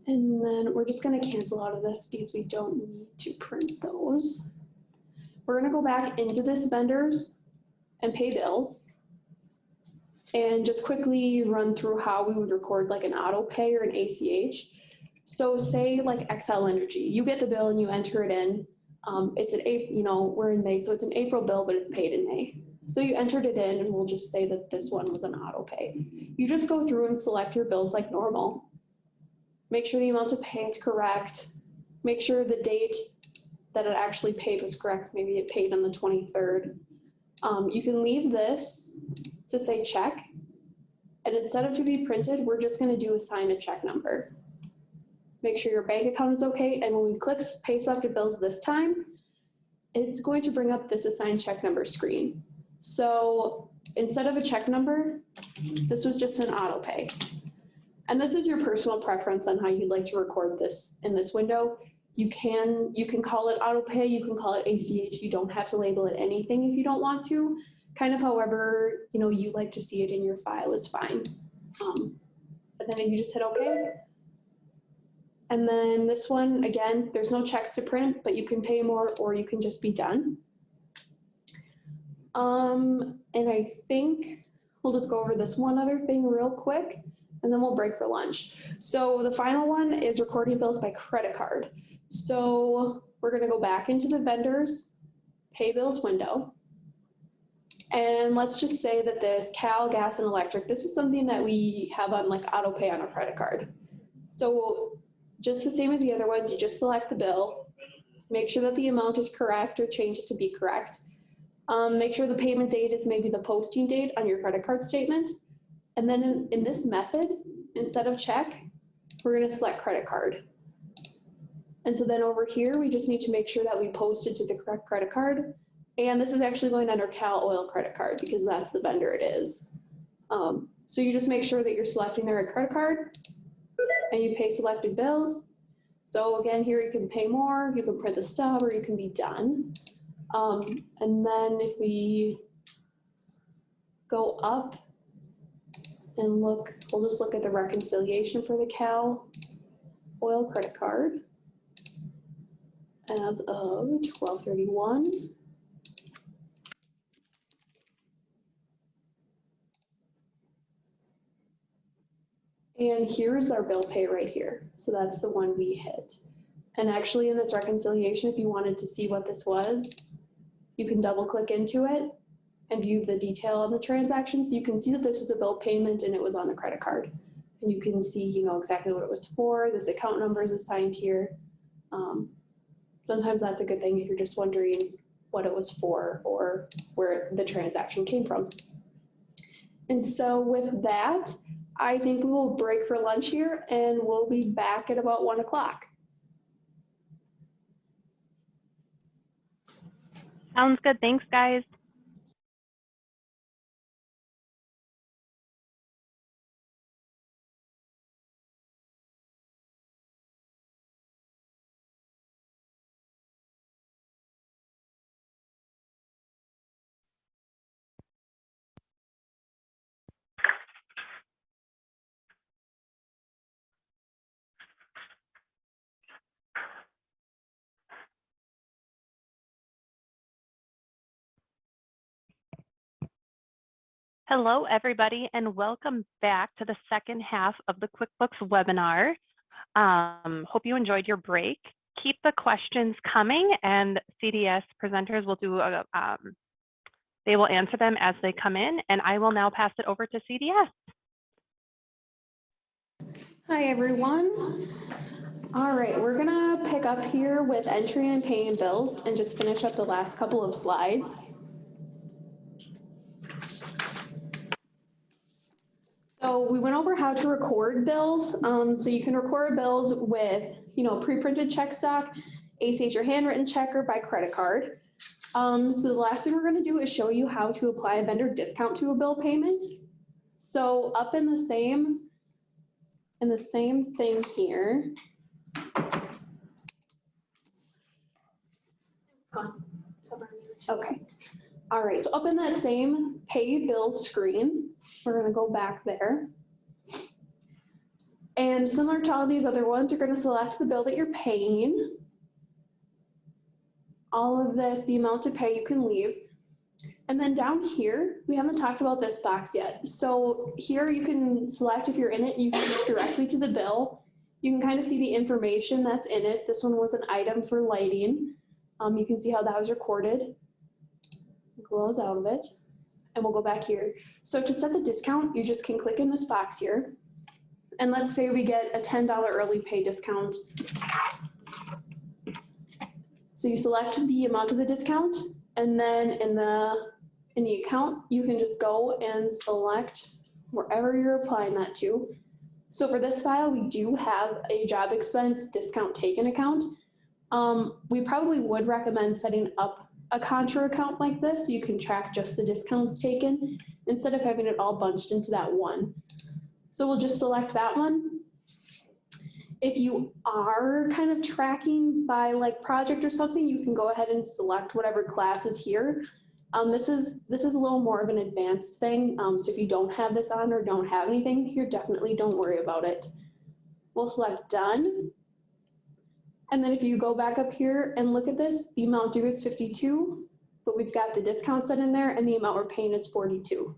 And then we're just gonna cancel out of this because we don't need to print those. We're gonna go back into this vendors and pay bills and just quickly run through how we would record like an auto pay or an ACH. So say like Xcel Energy, you get the bill and you enter it in. It's an April, we're in May, so it's an April bill, but it's paid in May. So you entered it in, and we'll just say that this one was an auto pay. You just go through and select your bills like normal. Make sure the amount to pay is correct. Make sure the date that it actually paid was correct. Maybe it paid on the 23rd. You can leave this to say check. And instead of to be printed, we're just going to do assign a check number. Make sure your bank account is okay. And when we click pay selected bills this time, it's going to bring up this assign check number screen. So instead of a check number, this was just an auto pay. And this is your personal preference on how you'd like to record this in this window. You can call it auto pay, you can call it ACH. You don't have to label it anything if you don't want to. Kind of however, you like to see it in your file is fine. But then you just hit OK. And then this one, again, there's no checks to print, but you can pay more or you can just be done. And I think we'll just go over this one other thing real quick, and then we'll break for lunch. So the final one is recording bills by credit card. So we're going to go back into the vendors pay bills window. And let's just say that this Cal, gas, and electric, this is something that we have on like auto pay on a credit card. So just the same as the other ones, you just select the bill, make sure that the amount is correct or change it to be correct. Make sure the payment date is maybe the posting date on your credit card statement. And then in this method, instead of check, we're going to select credit card. And so then over here, we just need to make sure that we post it to the correct credit card. And this is actually going under Cal Oil credit card because that's the vendor it is. So you just make sure that you're selecting the right credit card and you pay selected bills. So again, here you can pay more, you can print the stub, or you can be done. And then if we go up and look, we'll just look at the reconciliation for the Cal Oil credit card as of 12/31. And here's our bill pay right here. So that's the one we hit. And actually in this reconciliation, if you wanted to see what this was, you can double click into it and view the detail on the transactions. You can see that this is a bill payment and it was on a credit card. And you can see, exactly what it was for. This account number is assigned here. Sometimes that's a good thing if you're just wondering what it was for or where the transaction came from. And so with that, I think we will break for lunch here and we'll be back at about 1 o'clock. Sounds good. Thanks, guys. Hello, everybody, and welcome back to the second half of the QuickBooks webinar. Hope you enjoyed your break. Keep the questions coming, and CDS presenters will they will answer them as they come in, and I will now pass it over to CDS. Hi, everyone. All right, we're gonna pick up here with entering and paying bills and just finish up the last couple of slides. So we went over how to record bills. So you can record bills with, pre-printed check stock, ACH or handwritten check, or by credit card. So the last thing we're going to do is show you how to apply a vendor discount to a bill payment. So up in the same thing here. Okay. All right. So up in that same pay bills screen, we're going to go back there. And similar to all these other ones, you're going to select the bill that you're paying. All of this, the amount to pay, you can leave. And then down here, we haven't talked about this box yet. So here you can select if you're in it, you can go directly to the bill. You can kind of see the information that's in it. This one was an item for lighting. You can see how that was recorded. Close out of it. and we'll go back here. So to set the discount, you just can click in this box here. And let's say we get a $10 early pay discount. So you select the amount of the discount, and then in the account, you can just go and select wherever you're applying that to. So for this file, we do have a job expense discount taken account. We probably would recommend setting up a contra account like this so you can track just the discounts taken instead of having it all bunched into that one. So we'll just select that one. If you are kind of tracking by like project or something, you can go ahead and select whatever class is here. This is a little more of an advanced thing. So if you don't have this on or don't have anything here, definitely don't worry about it. We'll select done. And then if you go back up here and look at this, the amount due is 52, but we've got the discount set in there and the amount we're paying is 42.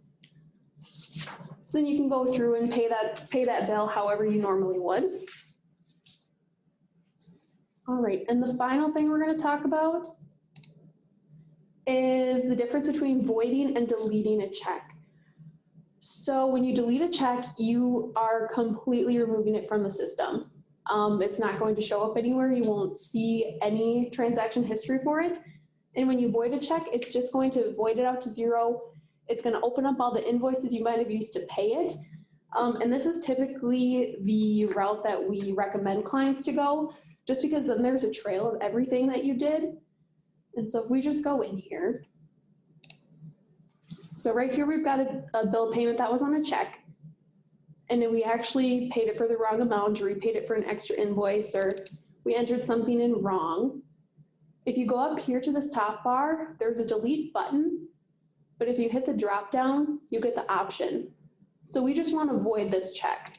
So then you can go through and pay that bill however you normally would. All right, and the final thing we're going to talk about is the difference between voiding and deleting a check. So when you delete a check, you are completely removing it from the system. It's not going to show up anywhere. You won't see any transaction history for it. And when you void a check, it's just going to void it out to zero. It's going to open up all the invoices you might have used to pay it. And this is typically the route that we recommend clients to go, just because then there's a trail of everything that you did. And so if we just go in here, so right here we've got a bill payment that was on a check, and then we actually paid it for the wrong amount, or we paid it for an extra invoice, or we entered something in wrong. If you go up here to this top bar, there's a delete button, but if you hit the drop down, you get the option. So we just want to void this check.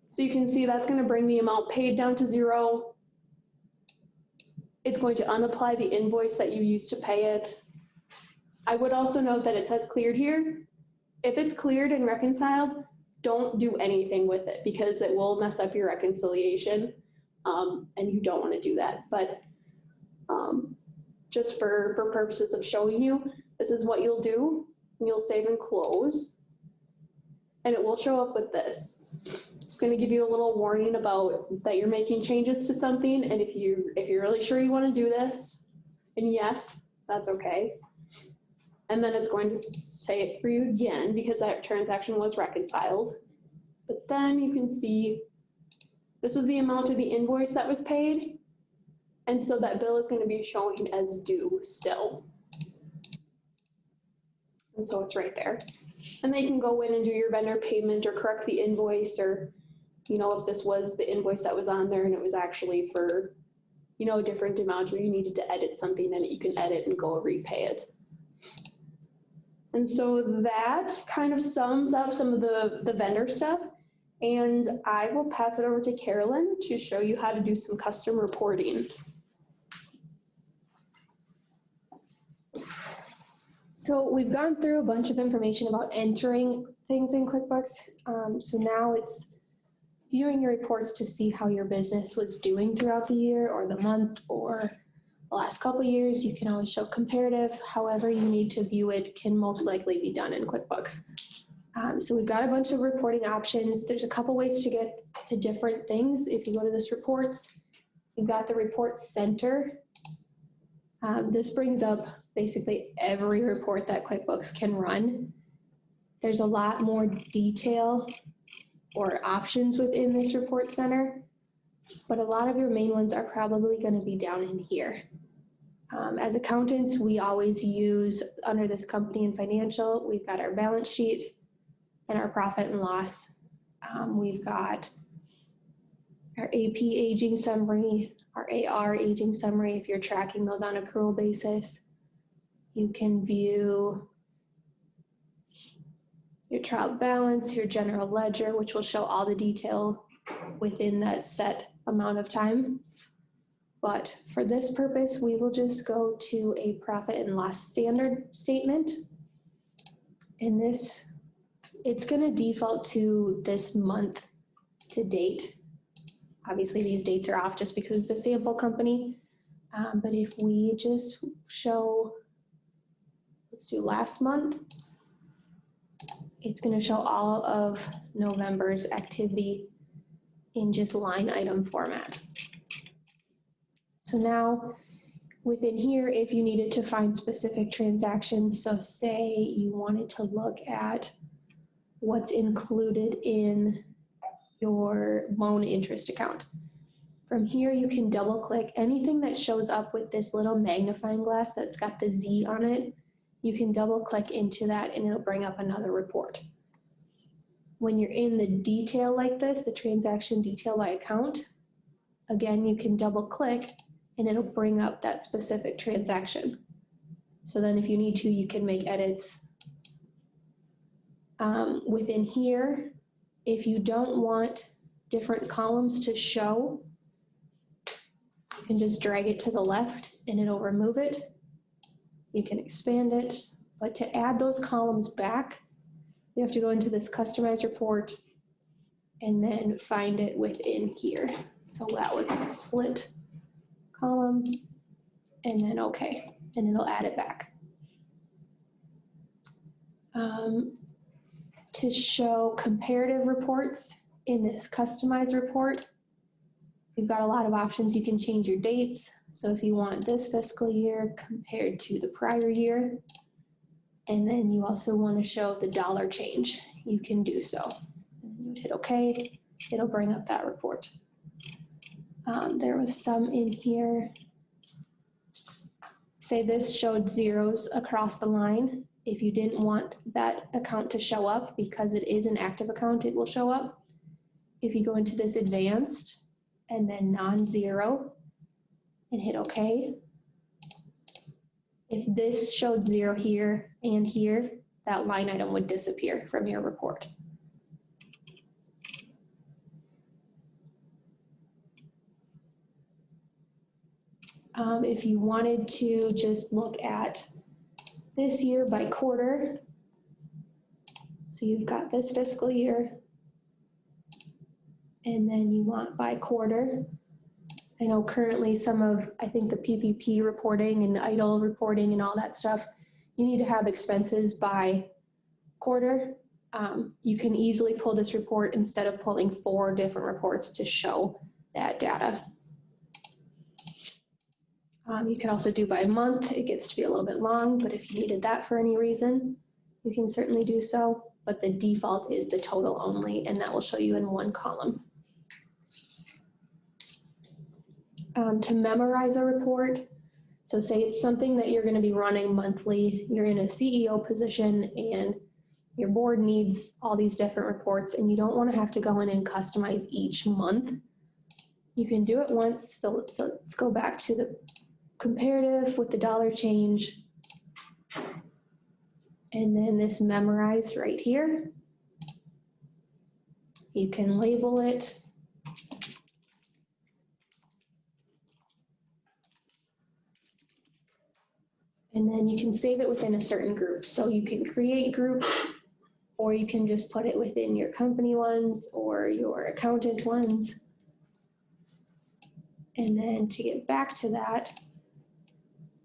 So you can see that's going to bring the amount paid down to zero. It's going to unapply the invoice that you used to pay it. I would also note that it says cleared here. If it's cleared and reconciled, don't do anything with it because it will mess up your reconciliation, and you don't want to do that. But just for purposes of showing you, this is what you'll do. You'll save and close, and it will show up with this. It's going to give you a little warning about that you're making changes to something, and if you're really sure you want to do this, and yes, that's okay. And then it's going to say it for you again because that transaction was reconciled. But then you can see this is the amount of the invoice that was paid, and so that bill is going to be showing as due still. And so it's right there. And then you can go in and do your vendor payment or correct the invoice, or if this was the invoice that was on there and it was actually for a different amount, or you needed to edit something, then you can edit and go repay it. And so that kind of sums up some of the vendor stuff. And I will pass it over to Carolyn to show you how to do some custom reporting. So we've gone through a bunch of information about entering things in QuickBooks. So now it's viewing your reports to see how your business was doing throughout the year or the month or the last couple of years. You can always show comparative. However you need to view it can most likely be done in QuickBooks. So we've got a bunch of reporting options. There's a couple ways to get to different things. If you go to this reports, you've got the report center. This brings up basically every report that QuickBooks can run. There's a lot more detail or options within this report center, but a lot of your main ones are probably going to be down in here. As accountants, we always use, under this company and financial, we've got our balance sheet and our profit and loss. We've got our AP aging summary, our AR aging summary, if you're tracking those on accrual basis. You can view your trial balance, your general ledger, which will show all the detail within that set amount of time. But for this purpose, we will just go to a profit and loss standard statement. In this, it's going to default to this month to date. Obviously, these dates are off just because it's a sample company. But if we just show let's do last month. It's going to show all of November's activity in just line item format. So now within here, if you needed to find specific transactions, so say you wanted to look at what's included in your loan interest account. From here, you can double click anything that shows up with this little magnifying glass that's got the Z on it. You can double click into that and it'll bring up another report. When you're in the detail like this, the transaction detail by account, again, you can double click and it'll bring up that specific transaction. So then if you need to, you can make edits. Within here, if you don't want different columns to show, you can just drag it to the left and it'll remove it. You can expand it, but to add those columns back, you have to go into this customize report and then find it within here. So that was a split column and then okay, and it'll add it back. To show comparative reports in this customized report, you've got a lot of options. You can change your dates. So if you want this fiscal year compared to the prior year, and then you also want to show the dollar change, you can do so. And you would hit OK, it'll bring up that report. There was some in here. Say this showed zeros across the line. If you didn't want that account to show up because it is an active account, it will show up. If you go into this advanced and then non-zero and hit OK, if this showed 0 here and here, that line item would disappear from your report. If you wanted to just look at this year by quarter, so you've got this fiscal year, and then you want by quarter. I know currently some of, I think the PPP reporting and idle reporting and all that stuff, you need to have expenses by quarter. You can easily pull this report instead of pulling 4 different reports to show that data. You can also do by month. It gets to be a little bit long, but if you needed that for any reason, you can certainly do so. But the default is the total only, and that will show you in one column. To memorize a report, so say it's something that you're going to be running monthly, you're in a CEO position and your board needs all these different reports and you don't want to have to go in and customize each month. You can do it once, so let's go back to the comparative with the dollar change. And then this memorize right here. You can label it. And then you can save it within a certain group. So you can create groups, or you can just put it within your company ones or your accountant ones. And then to get back to that,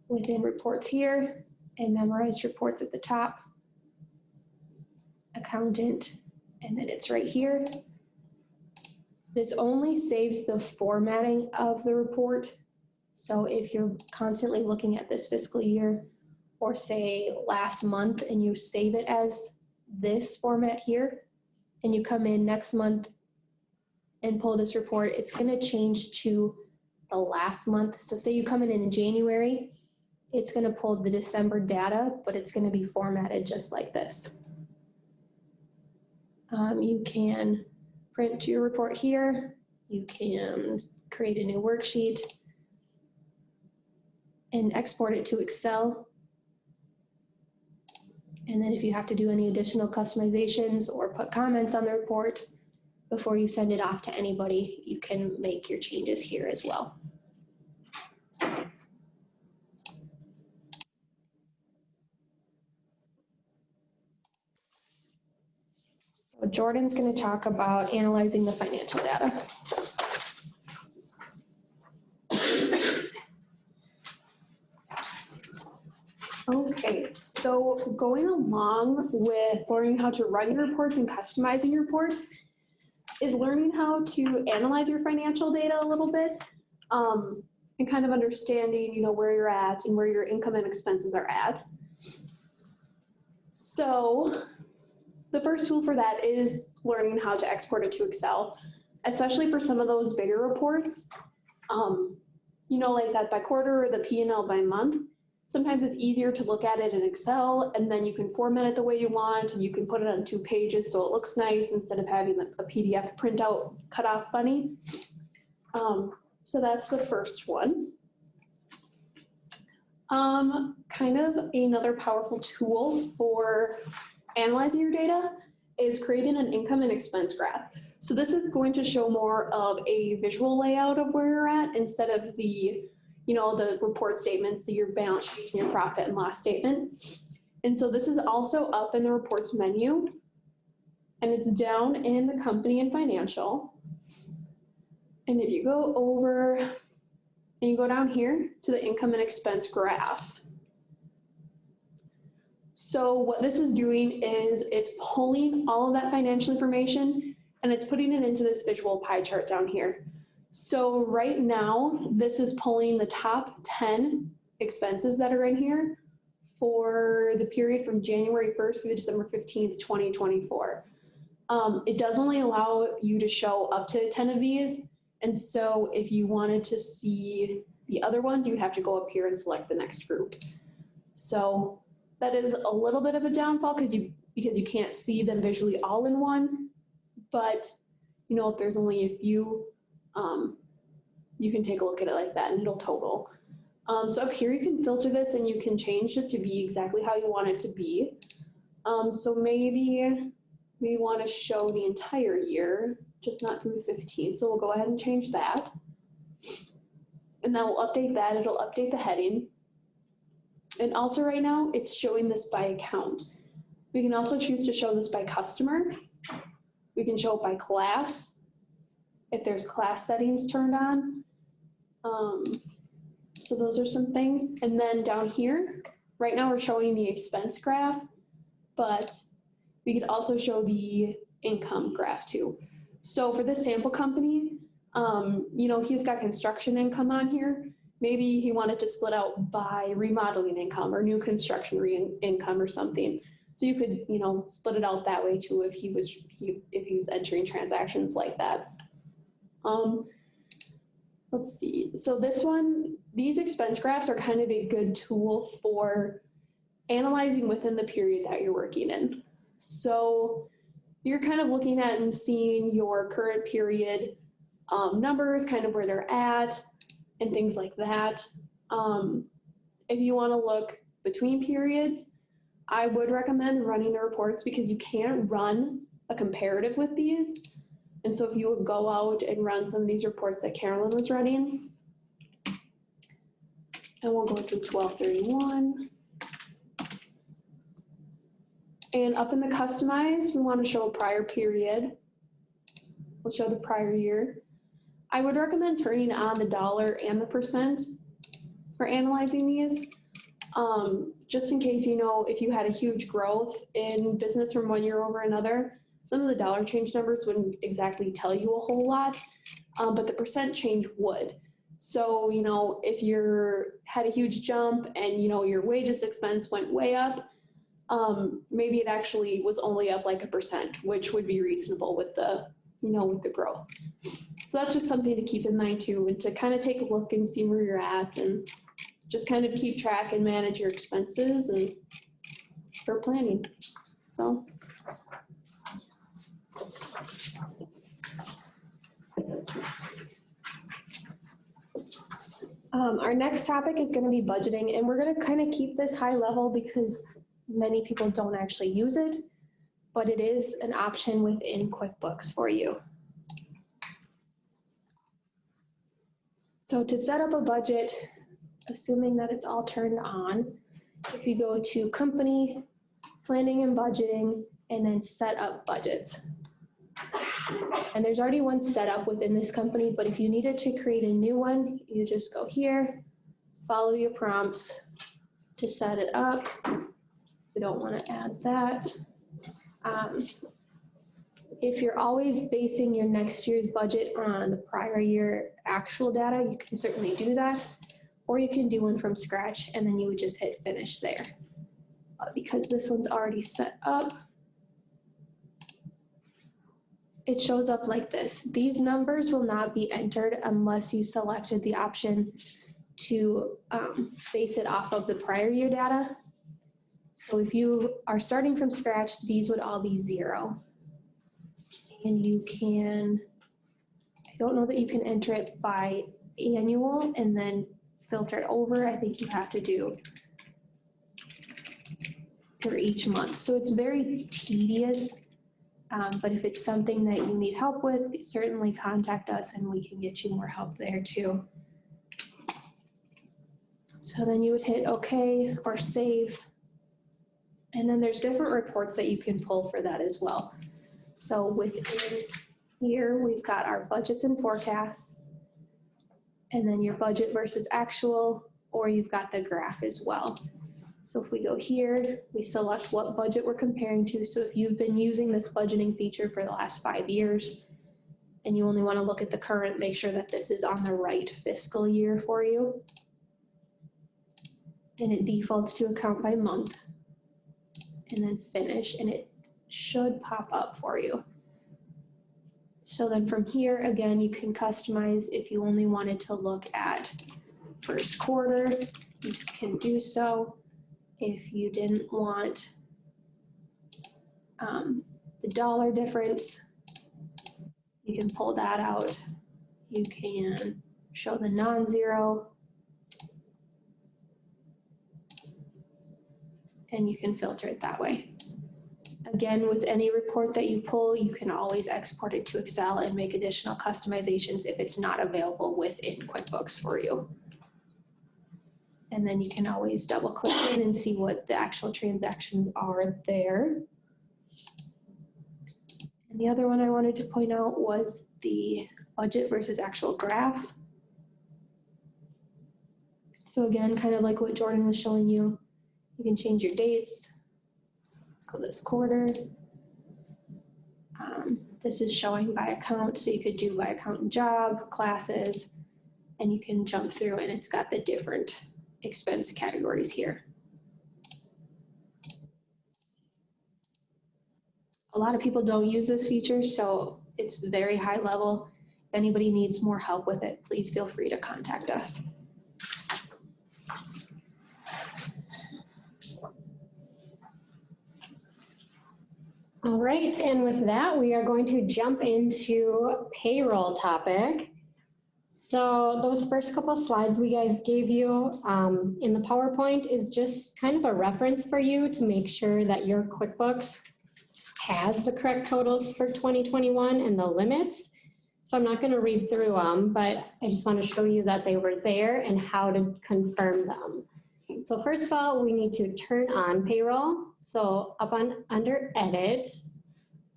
within reports here and memorize reports at the top, accountant, and then it's right here. This only saves the formatting of the report. So if you're constantly looking at this fiscal year or say last month and you save it as this format here and you come in next month and pull this report, it's going to change to the last month. So say you come in January, it's going to pull the December data, but it's going to be formatted just like this. You can print your report here. You can create a new worksheet and export it to Excel. And then if you have to do any additional customizations or put comments on the report before you send it off to anybody, you can make your changes here as well. So Jordan's going to talk about analyzing the financial data. Okay, so going along with learning how to run your reports and customizing your reports is learning how to analyze your financial data a little bit, and kind of understanding, you know, where you're at and where your income and expenses are at. So the first tool for that is learning how to export it to Excel, especially for some of those bigger reports. You know, like that by quarter or the P&L by month. Sometimes it's easier to look at it in Excel, and then you can format it the way you want, and you can put it on 2 pages so it looks nice instead of having a PDF printout cut off funny. So that's the first one. Kind of another powerful tool for analyzing your data is creating an income and expense graph. So this is going to show more of a visual layout of where you're at instead of the, you know, the report statements, your balance sheet, and your profit and loss statement. And so this is also up in the reports menu, and it's down in the company and financial. And if you go over and you go down here to the income and expense graph. So what this is doing is it's pulling all of that financial information and it's putting it into this visual pie chart down here. So right now, this is pulling the top 10 expenses that are in here for the period from January 1st through December 15th, 2024. It does only allow you to show up to 10 of these. And so if you wanted to see the other ones, you would have to go up here and select the next group. So that is a little bit of a downfall because you can't see them visually all in one. But, you know, if there's only a few, you can take a look at it like that and it'll total. So up here you can filter this and you can change it to be exactly how you want it to be. So maybe we want to show the entire year, just not through the 15th. So we'll go ahead and change that. And then we'll update that. It'll update the heading. And also right now it's showing this by account. We can also choose to show this by customer. We can show it by class, if there's class settings turned on. So those are some things. And then down here, right now we're showing the expense graph, but we could also show the income graph too. So for this sample company, you know, he's got construction income on here. Maybe he wanted to split out by remodeling income or new construction income or something. So you could, you know, split it out that way too if he was entering transactions like that. Let's see. So these expense graphs are kind of a good tool for analyzing within the period that you're working in. So you're kind of looking at and seeing your current period numbers, kind of where they're at and things like that. If you want to look between periods, I would recommend running the reports because you can't run a comparative with these. And so if you would go out and run some of these reports that Carolyn was running, and we'll go through 1231. And up in the customize, we want to show a prior period. We'll show the prior year. I would recommend turning on the dollar and the percent for analyzing these. Just in case, you know, if you had a huge growth in business from one year over another, some of the dollar change numbers wouldn't exactly tell you a whole lot, but the percent change would. So, you know, if you had a huge jump and, you know, your wages expense went way up, maybe it actually was only up like 1%, which would be reasonable with the, you know, with the growth. So that's just something to keep in mind too, and to kind of take a look and see where you're at and just kind of keep track and manage your expenses and for planning. So. Our next topic is going to be budgeting, and we're going to kind of keep this high level because many people don't actually use it, but it is an option within QuickBooks for you. So to set up a budget, assuming that it's all turned on, if you go to Company, Planning and Budgeting, and then Set Up Budgets. And there's already one set up within this company, but if you needed to create a new one, you just go here, follow your prompts to set it up. The we don't want to add that. If you're always basing your next year's budget on the prior year actual data, you can certainly do that. Or you can do one from scratch and then you would just hit finish there. Because this one's already set up, it shows up like this. These numbers will not be entered unless you selected the option to base it off of the prior year data. So if you are starting from scratch, these would all be 0. And you can, I don't know that you can enter it by annual and then filter it over. I think you have to do for each month. So it's very tedious, but if it's something that you need help with, certainly contact us and we can get you more help there too. So then you would hit OK or save. And then there's different reports that you can pull for that as well. So within here, we've got our budgets and forecasts, and then your budget versus actual, or you've got the graph as well. So if we go here, we select what budget we're comparing to. So if you've been using this budgeting feature for the last 5 years, and you only want to look at the current, make sure that this is on the right fiscal year for you. And it defaults to account by month. And then finish, and it should pop up for you. So then from here, again, you can customize. If you only wanted to look at first quarter, you can do so. If you didn't want the dollar difference, you can pull that out. You can show the non-zero, and you can filter it that way. Again, with any report that you pull, you can always export it to Excel and make additional customizations if it's not available within QuickBooks for you. And then you can always double click in and see what the actual transactions are there. And the other one I wanted to point out was the budget versus actual graph. So again, kind of like what Jordan was showing you, you can change your dates. Let's go this quarter. This is showing by account, so you could do by account and job, classes, and you can jump through and it's got the different expense categories here. A lot of people don't use this feature, so it's very high level. If anybody needs more help with it, please feel free to contact us. All right, and with that, we are going to jump into payroll topic. So those first couple slides we guys gave you in the PowerPoint is just kind of a reference for you to make sure that your QuickBooks has the correct totals for 2021 and the limits. So I'm not going to read through them, but I just want to show you that they were there and how to confirm them. So first of all, we need to turn on payroll. So up under Edit,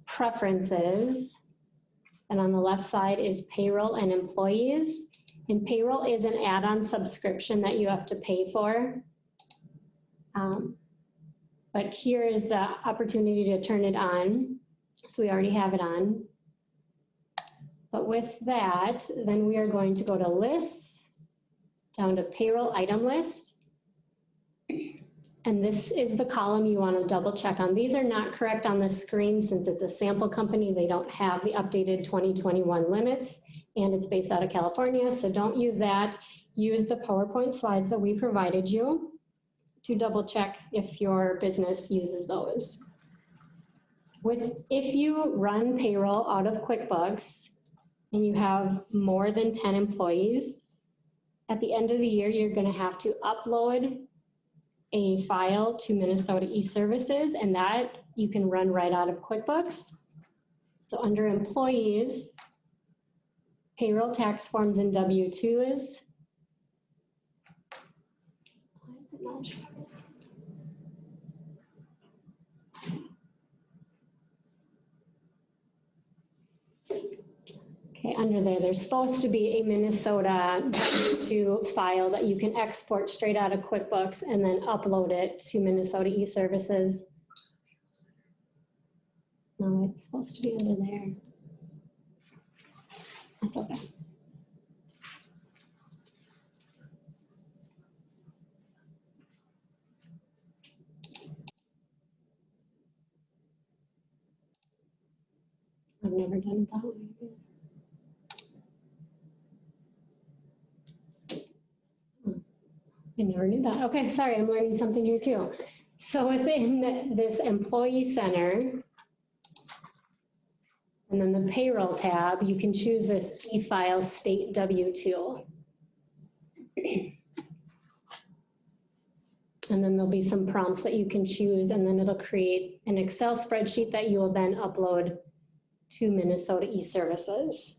Preferences, and on the left side is Payroll and Employees. And payroll is an add-on subscription that you have to pay for. But here is the opportunity to turn it on. So we already have it on. But with that, then we are going to go to Lists, down to Payroll Item List. And this is the column you want to double check on. These are not correct on the screen since it's a sample company. They don't have the updated 2021 limits and it's based out of California. So don't use that. Use the PowerPoint slides that we provided you to double check if your business uses those. If you run payroll out of QuickBooks and you have more than 10 employees, at the end of the year, you're going to have to upload a file to Minnesota eServices, and that you can run right out of QuickBooks. So under Employees, Payroll Tax Forms and W-2s. Why is it not showing? Okay, under there, there's supposed to be a Minnesota W-2 file that you can export straight out of QuickBooks and then upload it to Minnesota e-Services. No, it's supposed to be under there. That's okay. I've never done it that way. I never knew that. Okay, sorry, I'm learning something here too. So within this Employee Center, and then the Payroll tab, you can choose this e-file state W-2. And then there'll be some prompts that you can choose, and then it'll create an Excel spreadsheet that you will then upload to Minnesota e-Services.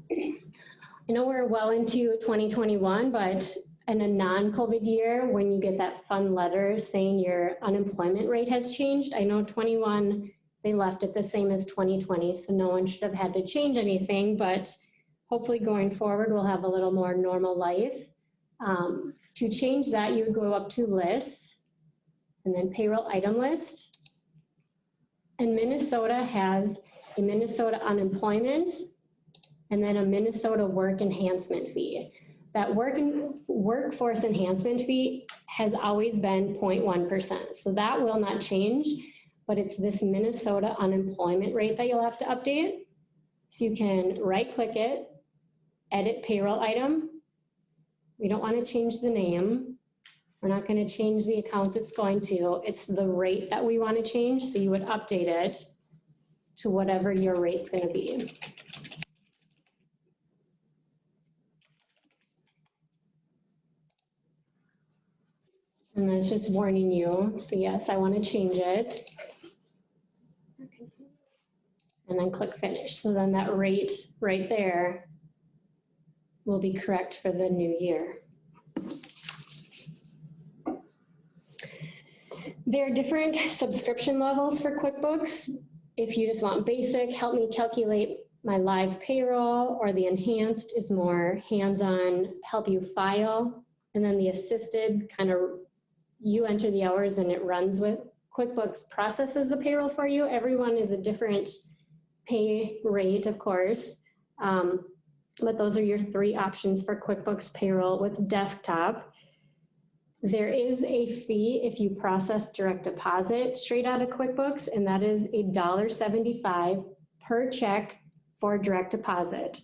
I know we're well into 2021, but in a non-COVID year, when you get that fun letter saying your unemployment rate has changed, I know 21, they left it the same as 2020, so no one should have had to change anything, but hopefully going forward, we'll have a little more normal life. To change that, you would go up to lists, and then payroll item list. And Minnesota has a Minnesota unemployment, and then a Minnesota work enhancement fee. That workforce enhancement fee has always been 0.1%. So that will not change, but it's this Minnesota unemployment rate that you'll have to update. So you can right click it, edit payroll item. We don't want to change the name. We're not going to change the accounts it's going to. It's the rate that we want to change. So you would update it to whatever your rate's going to be. And that's just warning you. So yes, I want to change it. And then click finish. So then that rate right there will be correct for the new year. There are different subscription levels for QuickBooks. If you just want basic, help me calculate my live payroll, or the enhanced is more hands-on, help you file. And then the assisted, kind of you enter the hours and it runs with QuickBooks, processes the payroll for you. Everyone is a different pay rate, of course. But those are your three options for QuickBooks payroll with desktop. There is a fee if you process direct deposit straight out of QuickBooks, and that is $1.75 per check for direct deposit.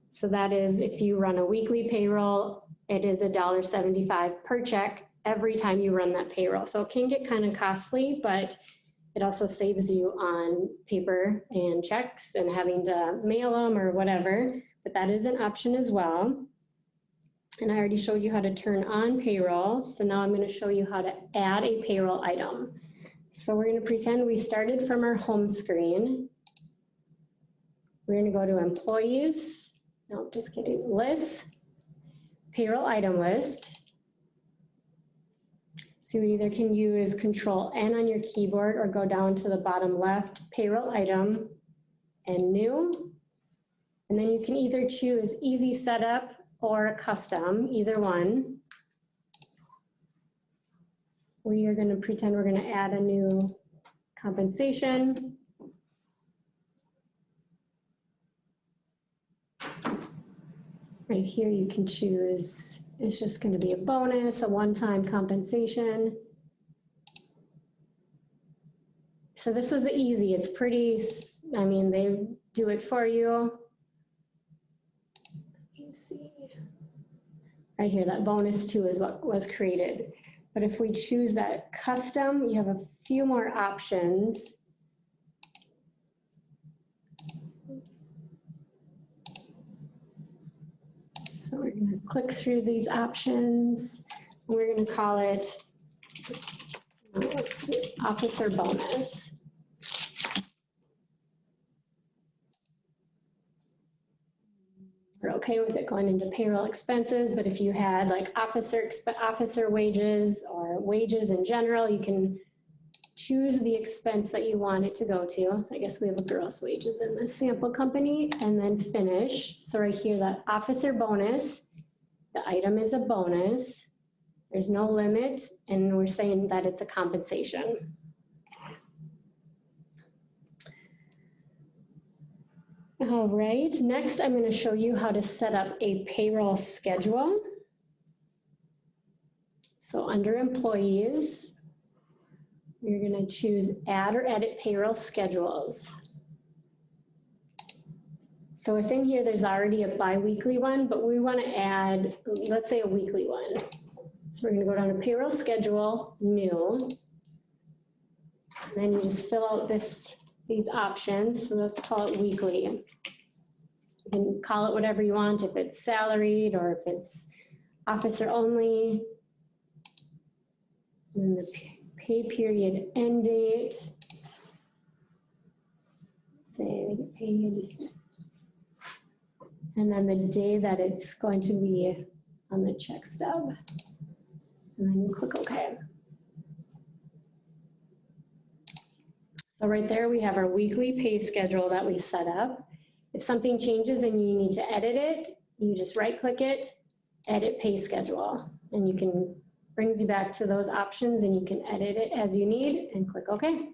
So that is, if you run a weekly payroll, it is $1.75 per check every time you run that payroll. So it can get kind of costly, but it also saves you on paper and checks and having to mail them or whatever, but that is an option as well. And I already showed you how to turn on payroll. So now I'm going to show you how to add a payroll item. So we're going to pretend we started from our home screen. We're going to go to employees. No, just kidding. Lists, payroll item list. So you either can use Control-N on your keyboard or go down to the bottom left, payroll item and new. And then you can either choose easy setup or custom, either one. We are going to pretend we're going to add a new compensation. Right here you can choose, it's just going to be a bonus, a one-time compensation. So this is easy, it's pretty, I mean, they do it for you. Let me see. Right here, that bonus too is what was created. But if we choose that custom, you have a few more options. So we're going to click through these options. We're going to call it officer bonus. We're okay with it going into payroll expenses, but if you had like officer wages or wages in general, you can choose the expense that you want it to go to. So I guess we have a gross wages in this sample company, and then finish. So right here, that officer bonus, the item is a bonus. There's no limit, and we're saying that it's a compensation. All right, next I'm going to show you how to set up a payroll schedule. So under employees, you're going to choose add or edit payroll schedules. So within here, there's already a bi-weekly one, but we want to add, let's say, a weekly one. So we're going to go down to payroll schedule, new. And then you just fill out these options. So let's call it weekly. You can call it whatever you want, if it's salaried or if it's officer only. And the pay period end date. Say they get paid. And then the day that it's going to be on the check stub. And then you click OK. So right there we have our weekly pay schedule that we set up. If something changes and you need to edit it, you just right click it, edit pay schedule. And you can, brings you back to those options and you can edit it as you need and click OK.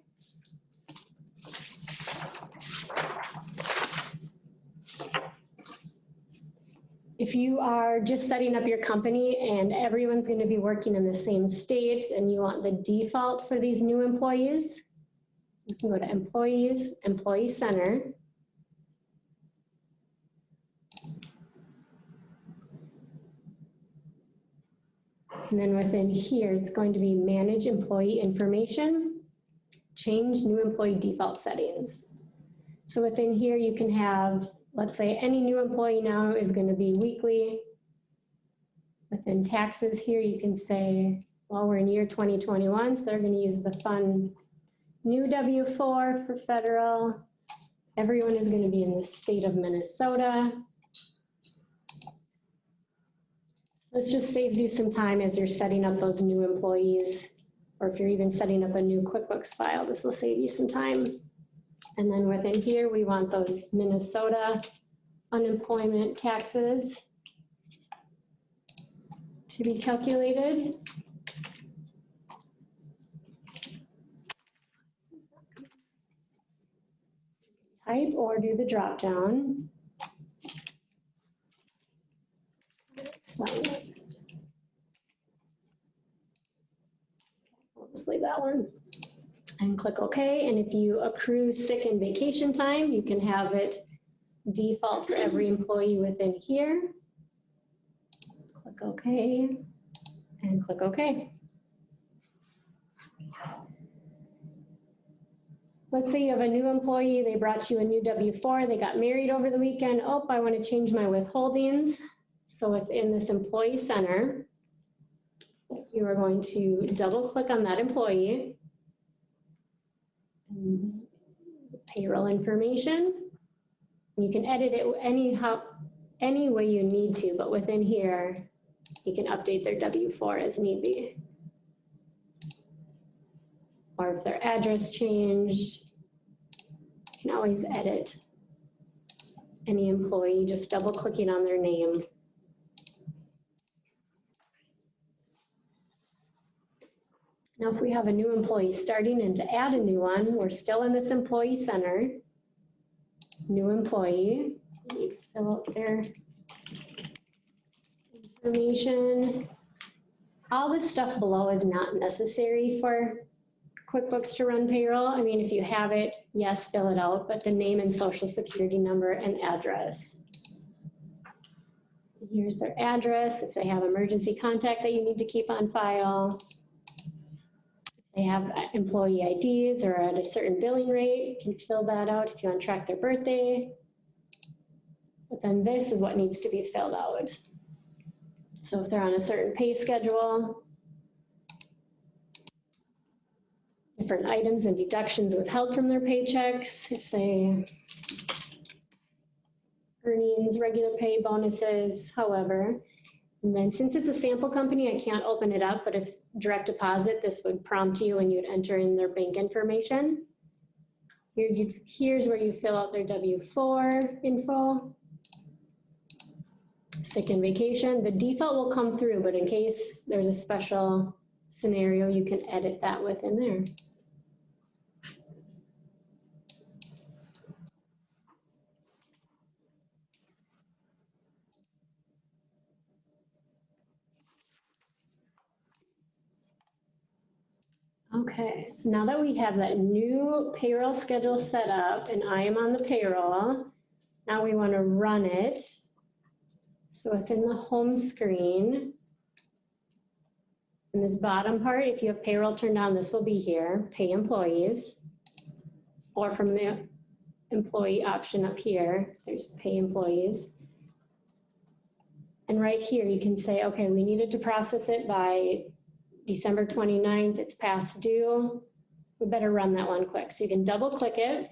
If you are just setting up your company and everyone's going to be working in the same state and you want the default for these new employees, you can go to Employees, Employee Center. And then within here, it's going to be Manage Employee Information, Change New Employee Default Settings. So within here, you can have, let's say any new employee now is going to be weekly. Within taxes here, you can say, well, we're in year 2021, so they're going to use the fun new W-4 for federal. Everyone is going to be in the state of Minnesota. This just saves you some time as you're setting up those new employees, or if you're even setting up a new QuickBooks file, this will save you some time. And then within here, we want those Minnesota unemployment taxes to be calculated. Type or do the drop down. We'll just leave that one and click OK. And if you accrue sick and vacation time, you can have it default for every employee within here. Click OK and click OK. Let's say you have a new employee, they brought you a new W-4, they got married over the weekend. Oh, I want to change my withholdings. So within this Employee Center, you are going to double click on that employee, and payroll information. You can edit it any way you need to, but within here, you can update their W-4 as need be. Or if their address changed, you can always edit any employee, just double clicking on their name. Now, if we have a new employee starting and to add a new one, we're still in this Employee Center. New employee, you fill out their information. All this stuff below is not necessary for QuickBooks to run payroll. I mean, if you have it, yes, fill it out, but the name and social security number and address. Here's their address, if they have emergency contact that you need to keep on file. If they have employee IDs or at a certain billing rate, you can fill that out if you want to track their birthday. But then this is what needs to be filled out. So if they're on a certain pay schedule, different items and deductions withheld from their paychecks, if they earnings, regular pay, bonuses, however. And then since it's a sample company, I can't open it up, but if direct deposit, this would prompt you and you'd enter in their bank information. Here's where you fill out their W-4 info. Sick and vacation, the default will come through, but in case there's a special scenario, you can edit that within there. Okay, so now that we have that new payroll schedule set up and I am on the payroll, now we want to run it. So within the home screen, in this bottom part, if you have payroll turned on, this will be here, pay employees. Or from the employee option up here, there's pay employees. And right here, you can say, okay, we needed to process it by December 29th, it's past due. We better run that one quick. So you can double click it.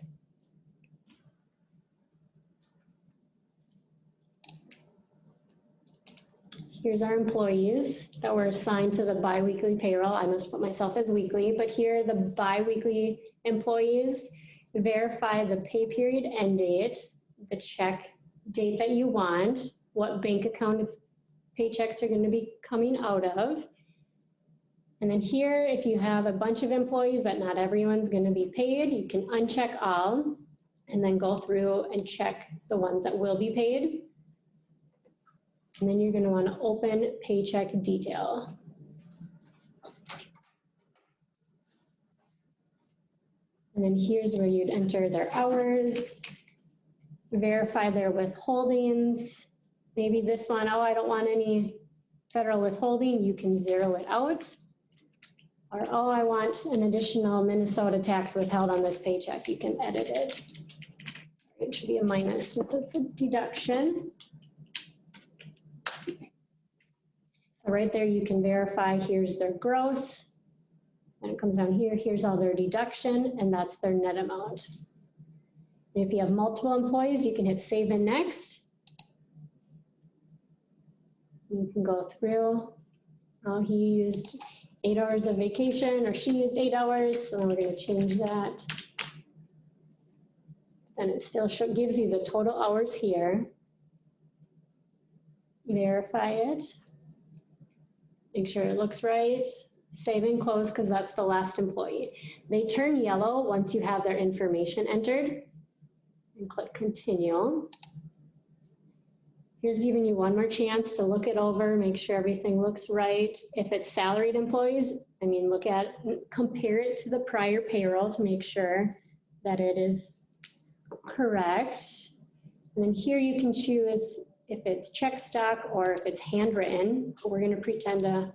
Here's our employees that were assigned to the biweekly payroll. I must put myself as weekly, but here are the biweekly employees. Verify the pay period end date, the check date that you want, what bank account paychecks are going to be coming out of. And then here, if you have a bunch of employees, but not everyone's going to be paid, you can uncheck all and then go through and check the ones that will be paid. And then you're going to want to open paycheck detail. And then here's where you'd enter their hours, verify their withholdings. Maybe this one, oh, I don't want any federal withholding, you can zero it out. Or, oh, I want an additional Minnesota tax withheld on this paycheck, you can edit it. It should be a minus since it's a deduction. So right there you can verify, here's their gross. And it comes down here, here's all their deduction, and that's their net amount. And if you have multiple employees, you can hit save and next. You can go through, oh, he used 8 hours of vacation, or she used 8 hours, so we're gonna change that. And it still gives you the total hours here. Verify it. Make sure it looks right. Save and close because that's the last employee. They turn yellow once you have their information entered. And click continue. Here's giving you one more chance to look it over, make sure everything looks right. If it's salaried employees, I mean, compare it to the prior payroll to make sure that it is correct. And then here you can choose if it's check stock or if it's handwritten. We're going to pretend to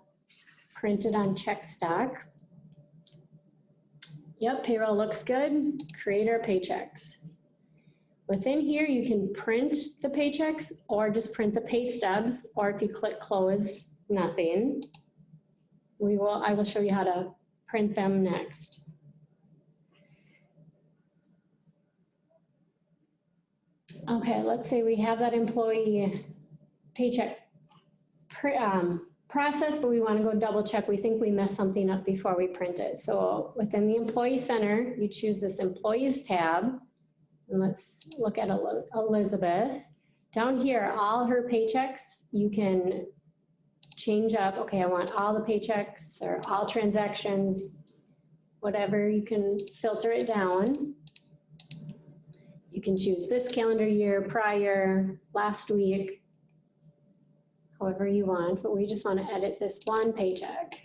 print it on check stock. Yep, payroll looks good. Create our paychecks. Within here, you can print the paychecks or just print the pay stubs, or if you click close, nothing. I will show you how to print them next. Okay, let's say we have that employee paycheck process, but we want to go double check. We think we messed something up before we print it. So within the Employee Center, you choose this Employees tab. And let's look at Elizabeth. Down here, all her paychecks, you can change up. Okay, I want all the paychecks or all transactions, whatever, you can filter it down. You can choose this calendar year, prior, last week, however you want, but we just want to edit this one paycheck.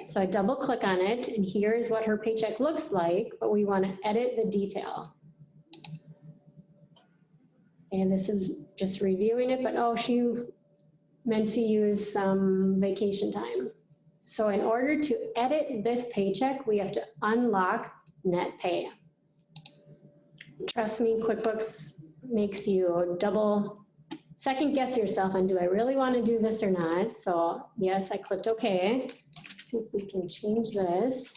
So I double click on it, and here is what her paycheck looks like, but we want to edit the detail. And this is just reviewing it, but oh, she meant to use some vacation time. So in order to edit this paycheck, we have to unlock net pay. Trust me, QuickBooks makes you second guess yourself on, do I really want to do this or not? So yes, I clicked OK. Let's see if we can change this.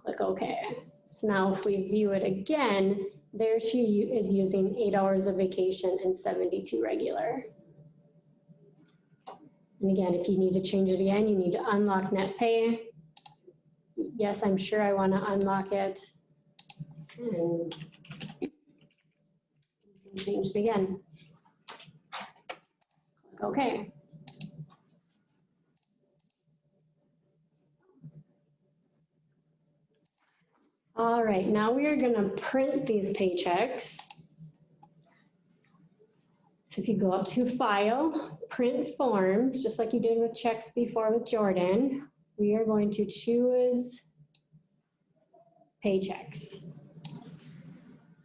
Click OK. So now if we view it again, There she is using 8 hours of vacation and 72 regular. And again, if you need to change it again, you need to unlock net pay. Yes, I'm sure I want to unlock it. And change it again. Okay. All right, now we are going to print these paychecks. So if you go up to File, Print Forms, just like you did with checks before with Jordan, we are going to choose Paychecks.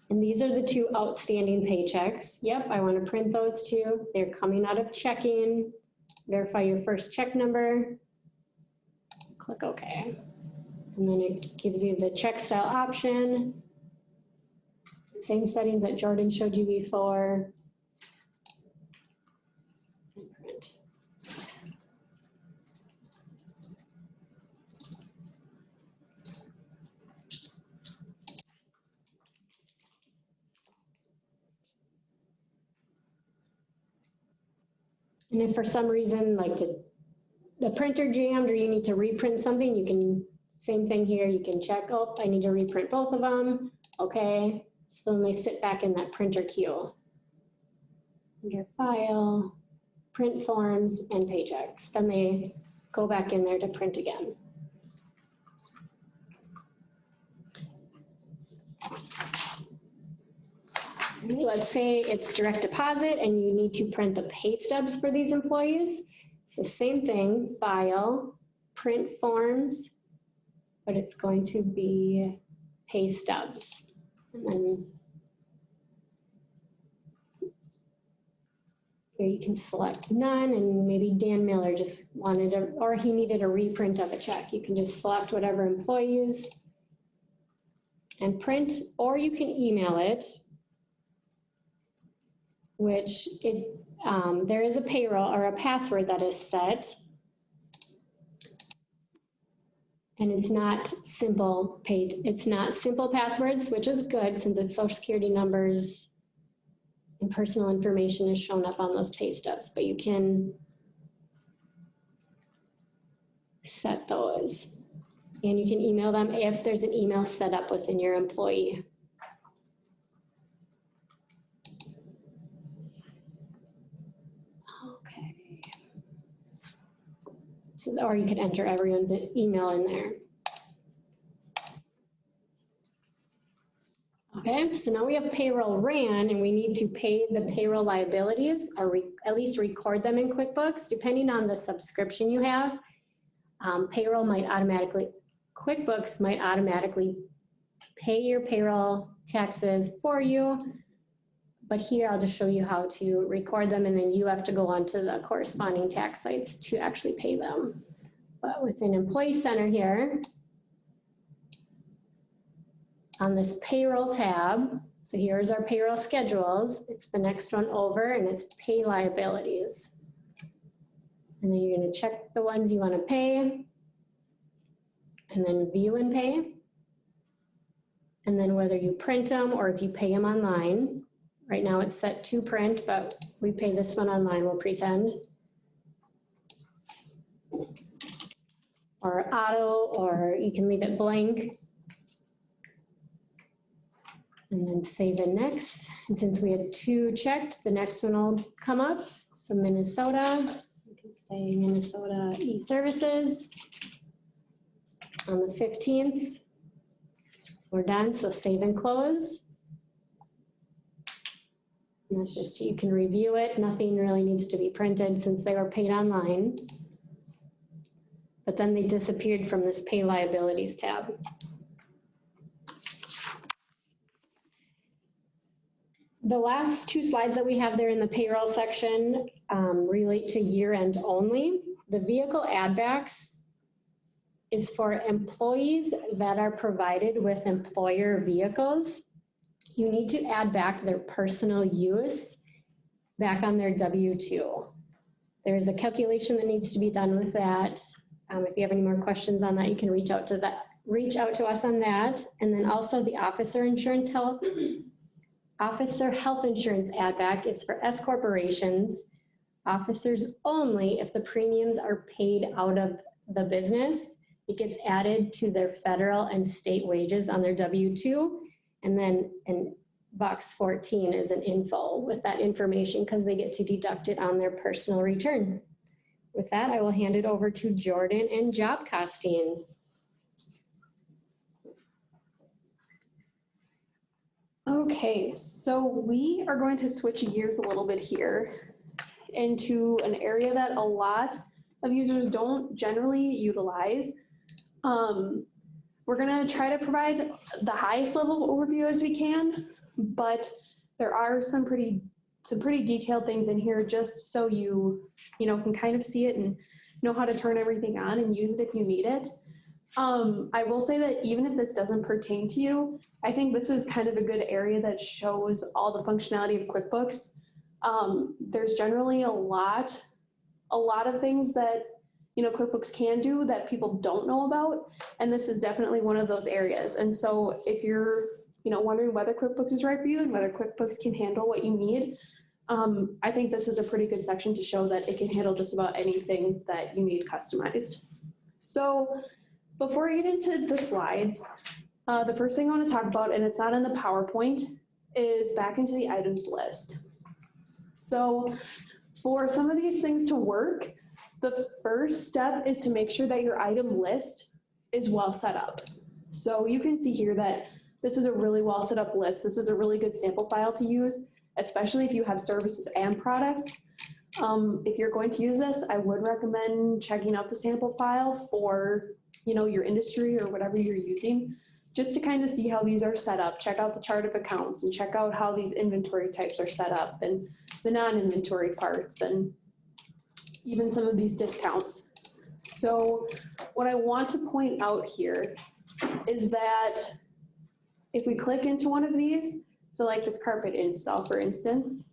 And these are the 2 outstanding paychecks. Yep, I want to print those 2. They're coming out of checking. Verify your first check number. Click OK. And then it gives you the check style option. Same settings that Jordan showed you before. And print. And if for some reason, like the printer jammed or you need to reprint something, you can, same thing here, you can check, oh, I need to reprint both of them. Okay, so then they sit back in that printer queue. Under File, Print Forms, and Paychecks. Then they go back in there to print again. Let's say it's direct deposit and you need to print the pay stubs for these employees. It's the same thing, File, Print Forms, but it's going to be pay stubs. And then here you can select none, and maybe Dan Miller just wanted a, or he needed a reprint of a check. You can just select whatever employees and print, or you can email it, which there is a payroll or a password that is set. And it's not simple passwords, which is good since it's social security numbers and personal information is shown up on those pay stubs, but you can set those. And you can email them if there's an email set up within your employee. So, or you could enter everyone's email in there. Okay, so now we have payroll ran and we need to pay the payroll liabilities or at least record them in QuickBooks. Depending on the subscription you have, QuickBooks might automatically pay your payroll taxes for you. But here I'll just show you how to record them, and then you have to go onto the corresponding tax sites to actually pay them. But within Employee Center here, on this payroll tab, so here's our payroll schedules. It's the next one over, and it's pay liabilities. And then you're going to check the ones you want to pay, and then view and pay. And then whether you print them or if you pay them online. Right now it's set to print, but we pay this one online, we'll pretend. Or auto, or you can leave it blank. And then save and next. And since we had 2 checked, the next one will come up. So Minnesota, you can say Minnesota e-services. On the 15th, we're done, so save and close. And that's just, you can review it. Nothing really needs to be printed since they were paid online. But then they disappeared from this pay liabilities tab. The last 2 slides that we have there in the payroll section relate to year-end only. The vehicle add backs is for employees that are provided with employer vehicles. You need to add back their personal use back on their W-2. There's a calculation that needs to be done with that. If you have any more questions on that, you can reach out to us on that. And then also the officer insurance help Officer health insurance add back is for S corporations, officers only if the premiums are paid out of the business. It gets added to their federal and state wages on their W-2. And then in box 14 is an info with that information because they get to deduct it on their personal return. With that, I will hand it over to Jordan and job costing. Okay, so we are going to switch gears a little bit here into an area that a lot of users don't generally utilize. We're gonna try to provide the highest level of overview as we can, but there are some pretty detailed things in here just so you can kind of see it and know how to turn everything on and use it if you need it. I will say that even if this doesn't pertain to you, I think this is kind of a good area that shows all the functionality of QuickBooks. There's generally a lot of things that QuickBooks can do that people don't know about, and this is definitely one of those areas. And so if you're wondering whether QuickBooks is right for you and whether QuickBooks can handle what you need, I think this is a pretty good section to show that it can handle just about anything that you need customized. So before I get into the slides, the first thing I want to talk about, and it's not in the PowerPoint, is back into the items list. So for some of these things to work, the first step is to make sure that your item list is well set up. So you can see here that this is a really well set up list. This is a really good sample file to use, especially if you have services and products. If you're going to use this, I would recommend checking out the sample file for your industry or whatever you're using, just to kind of see how these are set up. Check out the chart of accounts and check out how these inventory types are set up and the non-inventory parts and even some of these discounts. So what I want to point out here is that if we click into one of these, so like this carpet install, for instance,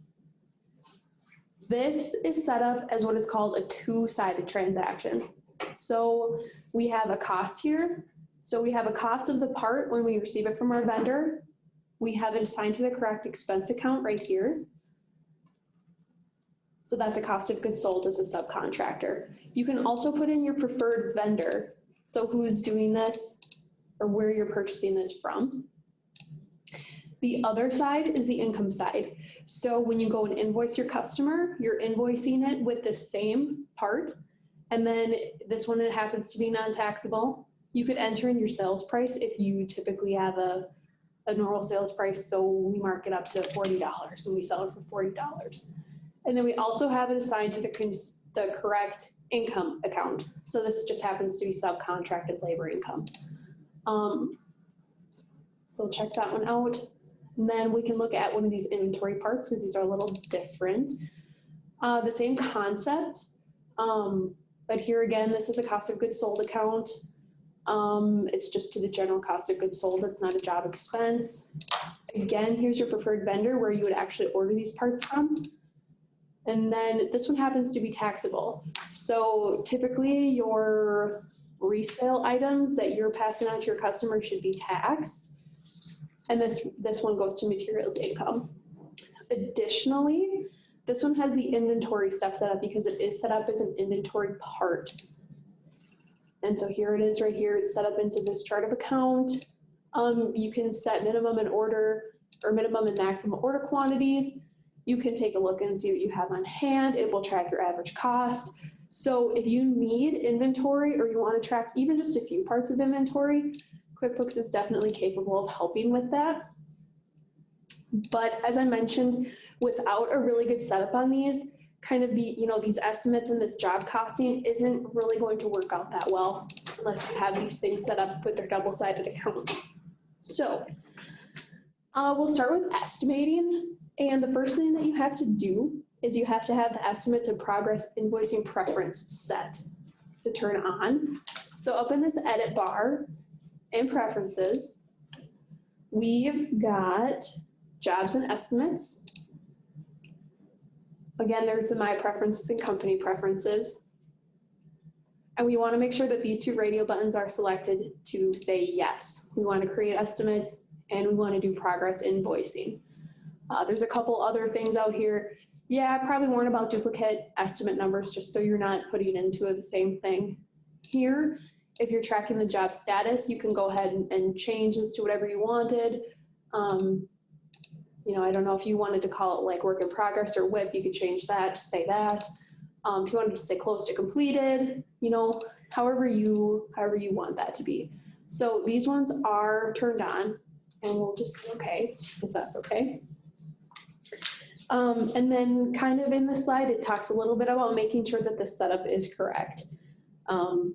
this is set up as what is called a two-sided transaction. So we have a cost here. So we have a cost of the part when we receive it from our vendor. We have it assigned to the correct expense account right here. So that's a cost of goods sold as a subcontractor. You can also put in your preferred vendor. So who's doing this or where you're purchasing this from. The other side is the income side. So when you go and invoice your customer, you're invoicing it with the same part. And then this one, it happens to be non-taxable. You could enter in your sales price if you typically have a normal sales price. So we mark it up to $40 and we sell it for $40. And then we also have it assigned to the correct income account. So this just happens to be subcontracted labor income. So check that one out. And then we can look at one of these inventory parts because these are a little different. The same concept, but here again, this is a cost of goods sold account. It's just to the general cost of goods sold. It's not a job expense. Again, here's your preferred vendor where you would actually order these parts from. And then this one happens to be taxable. So typically your resale items that you're passing on to your customer should be taxed. And this one goes to materials income. Additionally, this one has the inventory stuff set up because it is set up as an inventory part. And so here it is right here. It's set up into this chart of account. You can set minimum and order or minimum and maximum order quantities. You can take a look and see what you have on hand. It will track your average cost. So if you need inventory or you want to track even just a few parts of inventory, QuickBooks is definitely capable of helping with that. But as I mentioned, without a really good setup on these, kind of these estimates and this job costing isn't really going to work out that well unless you have these things set up with their double-sided accounts. So we'll start with estimating. And the first thing that you have to do is you have to have the estimates of progress invoicing preference set to turn on. So up in this edit bar in preferences, we've got jobs and estimates. Again, there's the my preferences and company preferences. And we want to make sure that these two radio buttons are selected to say yes. We want to create estimates and we want to do progress invoicing. There's a couple other things out here. Yeah, probably warn about duplicate estimate numbers, just so you're not putting into the same thing. Here, if you're tracking the job status, you can go ahead and change this to whatever you wanted. You know, I don't know if you wanted to call it like work in progress or WIP, you could change that to say that. If you wanted to stay close to completed, you know, however you want that to be. So these ones are turned on, and we'll just be okay, because that's okay. And then kind of in the slide, it talks a little bit about making sure that the setup is correct. And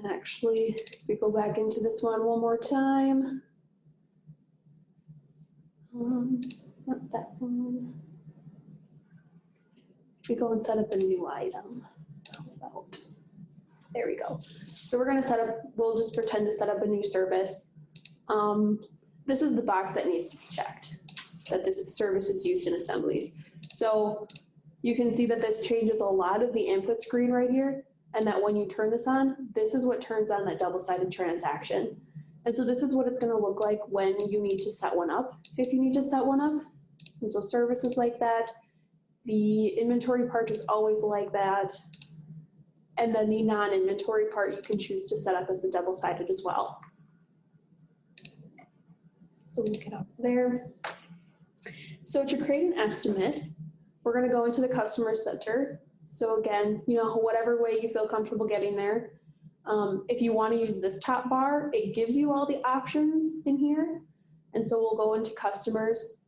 actually, if we go back into this one more time. Not that one. If we go and set up a new item, how about, there we go. So we're gonna set up, we'll just pretend to set up a new service. This is the box that needs to be checked, that this service is used in assemblies. So you can see that this changes a lot of the input screen right here, and that when you turn this on, this is what turns on that double-sided transaction. And so this is what it's gonna look like when you need to set one up, if you need to set one up. And so services like that, the inventory part is always like that. And then the non-inventory part you can choose to set up as a double-sided as well. So we get up there. So to create an estimate, we're gonna go into the customer center. So again, you know, whatever way you feel comfortable getting there. If you wanna use this top bar, it gives you all the options in here. And so we'll go into customers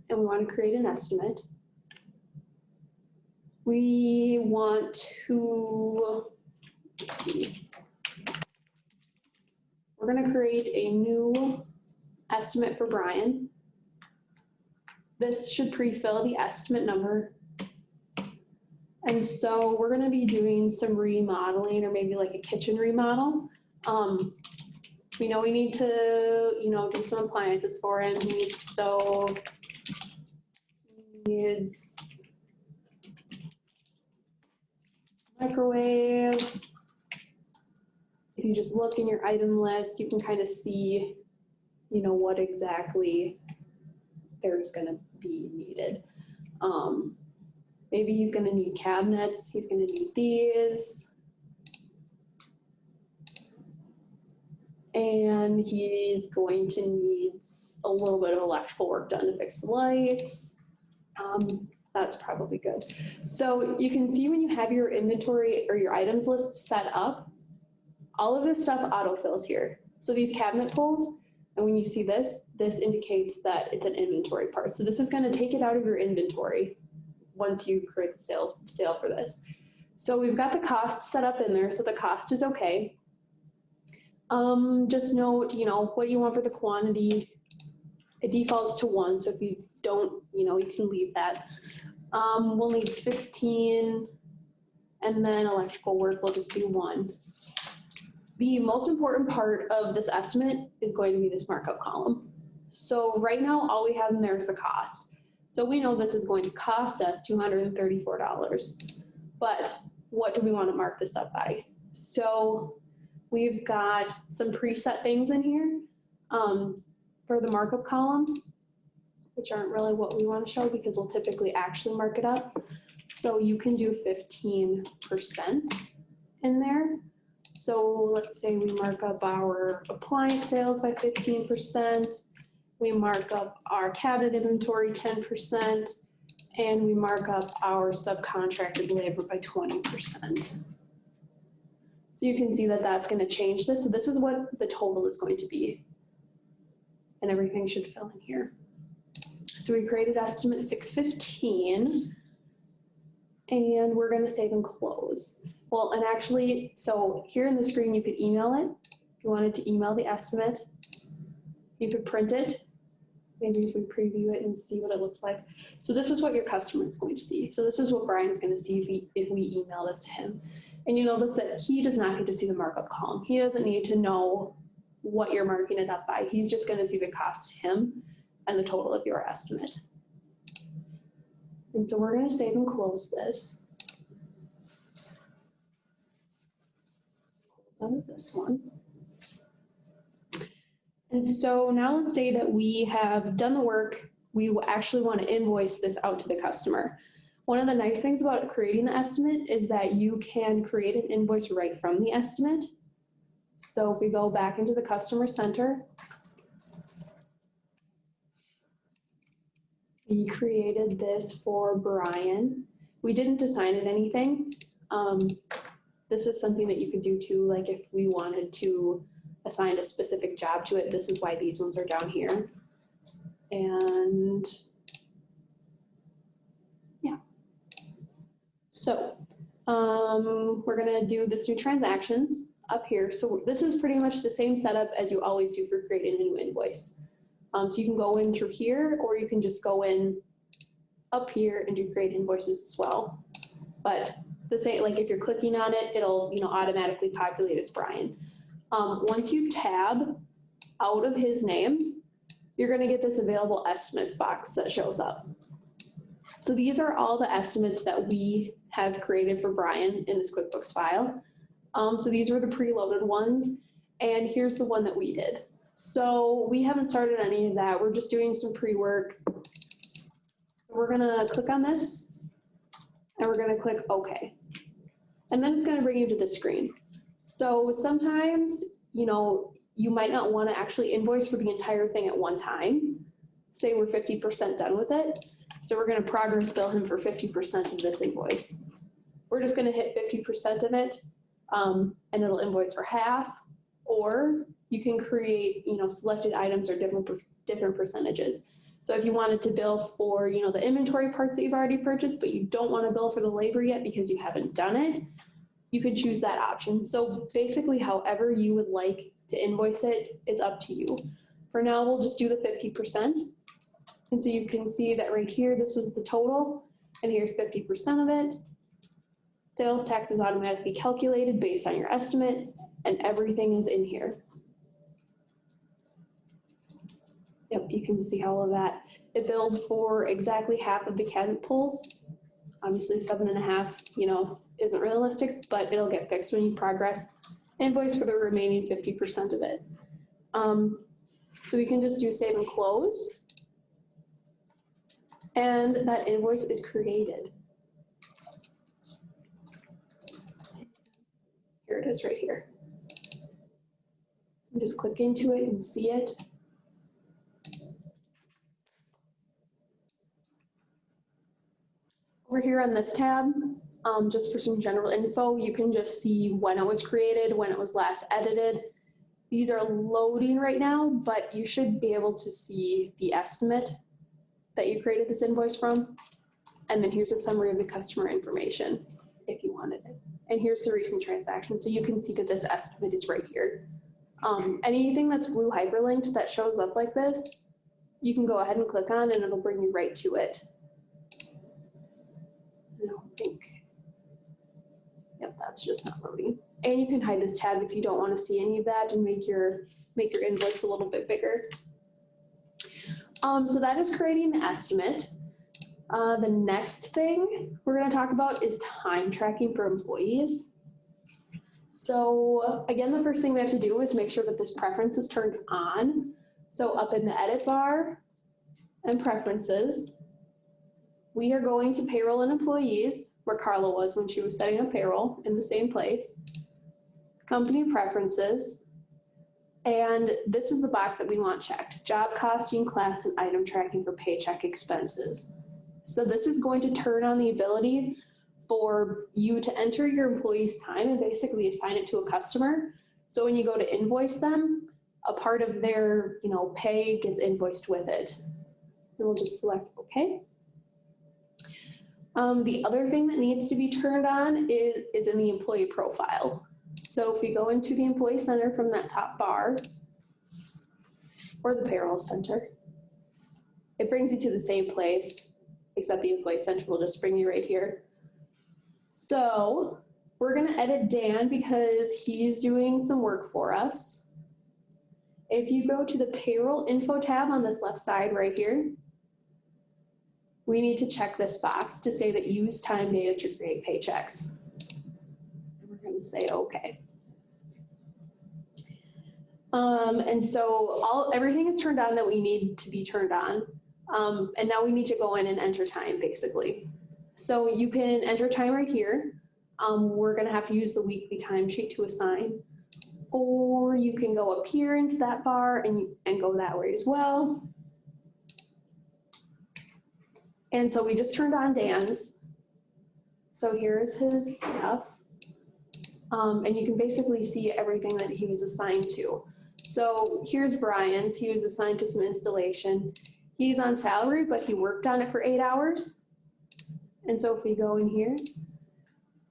and we wanna create an estimate. We want to, let's see. We're gonna create a new estimate for Brian. This should pre-fill the estimate number. And so we're gonna be doing some remodeling, or maybe like a kitchen remodel. We know we need to, you know, do some appliances for him. He needs a stove. He needs microwave. If you just look in your item list, you can kind of see, you know, what exactly there's gonna be needed. Maybe he's gonna need cabinets, he's gonna need these. And he's going to need a little bit of electrical work done to fix the lights. That's probably good. So you can see when you have your inventory or your items list set up, all of this stuff autofills here. So these cabinet pulls, and when you see this, this indicates that it's an inventory part. So this is gonna take it out of your inventory once you create the sale for this. So we've got the cost set up in there, so the cost is okay. Just note, you know, what you want for the quantity. It defaults to 1, so if you don't, you know, you can leave that. We'll need 15, and then electrical work will just be 1. The most important part of this estimate is going to be this markup column. So right now, all we have in there is the cost. So we know this is going to cost us $234, but what do we want to mark this up by? So we've got some preset things in here for the markup column, which aren't really what we want to show because we'll typically actually mark it up. So you can do 15% in there. So let's say we mark up our appliance sales by 15%. We mark up our cabinet inventory 10%, and we mark up our subcontracted labor by 20%. So you can see that that's going to change this. So this is what the total is going to be. And everything should fill in here. So we created estimate 615, and we're going to save and close. Well, and actually, so here in the screen, you could email it. If you wanted to email the estimate, you could print it. Maybe if we preview it and see what it looks like. So this is what your customer is going to see. So this is what Brian's going to see if we email this to him. And you notice that he does not get to see the markup column. He doesn't need to know what you're marking it up by. He's just going to see the cost to him and the total of your estimate. And so we're going to save and close this. Close out of this one. And so now let's say that we have done the work, we actually want to invoice this out to the customer. One of the nice things about creating the estimate is that you can create an invoice right from the estimate. So if we go back into the customer center, we created this for Brian. We didn't assign it anything. This is something that you could do too, like if we wanted to assign a specific job to it, this is why these ones are down here. And yeah. So we're gonna do this new transactions up here. So this is pretty much the same setup as you always do for creating a new invoice. So you can go in through here, or you can just go in up here and do create invoices as well. But the same, like if you're clicking on it, it'll automatically populate as Brian. Once you tab out of his name, you're going to get this available estimates box that shows up. So these are all the estimates that we have created for Brian in this QuickBooks file. So these were the preloaded ones, and here's the one that we did. So we haven't started any of that. We're just doing some pre-work. So we're going to click on this, and we're going to click OK. And then it's going to bring you to the screen. So sometimes, you might not want to actually invoice for the entire thing at one time. Say we're 50% done with it. So we're going to progress bill him for 50% of this invoice. We're just going to hit 50% of it, and it'll invoice for half. Or you can create, selected items or different percentages. So if you wanted to bill for, the inventory parts that you've already purchased, but you don't want to bill for the labor yet because you haven't done it, you could choose that option. So basically, however you would like to invoice it is up to you. For now, we'll just do the 50%. And so you can see that right here, this was the total, and here's 50% of it. Sales tax is automatically calculated based on your estimate, and everything is in here. Yep, you can see all of that. It billed for exactly half of the cabinet pulls. Obviously 7.5, isn't realistic, but it'll get fixed when you progress. Invoice for the remaining 50% of it. So we can just do save and close. And that invoice is created. Here it is right here. You just click into it and see it. Over here on this tab, just for some general info, you can just see when it was created, when it was last edited. These are loading right now, but you should be able to see the estimate that you created this invoice from. And then here's a summary of the customer information if you wanted it. And here's the recent transaction. So you can see that this estimate is right here. Anything that's blue hyperlinked that shows up like this, you can go ahead and click on and it'll bring you right to it. I don't think, yep, that's just not loading. And you can hide this tab if you don't want to see any of that and make your invoice a little bit bigger. So that is creating the estimate. The next thing we're going to talk about is time tracking for employees. So again, the first thing we have to do is make sure that this preference is turned on. So up in the edit bar and preferences, we are going to payroll and employees, where Carla was when she was setting up payroll, in the same place. Company preferences, and this is the box that we want checked. Job costing, class, and item tracking for paycheck expenses. So this is going to turn on the ability for you to enter your employee's time and basically assign it to a customer. So when you go to invoice them, a part of their pay gets invoiced with it. And we'll just select OK. The other thing that needs to be turned on is in the employee profile. So if we go into the employee center from that top bar, or the payroll center, it brings you to the same place, except the employee center will just bring you right here. So we're going to edit Dan because he's doing some work for us. If you go to the payroll info tab on this left side right here, we need to check this box to say that use time data to create paychecks. And we're going to say OK. And so everything is turned on that we need to be turned on. And now we need to go in and enter time, basically. So you can enter time right here. We're gonna have to use the weekly timesheet to assign. Or you can go up here into that bar and go that way as well. And so we just turned on Dan's. So here's his stuff. And you can basically see everything that he was assigned to. So here's Brian's. He was assigned to some installation. He's on salary, but he worked on it for 8 hours. And so if we go in here,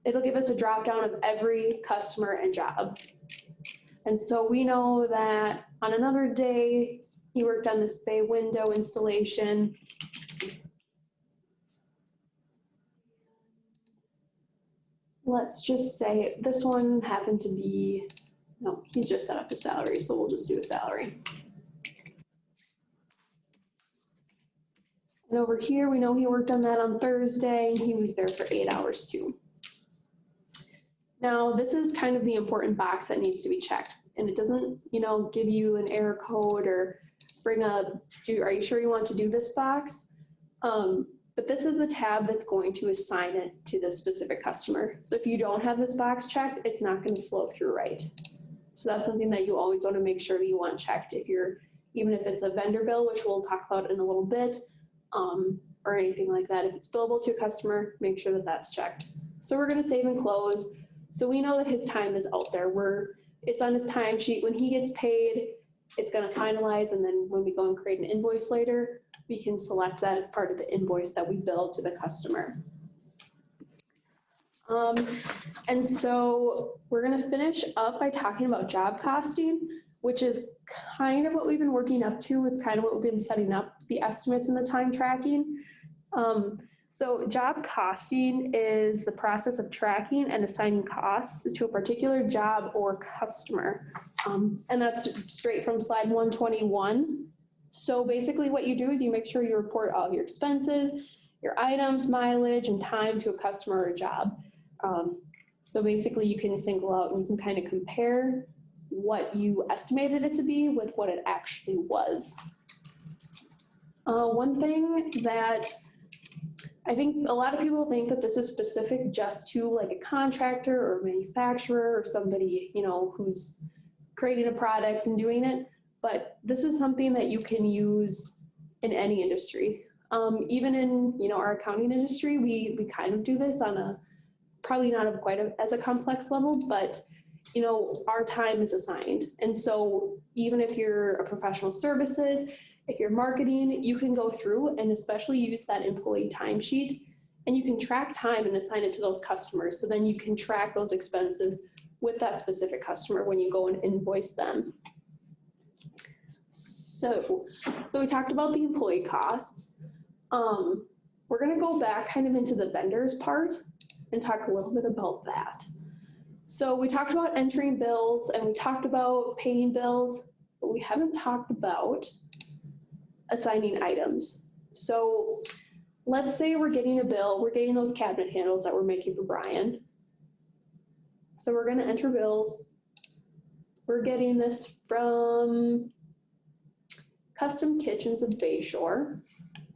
it'll give us a drop down of every customer and job. And so we know that on another day, he worked on this bay window installation. Let's just say this one happened to be, no, he's just set up his salary, so we'll just do a salary. And over here, we know he worked on that on Thursday, and he was there for 8 hours too. Now, this is kind of the important box that needs to be checked. And it doesn't, give you an error code or bring up, are you sure you want to do this box? But this is the tab that's going to assign it to this specific customer. So if you don't have this box checked, it's not going to flow through right. So that's something that you always want to make sure that you want checked. Even if it's a vendor bill, which we'll talk about in a little bit, or anything like that. If it's billable to a customer, make sure that that's checked. So we're going to save and close. So we know that his time is out there. It's on his timesheet. When he gets paid, it's going to finalize. And then when we go and create an invoice later, we can select that as part of the invoice that we bill to the customer. And so we're going to finish up by talking about job costing, which is kind of what we've been working up to. It's kind of what we've been setting up the estimates and the time tracking. So job costing is the process of tracking and assigning costs to a particular job or customer. And that's straight from slide 121. So basically what you do is you make sure you report all of your expenses, your items, mileage, and time to a customer or a job. So basically you can single out and you can kind of compare what you estimated it to be with what it actually was. One thing that I think a lot of people think that this is specific just to like a contractor or a manufacturer or somebody, who's creating a product and doing it, but this is something that you can use in any industry. Even in, our accounting industry, we kind of do this on a, probably not as a complex level, but our time is assigned. And so even if you're a professional services, if you're marketing, you can go through and especially use that employee timesheet, and you can track time and assign it to those customers. So then you can track those expenses with that specific customer when you go and invoice them. So we talked about the employee costs. We're gonna go back kind of into the vendors part and talk a little bit about that. So we talked about entering bills and we talked about paying bills, but we haven't talked about assigning items. So let's say we're getting a bill, we're getting those cabinet handles that we're making for Brian. So we're gonna enter bills. We're getting this from Custom Kitchens of Bayshore.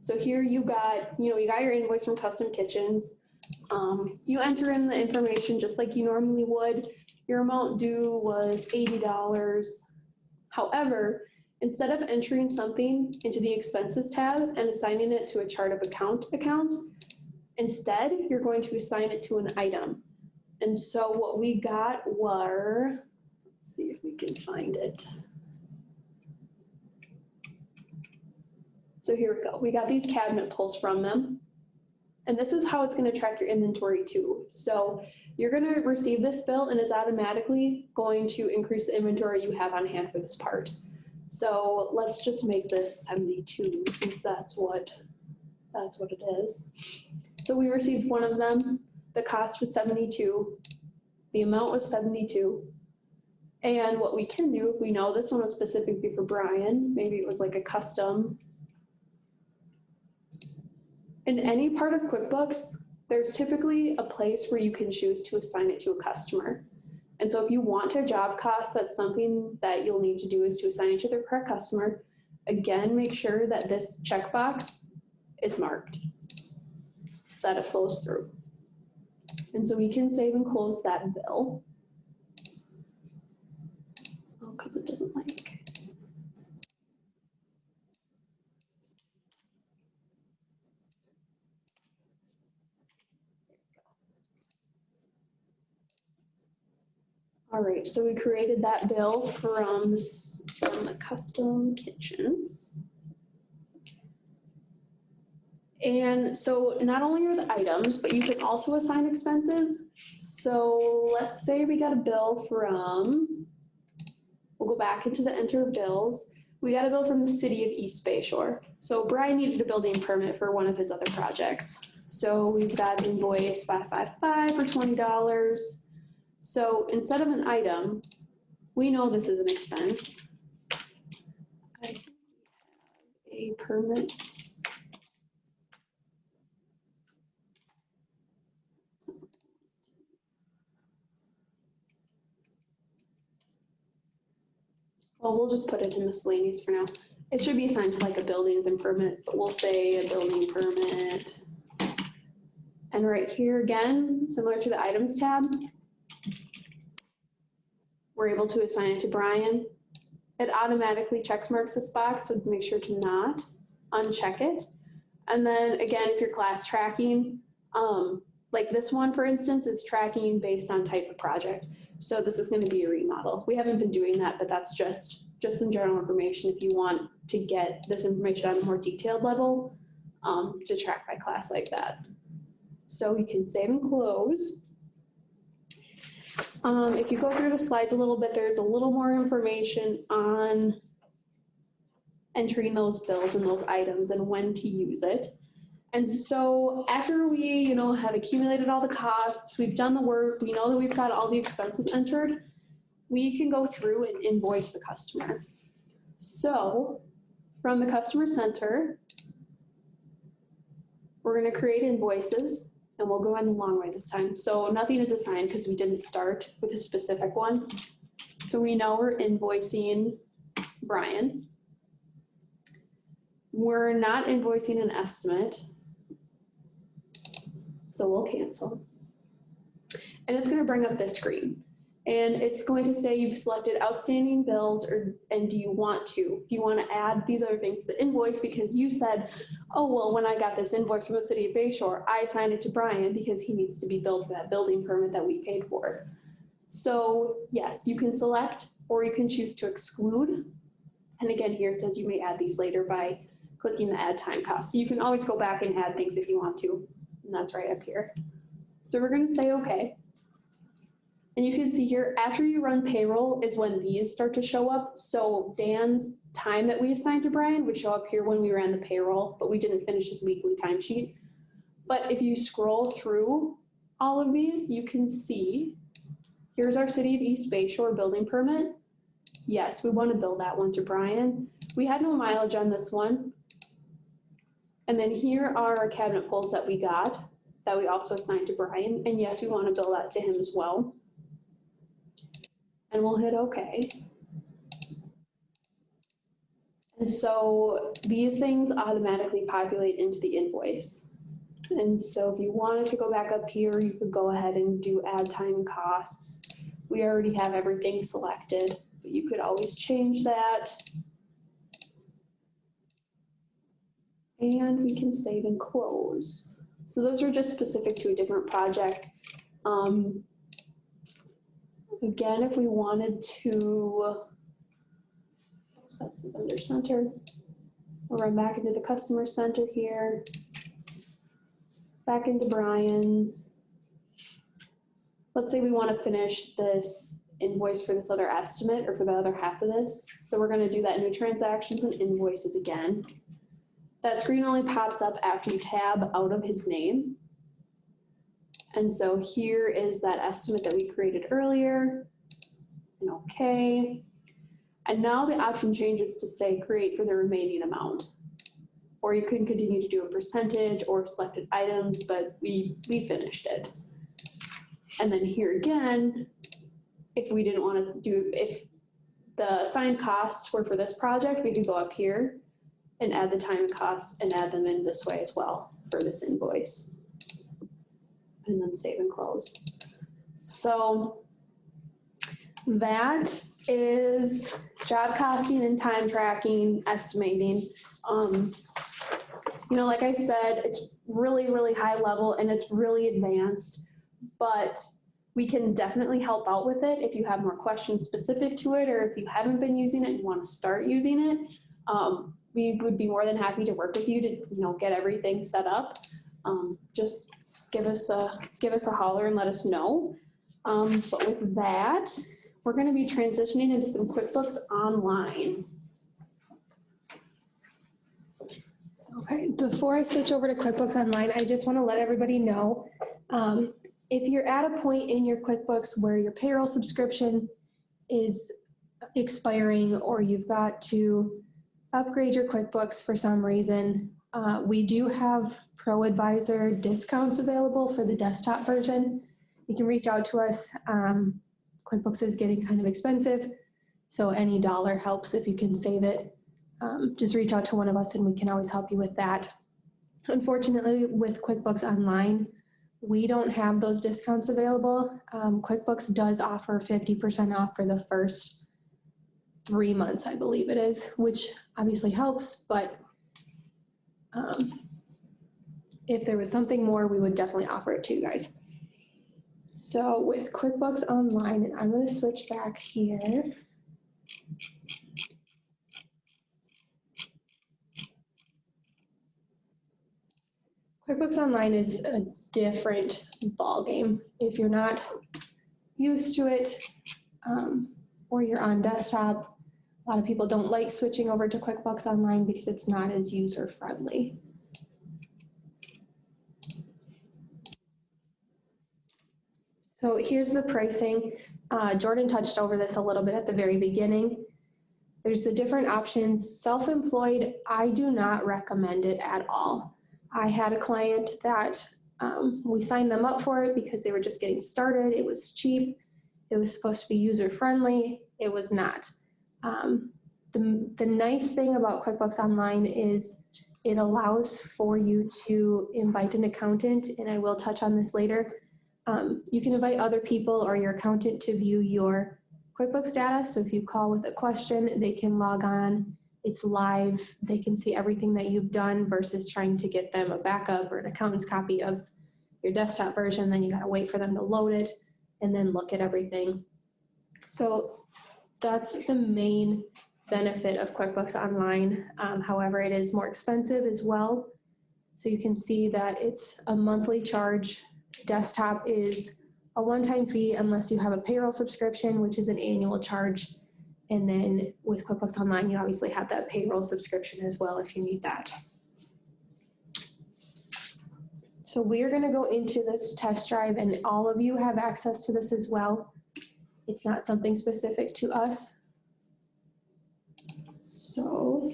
So here you got your invoice from Custom Kitchens. You enter in the information just like you normally would. Your amount due was $80. However, instead of entering something into the expenses tab and assigning it to a chart of account, instead you're going to assign it to an item. And so what we got were, let's see if we can find it. So here we go. We got these cabinet pulls from them. And this is how it's going to track your inventory too. So you're going to receive this bill and it's automatically going to increase the inventory you have on hand for this part. So let's just make this 72 since that's what it is. So we received one of them. The cost was 72. The amount was 72. And what we can do, if we know this one was specifically for Brian, maybe it was like a custom. In any part of QuickBooks, there's typically a place where you can choose to assign it to a customer. And so if you want to job cost, that's something that you'll need to do is to assign it to the correct customer. again, make sure that this checkbox is marked so that it flows through. And so we can save and close that bill. Oh, because it doesn't like. All right, so we created that bill from the custom kitchens. And so not only are the items, but you can also assign expenses. So let's say we got a bill from, we'll go back into the enter bills. We got a bill from the city of East Bay Shore. So Brian needed a building permit for one of his other projects. So we've got invoice 555 for $20. So instead of an item, we know this is an expense. I think we have a permits. Well, we'll just put it in miscellaneous for now. It should be assigned to like a buildings and permits, but we'll say a building permit. And right here again, similar to the items tab, we're able to assign it to Brian. It automatically checks marks this box, so make sure to not uncheck it. And then again, if you're class tracking, like this one, for instance, is tracking based on type of project. So this is going to be a remodel. We haven't been doing that, but that's just some general information if you want to get this information on a more detailed level to track by class like that. So we can save and close. If you go through the slides a little bit, there's a little more information on entering those bills and those items and when to use it. And so after we, have accumulated all the costs, we've done the work, we know that we've got all the expenses entered, we can go through and invoice the customer. So from the customer center, we're going to create invoices, and we'll go on the long way this time. So nothing is assigned because we didn't start with a specific one. So we know we're invoicing Brian. We're not invoicing an estimate, so we'll cancel. And it's going to bring up this screen. And it's going to say you've selected outstanding bills, and do you want to add these other things to the invoice because you said, oh, well, when I got this invoice from the city of Bayshore, I assigned it to Brian because he needs to be billed for that building permit that we paid for. So yes, you can select or you can choose to exclude. And again, here it says you may add these later by clicking the add time cost. So you can always go back and add things if you want to, and that's right up here. So we're going to say okay. And you can see here, after you run payroll is when these start to show up. So Dan's time that we assigned to Brian would show up here when we ran the payroll, but we didn't finish his weekly timesheet. But if you scroll through all of these, you can see, here's our City of East Bayshore building permit. Yes, we want to bill that one to Brian. We had no mileage on this one. And then here are our cabinet pulls that we got that we also assigned to Brian. And yes, we want to bill that to him as well. And we'll hit OK. And so these things automatically populate into the invoice. And so if you wanted to go back up here, you could go ahead and do add time costs. We already have everything selected, but you could always change that. And we can save and close. So those are just specific to a different project. Again, if we wanted to, that's the vendor center. We'll run back into the customer center here. Back into Brian's. Let's say we want to finish this invoice for this other estimate or for the other half of this. So we're going to do that new transactions and invoices again. That screen only pops up after you tab out of his name. And so here is that estimate that we created earlier, and okay. And now the option changes to say create for the remaining amount. Or you can continue to do a percentage or selected items, but we finished it. And then here again, if we didn't want to do, if the assigned costs were for this project, we could go up here and add the time and costs and add them in this way as well for this invoice. And then save and close. So that is job costing and time tracking, estimating. You know, like I said, it's really, really high level and it's really advanced, but we can definitely help out with it if you have more questions specific to it, or if you haven't been using it and you want to start using it. We would be more than happy to work with you to, you know, get everything set up. Just give us a holler and let us know. But with that, we're going to be transitioning into some QuickBooks Online. Okay, before I switch over to QuickBooks Online, I just want to let everybody know, if you're at a point in your QuickBooks where your payroll subscription is expiring or you've got to upgrade your QuickBooks for some reason, we do have ProAdvisor discounts available for the desktop version. You can reach out to us. QuickBooks is getting kind of expensive, so any dollar helps if you can save it. Just reach out to one of us and we can always help you with that. Unfortunately, with QuickBooks Online, we don't have those discounts available. QuickBooks does offer 50% off for the first 3 months, I believe it is, which obviously helps, but if there was something more, we would definitely offer it to you guys. So with QuickBooks Online, and I'm going to switch back here. QuickBooks Online is a different ballgame. If you're not used to it, or you're on desktop, a lot of people don't like switching over to QuickBooks Online because it's not as user-friendly. So here's the pricing. Jordan touched over this a little bit at the very beginning. There's the different options. Self-employed, I do not recommend it at all. I had a client that we signed them up for it because they were just getting started. It was cheap. It was supposed to be user-friendly. It was not. The nice thing about QuickBooks Online is it allows for you to invite an accountant, and I will touch on this later. You can invite other people or your accountant to view your QuickBooks data. So if you call with a question, they can log on. It's live. They can see everything that you've done versus trying to get them a backup or an accountant's copy of your desktop version. Then you got to wait for them to load it and then look at everything. So that's the main benefit of QuickBooks Online. However, it is more expensive as well. So you can see that it's a monthly charge. Desktop is a one-time fee unless you have a payroll subscription, which is an annual charge. And then with QuickBooks Online, you obviously have that payroll subscription as well if you need that. So we're going to go into this test drive, and all of you have access to this as well. It's not something specific to us. So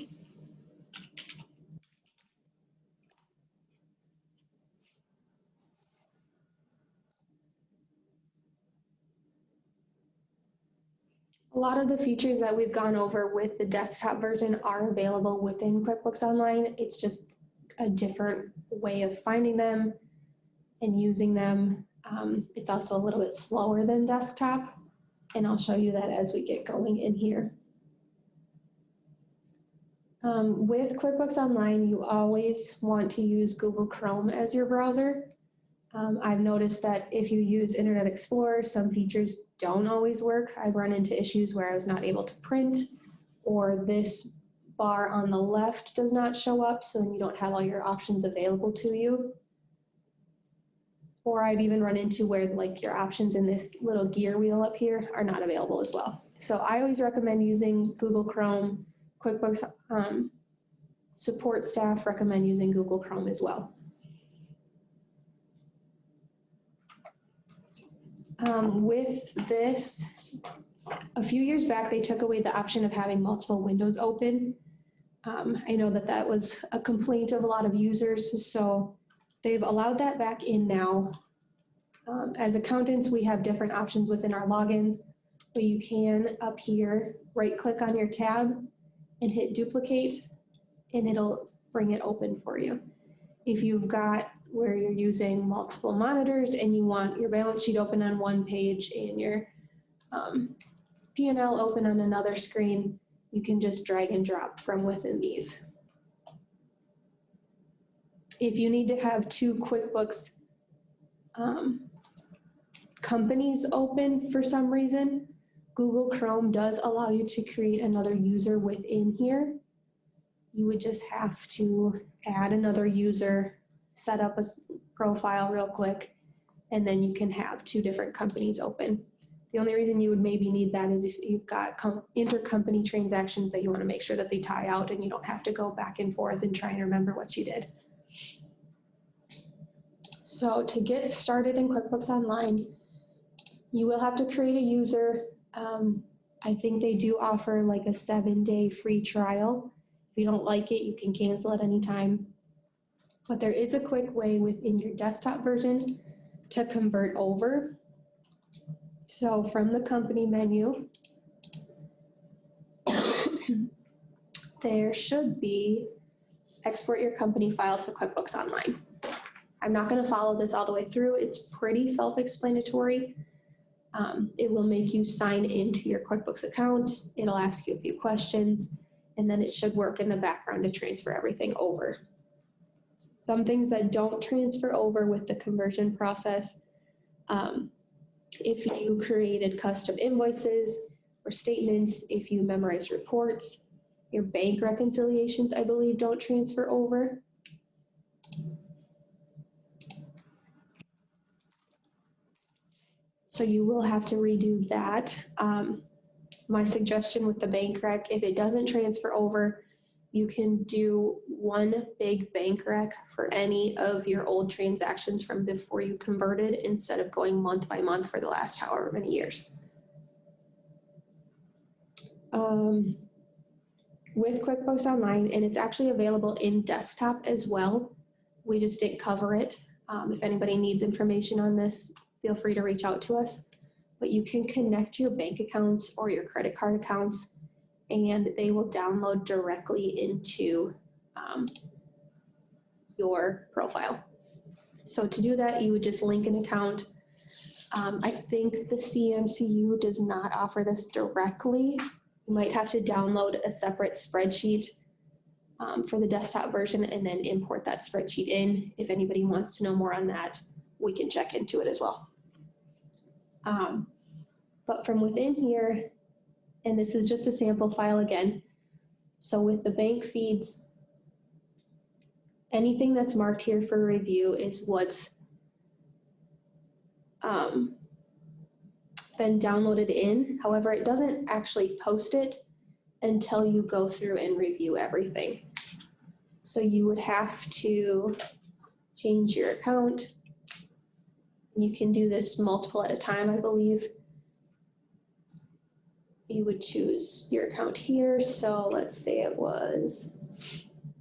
a lot of the features that we've gone over with the desktop version are available within QuickBooks Online. It's just a different way of finding them and using them. It's also a little bit slower than desktop, and I'll show you that as we get going in here. With QuickBooks Online, you always want to use Google Chrome as your browser. I've noticed that if you use Internet Explorer, some features don't always work. I've run into issues where I was not able to print, or this bar on the left does not show up, so then you don't have all your options available to you. Or I've even run into where like your options in this little gear wheel up here are not available as well. So I always recommend using Google Chrome. QuickBooks support staff recommend using Google Chrome as well. With this, a few years back, they took away the option of having multiple windows open. I know that that was a complaint of a lot of users, so they've allowed that back in now. As accountants, we have different options within our logins. but you can up here, right click on your tab and hit duplicate, and it'll bring it open for you. If you've got where you're using multiple monitors and you want your balance sheet open on one page and your P&L open on another screen, you can just drag and drop from within these. If you need to have two QuickBooks companies open for some reason, Google Chrome does allow you to create another user within here. You would just have to add another user, set up a profile real quick, and then you can have two different companies open. The only reason you would maybe need that is if you've got intercompany transactions that you want to make sure that they tie out and you don't have to go back and forth and try and remember what you did. So to get started in QuickBooks Online, you will have to create a user. I think they do offer like a 7-day free trial. If you don't like it, you can cancel at any time. But there is a quick way within your desktop version to convert over. So from the company menu, there should be export your company file to QuickBooks Online. I'm not going to follow this all the way through. It's pretty self-explanatory. It will make you sign into your QuickBooks account. It'll ask you a few questions, and then it should work in the background to transfer everything over. Some things that don't transfer over with the conversion process, if you created custom invoices or statements, if you memorized reports, your bank reconciliations, I believe, don't transfer over. So you will have to redo that. My suggestion with the bank rec, if it doesn't transfer over, you can do one big bank rec for any of your old transactions from before you converted instead of going month by month for the last however many years. With QuickBooks Online, and it's actually available in desktop as well. We just didn't cover it. If anybody needs information on this, feel free to reach out to us. But you can connect your bank accounts or your credit card accounts, and they will download directly into your profile. So to do that, you would just link an account. I think the CMCU does not offer this directly. You might have to download a separate spreadsheet for the desktop version and then import that spreadsheet in. If anybody wants to know more on that, we can check into it as well. But from within here, and this is just a sample file again, so with the bank feeds, anything that's marked here for review is what's been downloaded in. However, it doesn't actually post it until you go through and review everything. So you would have to change your account. You can do this multiple at a time, I believe. You would choose your account here. So let's say it was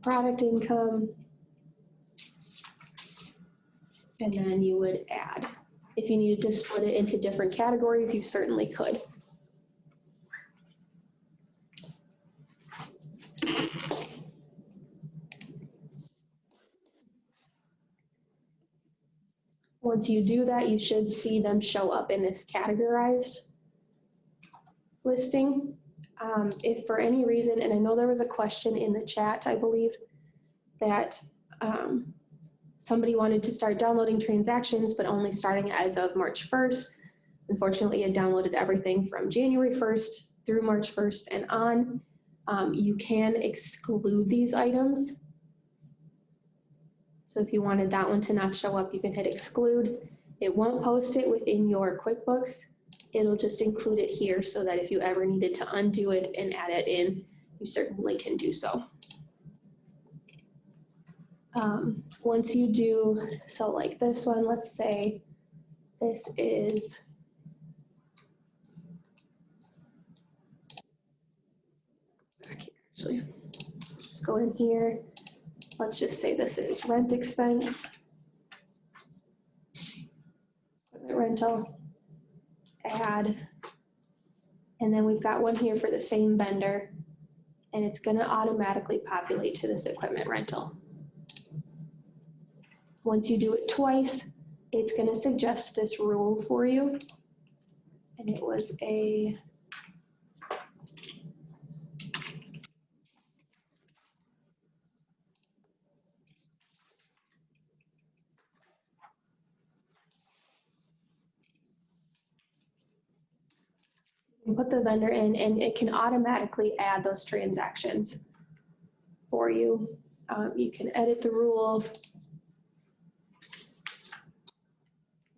product income. And then you would add. If you needed to split it into different categories, you certainly could. Once you do that, you should see them show up in this categorized listing. If for any reason, and I know there was a question in the chat, I believe, that somebody wanted to start downloading transactions, but only starting as of March 1st. Unfortunately, it downloaded everything from January 1st through March 1st and on. You can exclude these items. So if you wanted that one to not show up, you can hit exclude. It won't post it within your QuickBooks. It'll just include it here so that if you ever needed to undo it and add it in, you certainly can do so. Once you do, so like this one, let's say this is back here, actually. Just go in here. Let's just say this is rent expense, equipment rental, add, And then we've got one here for the same vendor, and it's gonna automatically populate to this equipment rental. Once you do it twice, it's gonna suggest this rule for you. And it was a you put the vendor in and it can automatically add those transactions for you. You can edit the rule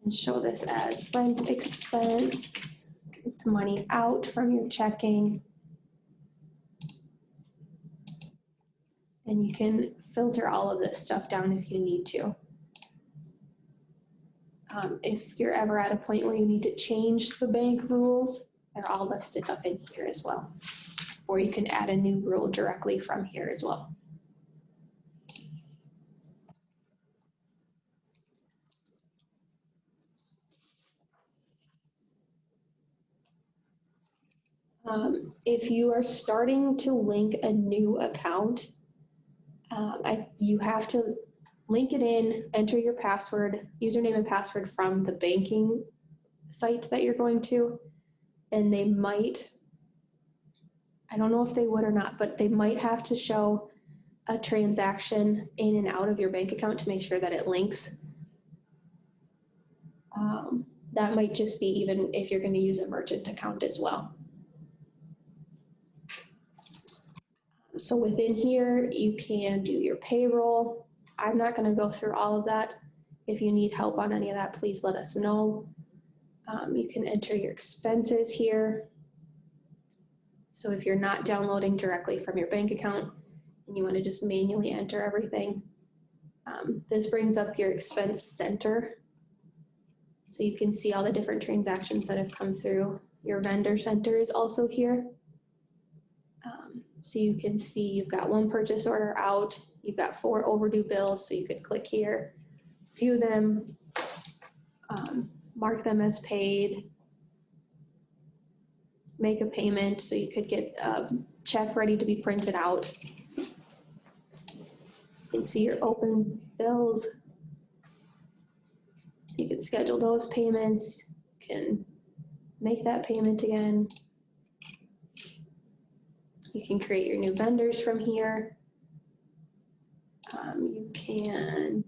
and show this as rent expense. It's money out from your checking. And you can filter all of this stuff down if you need to. If you're ever at a point where you need to change the bank rules, they're all listed up in here as well. Or you can add a new rule directly from here as well. If you are starting to link a new account, you have to link it in, enter your password, username and password from the banking site that you're going to, and they might, I don't know if they would or not, but they might have to show a transaction in and out of your bank account to make sure that it links. That might just be even if you're going to use a merchant account as well. So within here, you can do your payroll. I'm not going to go through all of that. If you need help on any of that, please let us know. You can enter your expenses here. So if you're not downloading directly from your bank account and you want to just manually enter everything, this brings up your expense center. So you can see all the different transactions that have come through. Your vendor center is also here. So you can see you've got one purchase order out, you've got 4 overdue bills, so you could click here, view them, mark them as paid, make a payment, so you could get a check ready to be printed out. You can see your open bills, so you could schedule those payments, you can make that payment again. You can create your new vendors from here. You can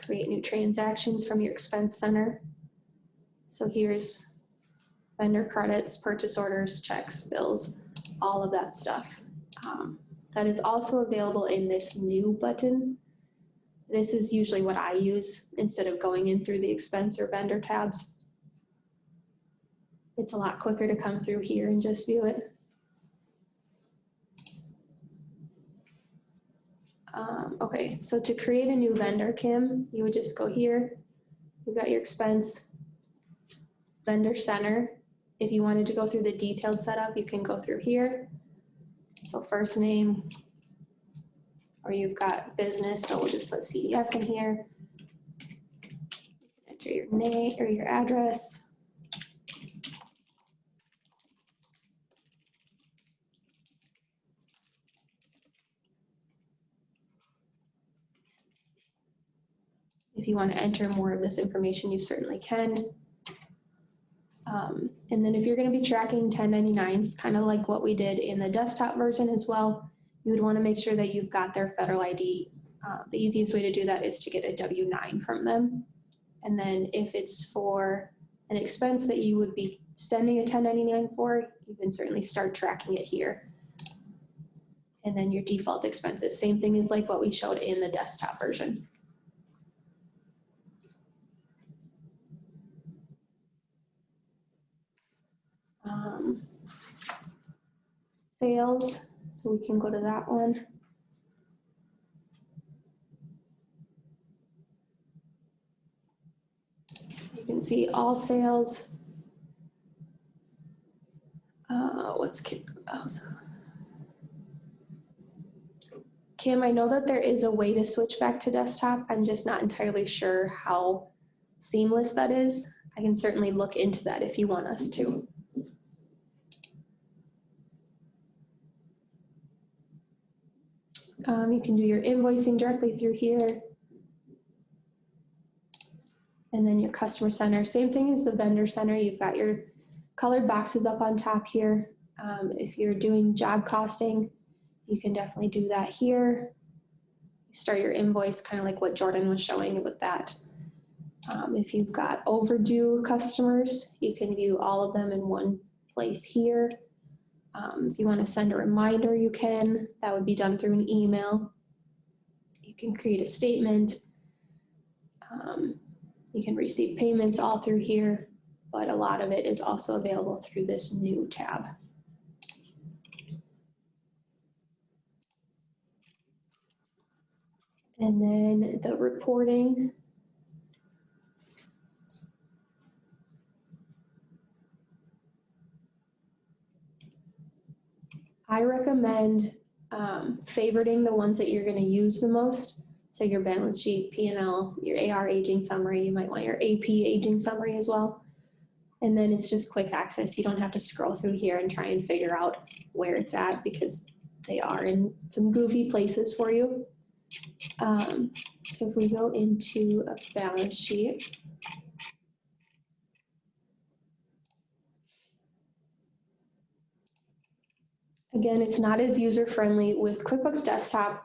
create new transactions from your expense center. So here's vendor credits, purchase orders, checks, bills, all of that stuff. That is also available in this new button. This is usually what I use instead of going in through the expense or vendor tabs. It's a lot quicker to come through here and just view it. Okay, so to create a new vendor, Kim, you would just go here. You've got your expense, vendor center. If you wanted to go through the detailed setup, you can go through here. So first name, or you've got business, so we'll just put CDS in here. Enter your name or your address. If you want to enter more of this information, you certainly can. And then if you're going to be tracking 1099s, kind of like what we did in the desktop version as well, you would want to make sure that you've got their federal ID. The easiest way to do that is to get a W-9 from them. And then if it's for an expense that you would be sending a 1099 for, you can certainly start tracking it here. And then your default expenses, same thing as like what we showed in the desktop version. Sales, so we can go to that one. You can see all sales. What's Kim? Oh, so. Kim, I know that there is a way to switch back to desktop. I'm just not entirely sure how seamless that is. I can certainly look into that if you want us to. You can do your invoicing directly through here. And then your customer center, same thing as the vendor center. You've got your colored boxes up on top here. If you're doing job costing, you can definitely do that here. Start your invoice, kind of like what Jordan was showing with that. If you've got overdue customers, you can view all of them in one place here. If you want to send a reminder, you can. That would be done through an email. You can create a statement. You can receive payments all through here, but a lot of it is also available through this new tab. And then the reporting. I recommend favoriting the ones that you're going to use the most. So your balance sheet, P&L, your AR aging summary, you might want your AP aging summary as well. And then it's just quick access. You don't have to scroll through here and try and figure out where it's at because they are in some goofy places for you. So if we go into a balance sheet, again, it's not as user-friendly with QuickBooks Desktop.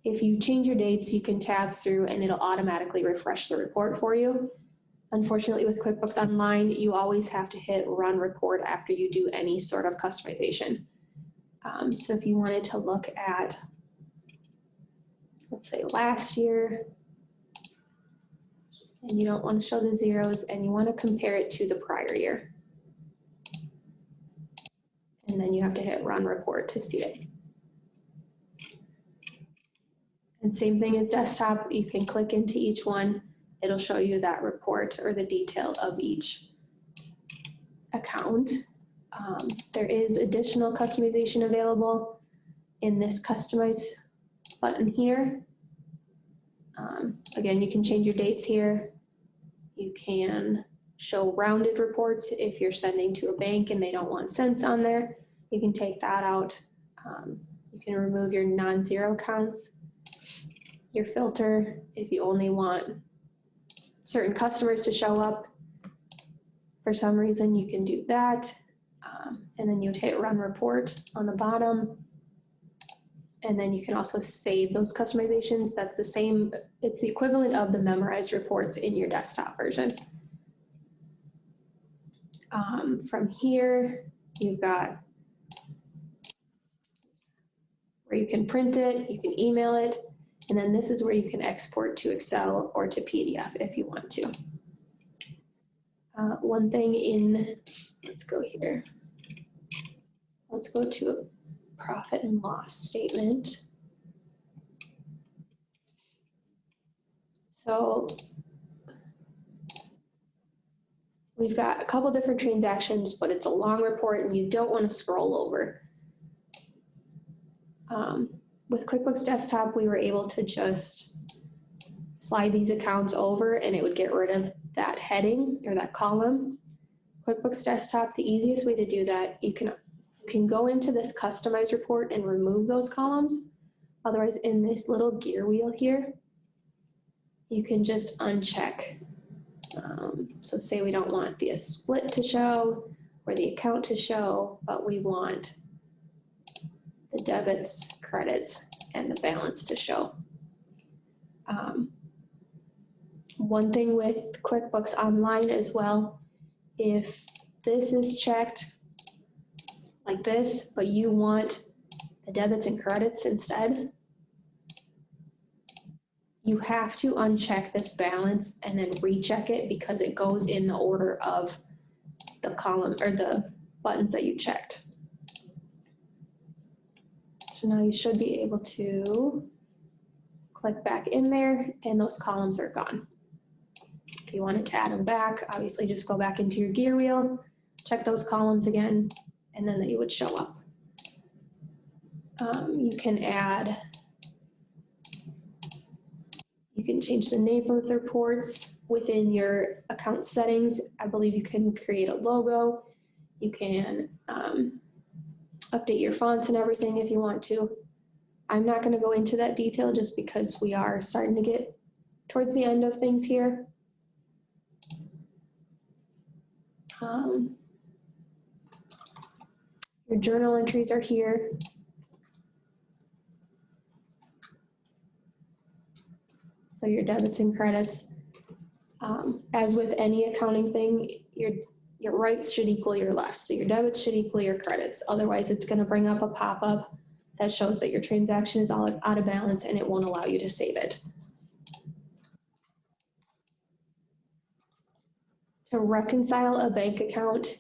If you change your dates, you can tab through and it'll automatically refresh the report for you. Unfortunately, with QuickBooks Online, you always have to hit Run Report after you do any sort of customization. So if you wanted to look at, let's say last year, and you don't want to show the zeros and you want to compare it to the prior year. And then you have to hit Run Report to see it. And same thing as desktop, you can click into each one. It'll show you that report or the detail of each account. There is additional customization available in this Customize button here. Again, you can change your dates here. You can show rounded reports if you're sending to a bank and they don't want cents on there. You can take that out. You can remove your non-zero counts. Your filter, if you only want certain customers to show up for some reason, you can do that. And then you'd hit Run Report on the bottom. And then you can also save those customizations. That's the same, it's the equivalent of the memorized reports in your desktop version. From here, you've got where you can print it, you can email it, and then this is where you can export to Excel or to PDF if you want to. One thing in, let's go here. Let's go to a profit and loss statement. So we've got a couple different transactions, but it's a long report and you don't want to scroll over. With QuickBooks Desktop, we were able to just slide these accounts over and it would get rid of that heading or that column. QuickBooks Desktop, the easiest way to do that, you can go into this Customize report and remove those columns. Otherwise, in this little gear wheel here, you can just uncheck. So say we don't want the split to show or the account to show, but we want the debits, credits, and the balance to show. One thing with QuickBooks Online as well, if this is checked like this, but you want the debits and credits instead, you have to uncheck this balance and then recheck it because it goes in the order of the column or the buttons that you checked. So now you should be able to click back in there and those columns are gone. If you wanted to add them back, obviously just go back into your gear wheel, check those columns again, and then they would show up. You can add, you can change the name of the reports within your account settings. I believe you can create a logo. You can update your fonts and everything if you want to. I'm not going to go into that detail just because we are starting to get towards the end of things here. Your journal entries are here. So your debits and credits. As with any accounting thing, your rights should equal your lefts. So your debits should equal your credits. Otherwise, it's going to bring up a pop-up that shows that your transaction is all out of balance and it won't allow you to save it. To reconcile a bank account,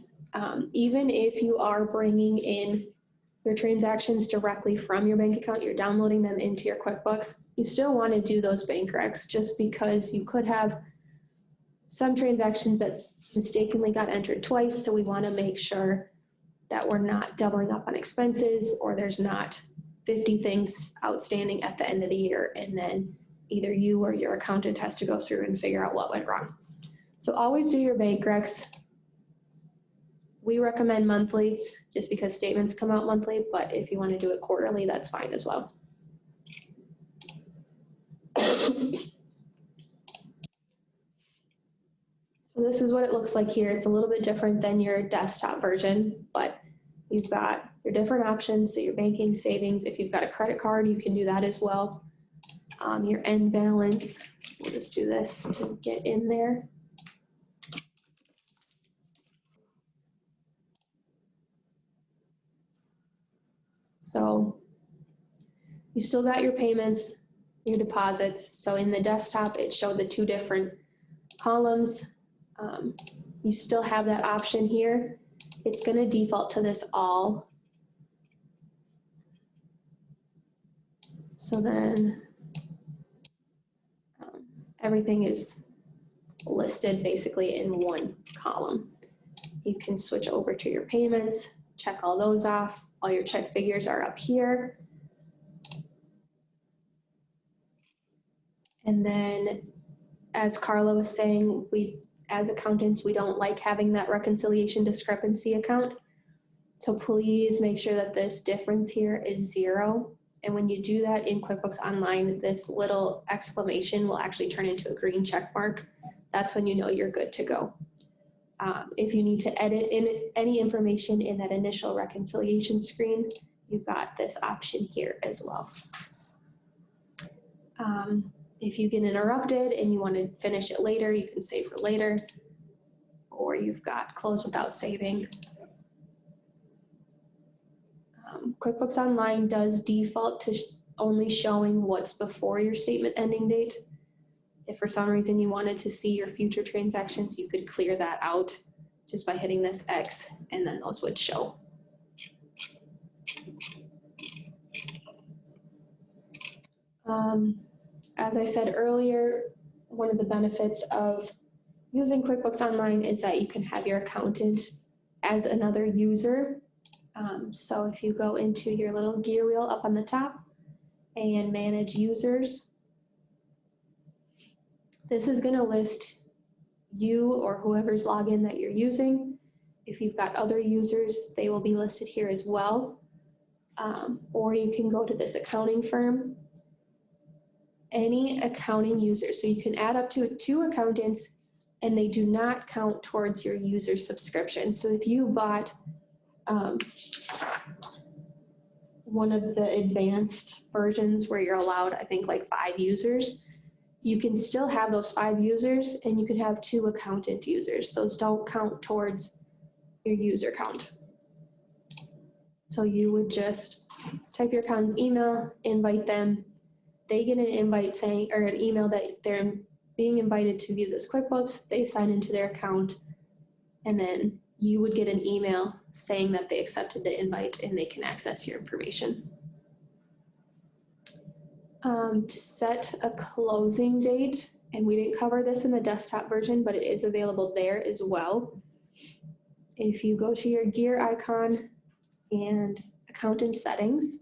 even if you are bringing in your transactions directly from your bank account, you're downloading them into your QuickBooks, you still want to do those bank recs just because you could have some transactions that mistakenly got entered twice. So we want to make sure that we're not doubling up on expenses or there's not 50 things outstanding at the end of the year. And then either you or your accountant has to go through and figure out what went wrong. So always do your bank recs. We recommend monthly just because statements come out monthly, but if you want to do it quarterly, that's fine as well. So this is what it looks like here. It's a little bit different than your desktop version, but you've got your different options. So your banking, savings, if you've got a credit card, you can do that as well. Your end balance, we'll just do this to get in there. So you still got your payments, your deposits. So in the desktop, it showed the two different columns. You still have that option here. It's going to default to this all. So then everything is listed basically in one column. You can switch over to your payments, check all those off. All your check figures are up here. And then, as Carla was saying, as accountants, we don't like having that reconciliation discrepancy account. So please make sure that this difference here is 0. And when you do that in QuickBooks Online, this little exclamation will actually turn into a green check mark. That's when you know you're good to go. If you need to edit in any information in that initial reconciliation screen, you've got this option here as well. If you get interrupted and you want to finish it later, you can save for later, or you've got close without saving. QuickBooks Online does default to only showing what's before your statement ending date. If for some reason you wanted to see your future transactions, you could clear that out just by hitting this X, and then those would show. As I said earlier, one of the benefits of using QuickBooks Online is that you can have your accountant as another user. So if you go into your little gear wheel up on the top and manage users, this is going to list you or whoever's login that you're using. If you've got other users, they will be listed here as well. Or you can go to this accounting firm. Any accounting user, so you can add up to 2 accountants and they do not count towards your user subscription. So if you bought one of the advanced versions where you're allowed, I think, like 5 users, you can still have those 5 users and you can have 2 accountant users. Those don't count towards your user count. So you would just type your accountant's email, invite them. They get an invite saying, or an email that they're being invited to view this QuickBooks. They sign into their account, and then you would get an email saying that they accepted the invite and they can access your information. To set a closing date, and we didn't cover this in the desktop version, but it is available there as well. If you go to your gear icon and accountant settings,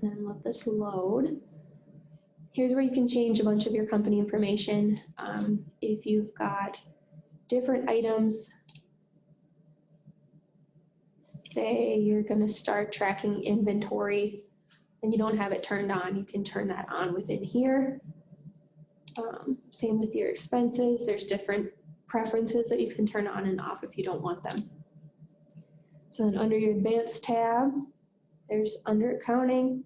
and let this load. Here's where you can change a bunch of your company information. If you've got different items say you're gonna start tracking inventory and you don't have it turned on, you can turn that on within here. Same with your expenses. There's different preferences that you can turn on and off if you don't want them. So then under your advanced tab, there's under accounting,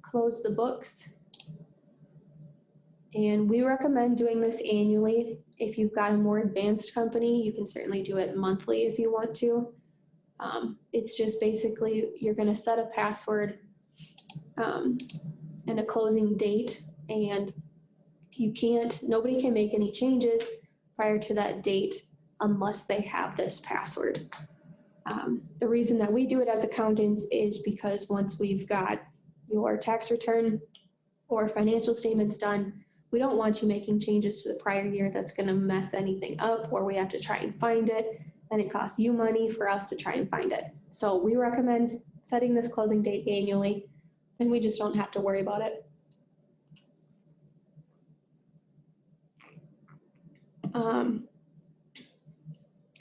close the books. And we recommend doing this annually. If you've got a more advanced company, you can certainly do it monthly if you want to. It's just basically, you're gonna set a password and a closing date, and nobody can make any changes prior to that date unless they have this password. The reason that we do it as accountants is because once we've got your tax return or financial statements done, we don't want you making changes to the prior year that's gonna mess anything up, or we have to try and find it, and it costs you money for us to try and find it. So we recommend setting this closing date annually, and we just don't have to worry about it.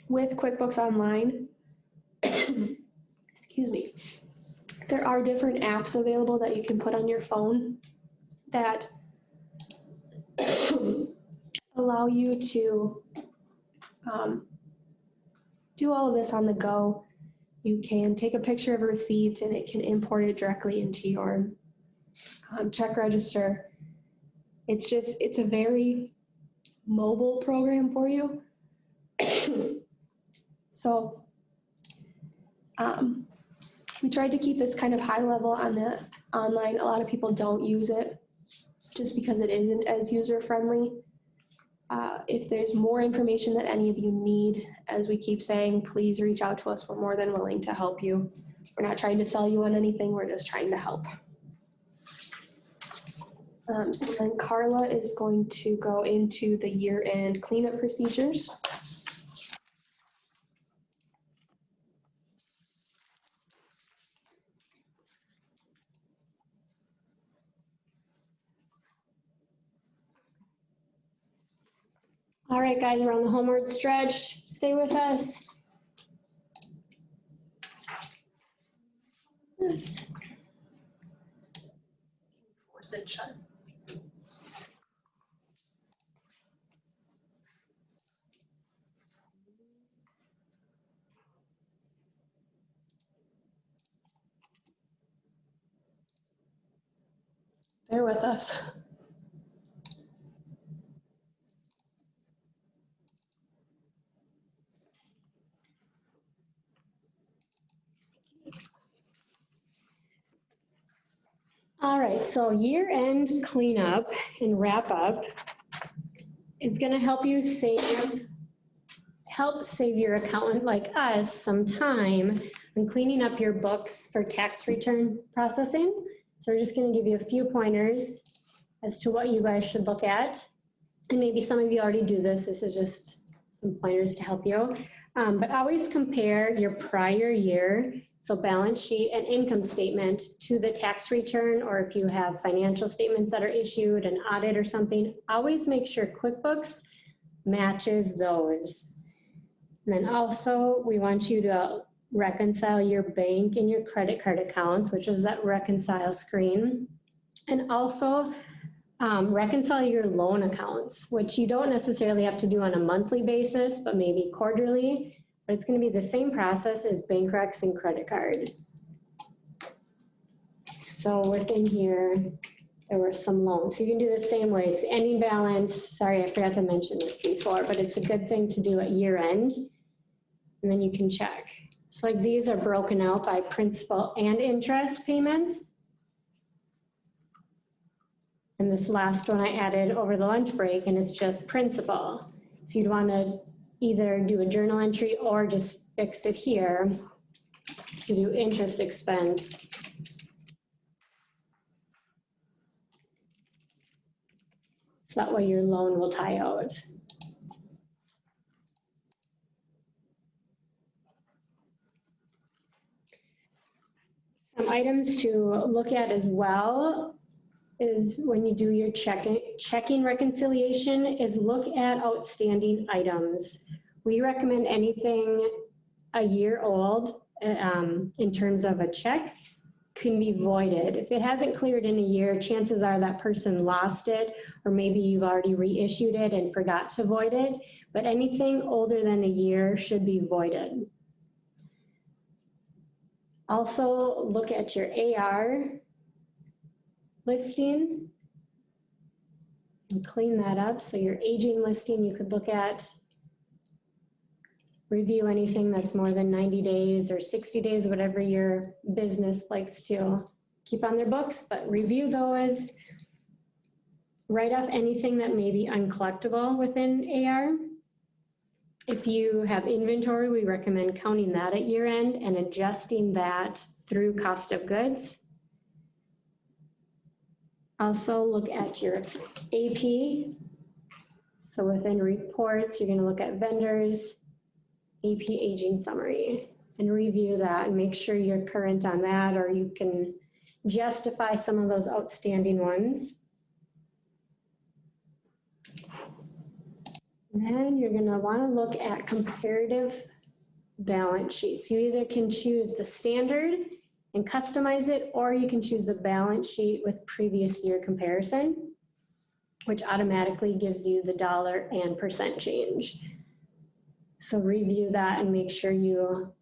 With QuickBooks Online, excuse me, there are different apps available that you can put on your phone that allow you to do all of this on the go. You can take a picture of a receipt and it can import it directly into your check register. It's a very mobile program for you. So we tried to keep this kind of high level on the online. A lot of people don't use it just because it isn't as user-friendly. If there's more information that any of you need, as we keep saying, please reach out to us. We're more than willing to help you. We're not trying to sell you on anything. We're just trying to help. So then Carla is going to go into the year-end cleanup procedures. All right, guys, we're on the homeward stretch. Stay with us. Yes. Force it shut. Bear with us. All right, so year-end cleanup and wrap-up is gonna help save your accountant like us some time on cleaning up your books for tax return processing. So we're just gonna give you a few pointers as to what you guys should look at. And maybe some of you already do this. This is just some pointers to help you. But always compare your prior year, so balance sheet and income statement, to the tax return, or if you have financial statements that are issued, an audit or something, always make sure QuickBooks matches those. And then also, we want you to reconcile your bank and your credit card accounts, which is that reconcile screen. And also reconcile your loan accounts, which you don't necessarily have to do on a monthly basis, but maybe quarterly. But it's going to be the same process as bank recs and credit card. So within here, there were some loans. So you can do the same way. It's ending balance. Sorry, I forgot to mention this before, but it's a good thing to do at year end. And then you can check. So like these are broken out by principal and interest payments. And this last one I added over the lunch break, and it's just principal. So you'd want to either do a journal entry or just fix it here to do interest expense. So that way your loan will tie out. Some items to look at as well is when you do your checking reconciliation is look at outstanding items. We recommend anything a year old in terms of a check can be voided. If it hasn't cleared in a year, chances are that person lost it, or maybe you've already reissued it and forgot to void it, but anything older than a year should be voided. Also, look at your AR listing and clean that up. So your aging listing, you could look at, review anything that's more than 90 days or 60 days, whatever your business likes to keep on their books, but review those. Write off anything that may be uncollectible within AR. If you have inventory, we recommend counting that at year end and adjusting that through cost of goods. Also look at your AP. So within reports, you're going to look at vendors, AP aging summary, and review that and make sure you're current on that, or you can justify some of those outstanding ones. Then you're going to want to look at comparative balance sheets. You either can choose the standard and customize it, or you can choose the balance sheet with previous year comparison, which automatically gives you the dollar and percent change. So review that and make sure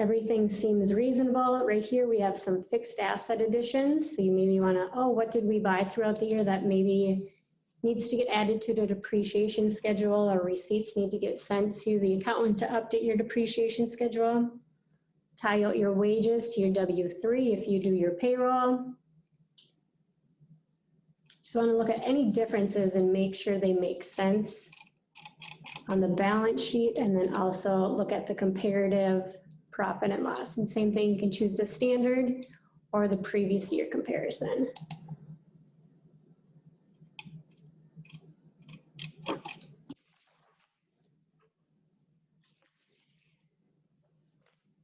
everything seems reasonable. Right here, we have some fixed asset additions. So you maybe want to, oh, what did we buy throughout the year that maybe needs to get added to the depreciation schedule, or receipts need to get sent to the accountant to update your depreciation schedule. Tie out your wages to your W-3 if you do your payroll. Just want to look at any differences and make sure they make sense on the balance sheet, and then also look at the comparative profit and loss. And same thing, you can choose the standard or the previous year comparison.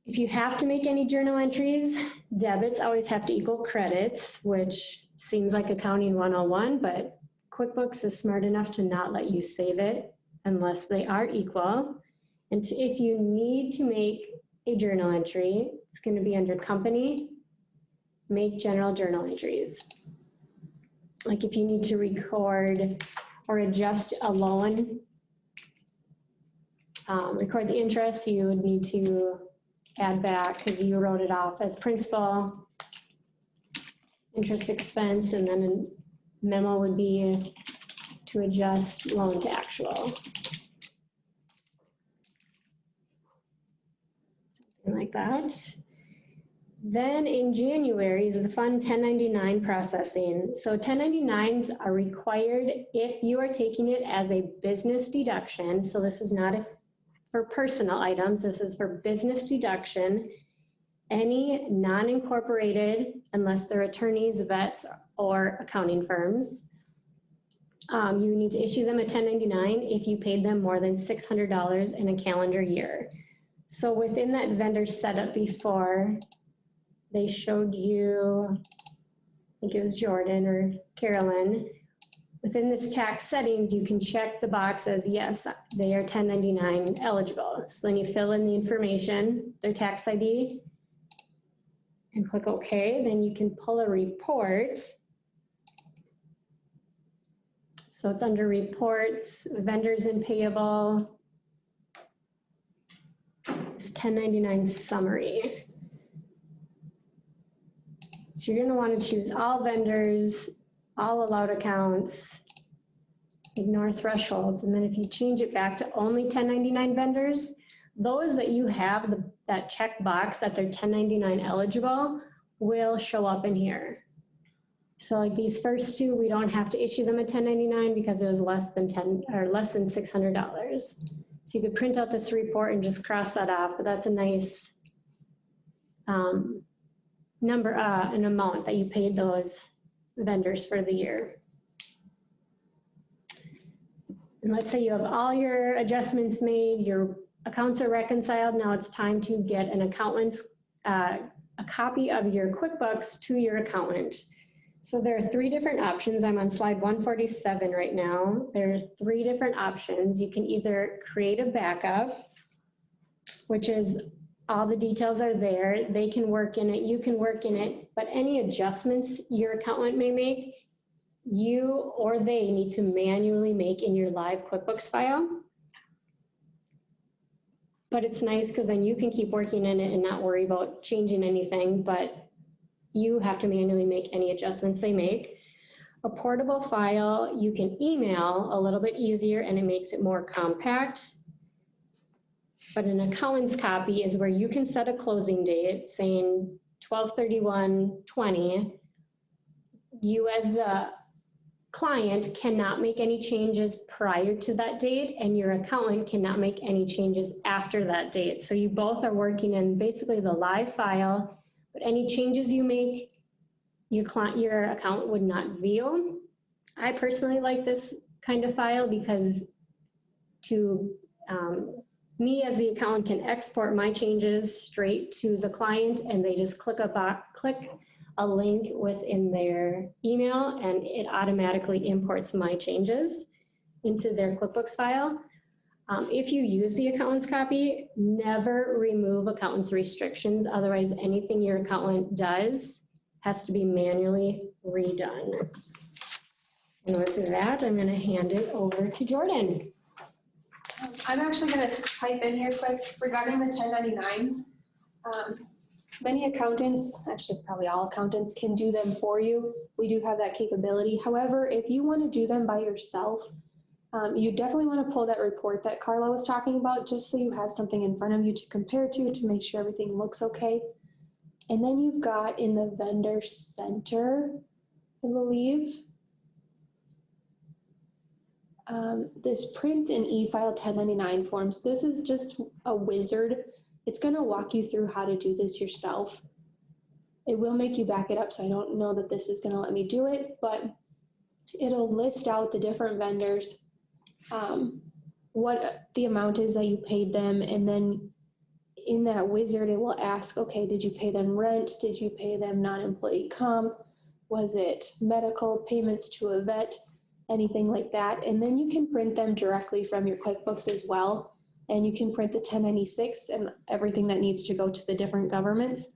If you have to make any journal entries, debits always have to equal credits, which seems like accounting 101, but QuickBooks is smart enough to not let you save it unless they are equal. And if you need to make a journal entry, it's going to be under company, make general journal entries. Like if you need to record or adjust a loan, record the interest, you would need to add back because you wrote it off as principal, interest expense, and then a memo would be to adjust loan to actual. Something like that. Then in January is the fun 1099 processing. So 1099s are required if you are taking it as a business deduction. So this is not for personal items, this is for business deduction. Any non-incorporated, unless they're attorneys, vets, or accounting firms, you need to issue them a 1099 if you paid them more than $600 in a calendar year. So within that vendor setup before, they showed you, I think it was Jordan or Carolyn, within this tax settings, you can check the box as yes, they are 1099 eligible. So then you fill in the information, their tax ID, and click OK. Then you can pull a report. So it's under reports, vendors and payable. It's 1099 summary. So you're going to want to choose all vendors, all allowed accounts, ignore thresholds, and then if you change it back to only 1099 vendors, those that you have that check box that they're 1099 eligible will show up in here. So like these first two, we don't have to issue them a 1099 because it was less than $600. So you could print out this report and just cross that off, but that's a nice number, an amount that you paid those vendors for the year. And let's say you have all your adjustments made, your accounts are reconciled, now it's time to get an accountant's, a copy of your QuickBooks to your accountant. So there are three different options. I'm on slide 147 right now. There are three different options. You can either create a backup, which is All the details are there. They can work in it, you can work in it, but any adjustments your accountant may make, you or they need to manually make in your live QuickBooks file. But it's nice because then you can keep working in it and not worry about changing anything, but you have to manually make any adjustments they make. A portable file, you can email a little bit easier and it makes it more compact. But an accountant's copy is where you can set a closing date saying 12/31/20. You as the client cannot make any changes prior to that date, and your accountant cannot make any changes after that date. So you both are working in basically the live file, but any changes you make, your accountant would not view. I personally like this kind of file because me as the accountant can export my changes straight to the client, and they just click a link within their email and it automatically imports my changes into their QuickBooks file. If you use the accountant's copy, never remove accountant's restrictions. Otherwise, anything your accountant does has to be manually redone. And with that, I'm going to hand it over to Jordan. I'm actually going to pipe in here quick regarding the 1099s. Many accountants, actually probably all accountants, can do them for you. We do have that capability. However, if you want to do them by yourself, you definitely want to pull that report that Carla was talking about, just so you have something in front of you to compare to make sure everything looks okay. And then you've got in the vendor center, I believe, this print and e-file 1099 forms. This is just a wizard. It's going to walk you through how to do this yourself. It will make you back it up, so I don't know that this is going to let me do it, but it'll list out the different vendors, what the amount is that you paid them, and then in that wizard it will ask, okay, did you pay them rent? Did you pay them non-employee comp? Was it medical payments to a vet? Anything like that. And then you can print them directly from your QuickBooks as well. And you can print the 1096 and everything that needs to go to the different governments.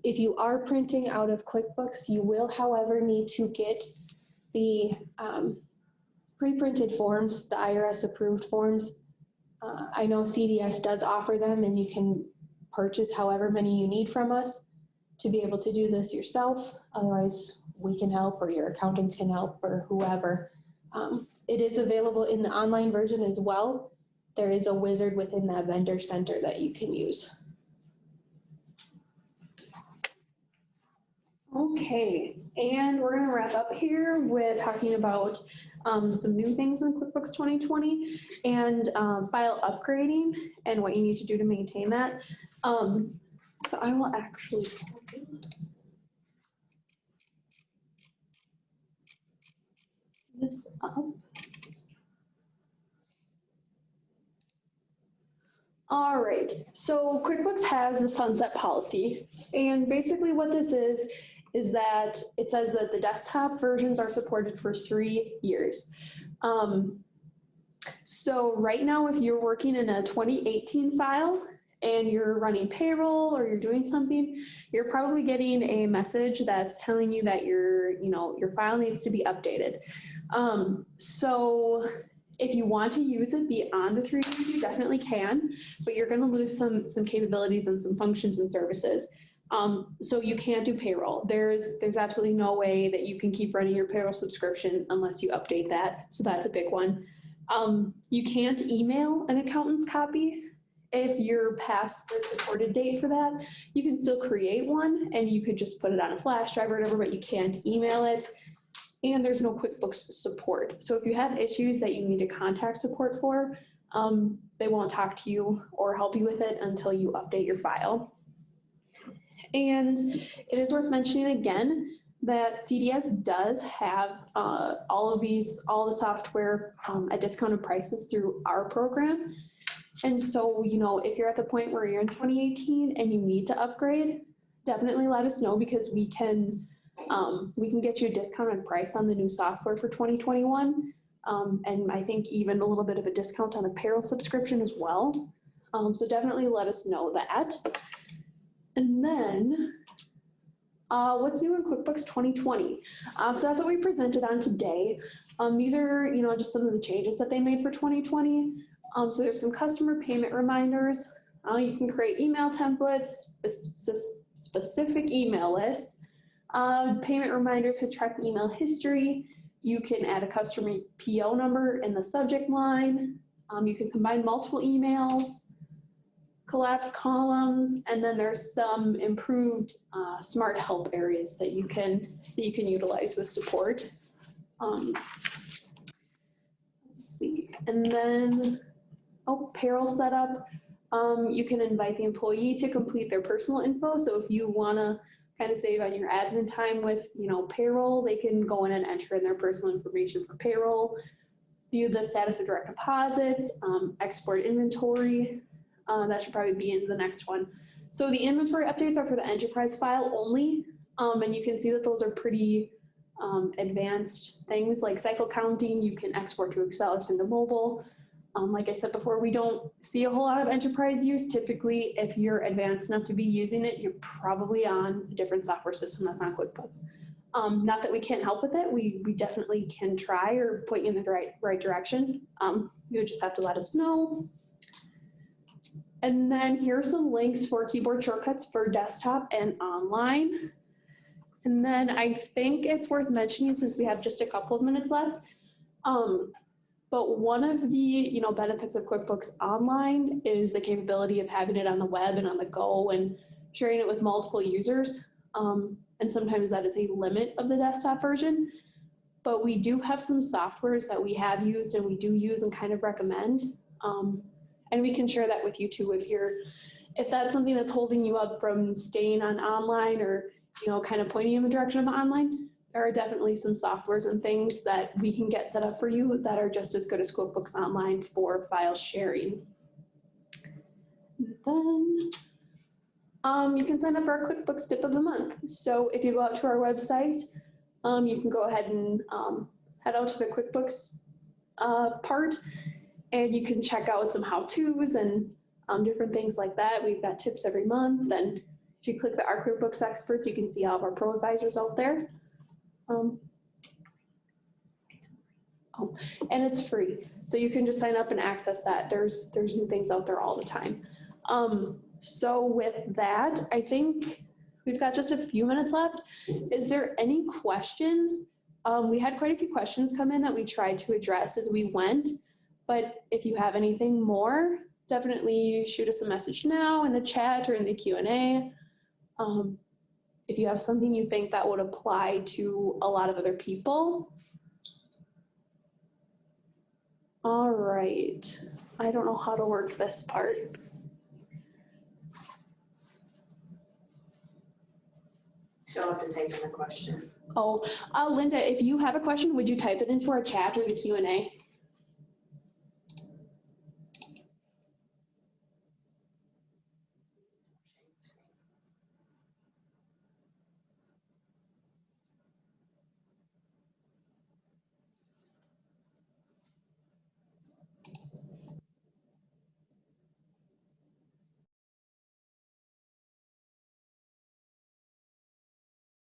If you are printing out of QuickBooks, you will, however, need to get the pre-printed forms, the IRS approved forms. I know CDS does offer them, and you can purchase however many you need from us to be able to do this yourself. Otherwise, we can help, or your accountants can help, or whoever. It is available in the online version as well. There is a wizard within that vendor center that you can use. Okay, and we're going to wrap up here with talking about some new things in QuickBooks 2020 and file upgrading and what you need to do to maintain that. So I will actually this up. All right, so QuickBooks has the sunset policy, and basically what this is that it says that the desktop versions are supported for 3 years. So right now, if you're working in a 2018 file and you're running payroll or you're doing something, you're probably getting a message that's telling you that your file needs to be updated. So if you want to use it beyond the 3 years, you definitely can, but you're going to lose some capabilities and some functions and services. So you can't do payroll. There's absolutely no way that you can keep running your payroll subscription unless you update that. So that's a big one. You can't email an accountant's copy. If you're past the supported date for that, you can still create one and you could just put it on a flash drive or whatever, but you can't email it. And there's no QuickBooks support. So if you have issues that you need to contact support for, they won't talk to you or help you with it until you update your file. And it is worth mentioning again that CDS does have all the software at discounted prices through our program. And so, if you're at the point where you're in 2018 and you need to upgrade, definitely let us know, because we can get you a discounted price on the new software for 2021. And I think even a little bit of a discount on a payroll subscription as well. So definitely let us know that. And then, what's new in QuickBooks 2020? So that's what we presented on today. These are, just some of the changes that they made for 2020. So there's some customer payment reminders. You can create email templates, specific email lists, payment reminders to track email history. You can add a customer PO number in the subject line. You can combine multiple emails, collapse columns, and then there's some improved smart help areas that you can utilize with support. Let's see, and then payroll setup. You can invite the employee to complete their personal info. So if you want to kind of save on your admin time with payroll, they can go in and enter in their personal information for payroll. View the status of direct deposits, export inventory. That should probably be in the next one. So the inventory updates are for the enterprise file only. And you can see that those are pretty advanced things like cycle counting. You can export to Excel or send to mobile. Like I said before, we don't see a whole lot of enterprise use. Typically, if you're advanced enough to be using it, you're probably on a different software system that's not QuickBooks. Not that we can't help with it. We definitely can try or point you in the right direction. You would just have to let us know. And then here are some links for keyboard shortcuts for desktop and online. And then I think it's worth mentioning, since we have just a couple of minutes left, but one of the benefits of QuickBooks Online is the capability of having it on the web and on the go and sharing it with multiple users. And sometimes that is a limit of the desktop version. But we do have some softwares that we have used and we do use and kind of recommend. And we can share that with you too if that's something that's holding you up from staying on online or kind of pointing in the direction of online. There are definitely some softwares and things that we can get set up for you that are just as good as QuickBooks Online for file sharing. And then you can sign up for our QuickBooks tip of the month. So if you go out to our website, you can go ahead and head out to the QuickBooks part, and you can check out some how-tos and different things like that. We've got tips every month. And if you click the Our QuickBooks Experts, you can see all of our ProAdvisors out there. And it's free. So you can just sign up and access that. There's new things out there all the time. So with that, I think we've got just a few minutes left. Is there any questions? We had quite a few questions come in that we tried to address as we went, but if you have anything more, definitely shoot us a message now in the chat or in the Q&A. If you have something you think that would apply to a lot of other people. All right, I don't know how to work this part. You'll have to type in the question. Oh, Linda, if you have a question, would you type it into our chat or the Q&A?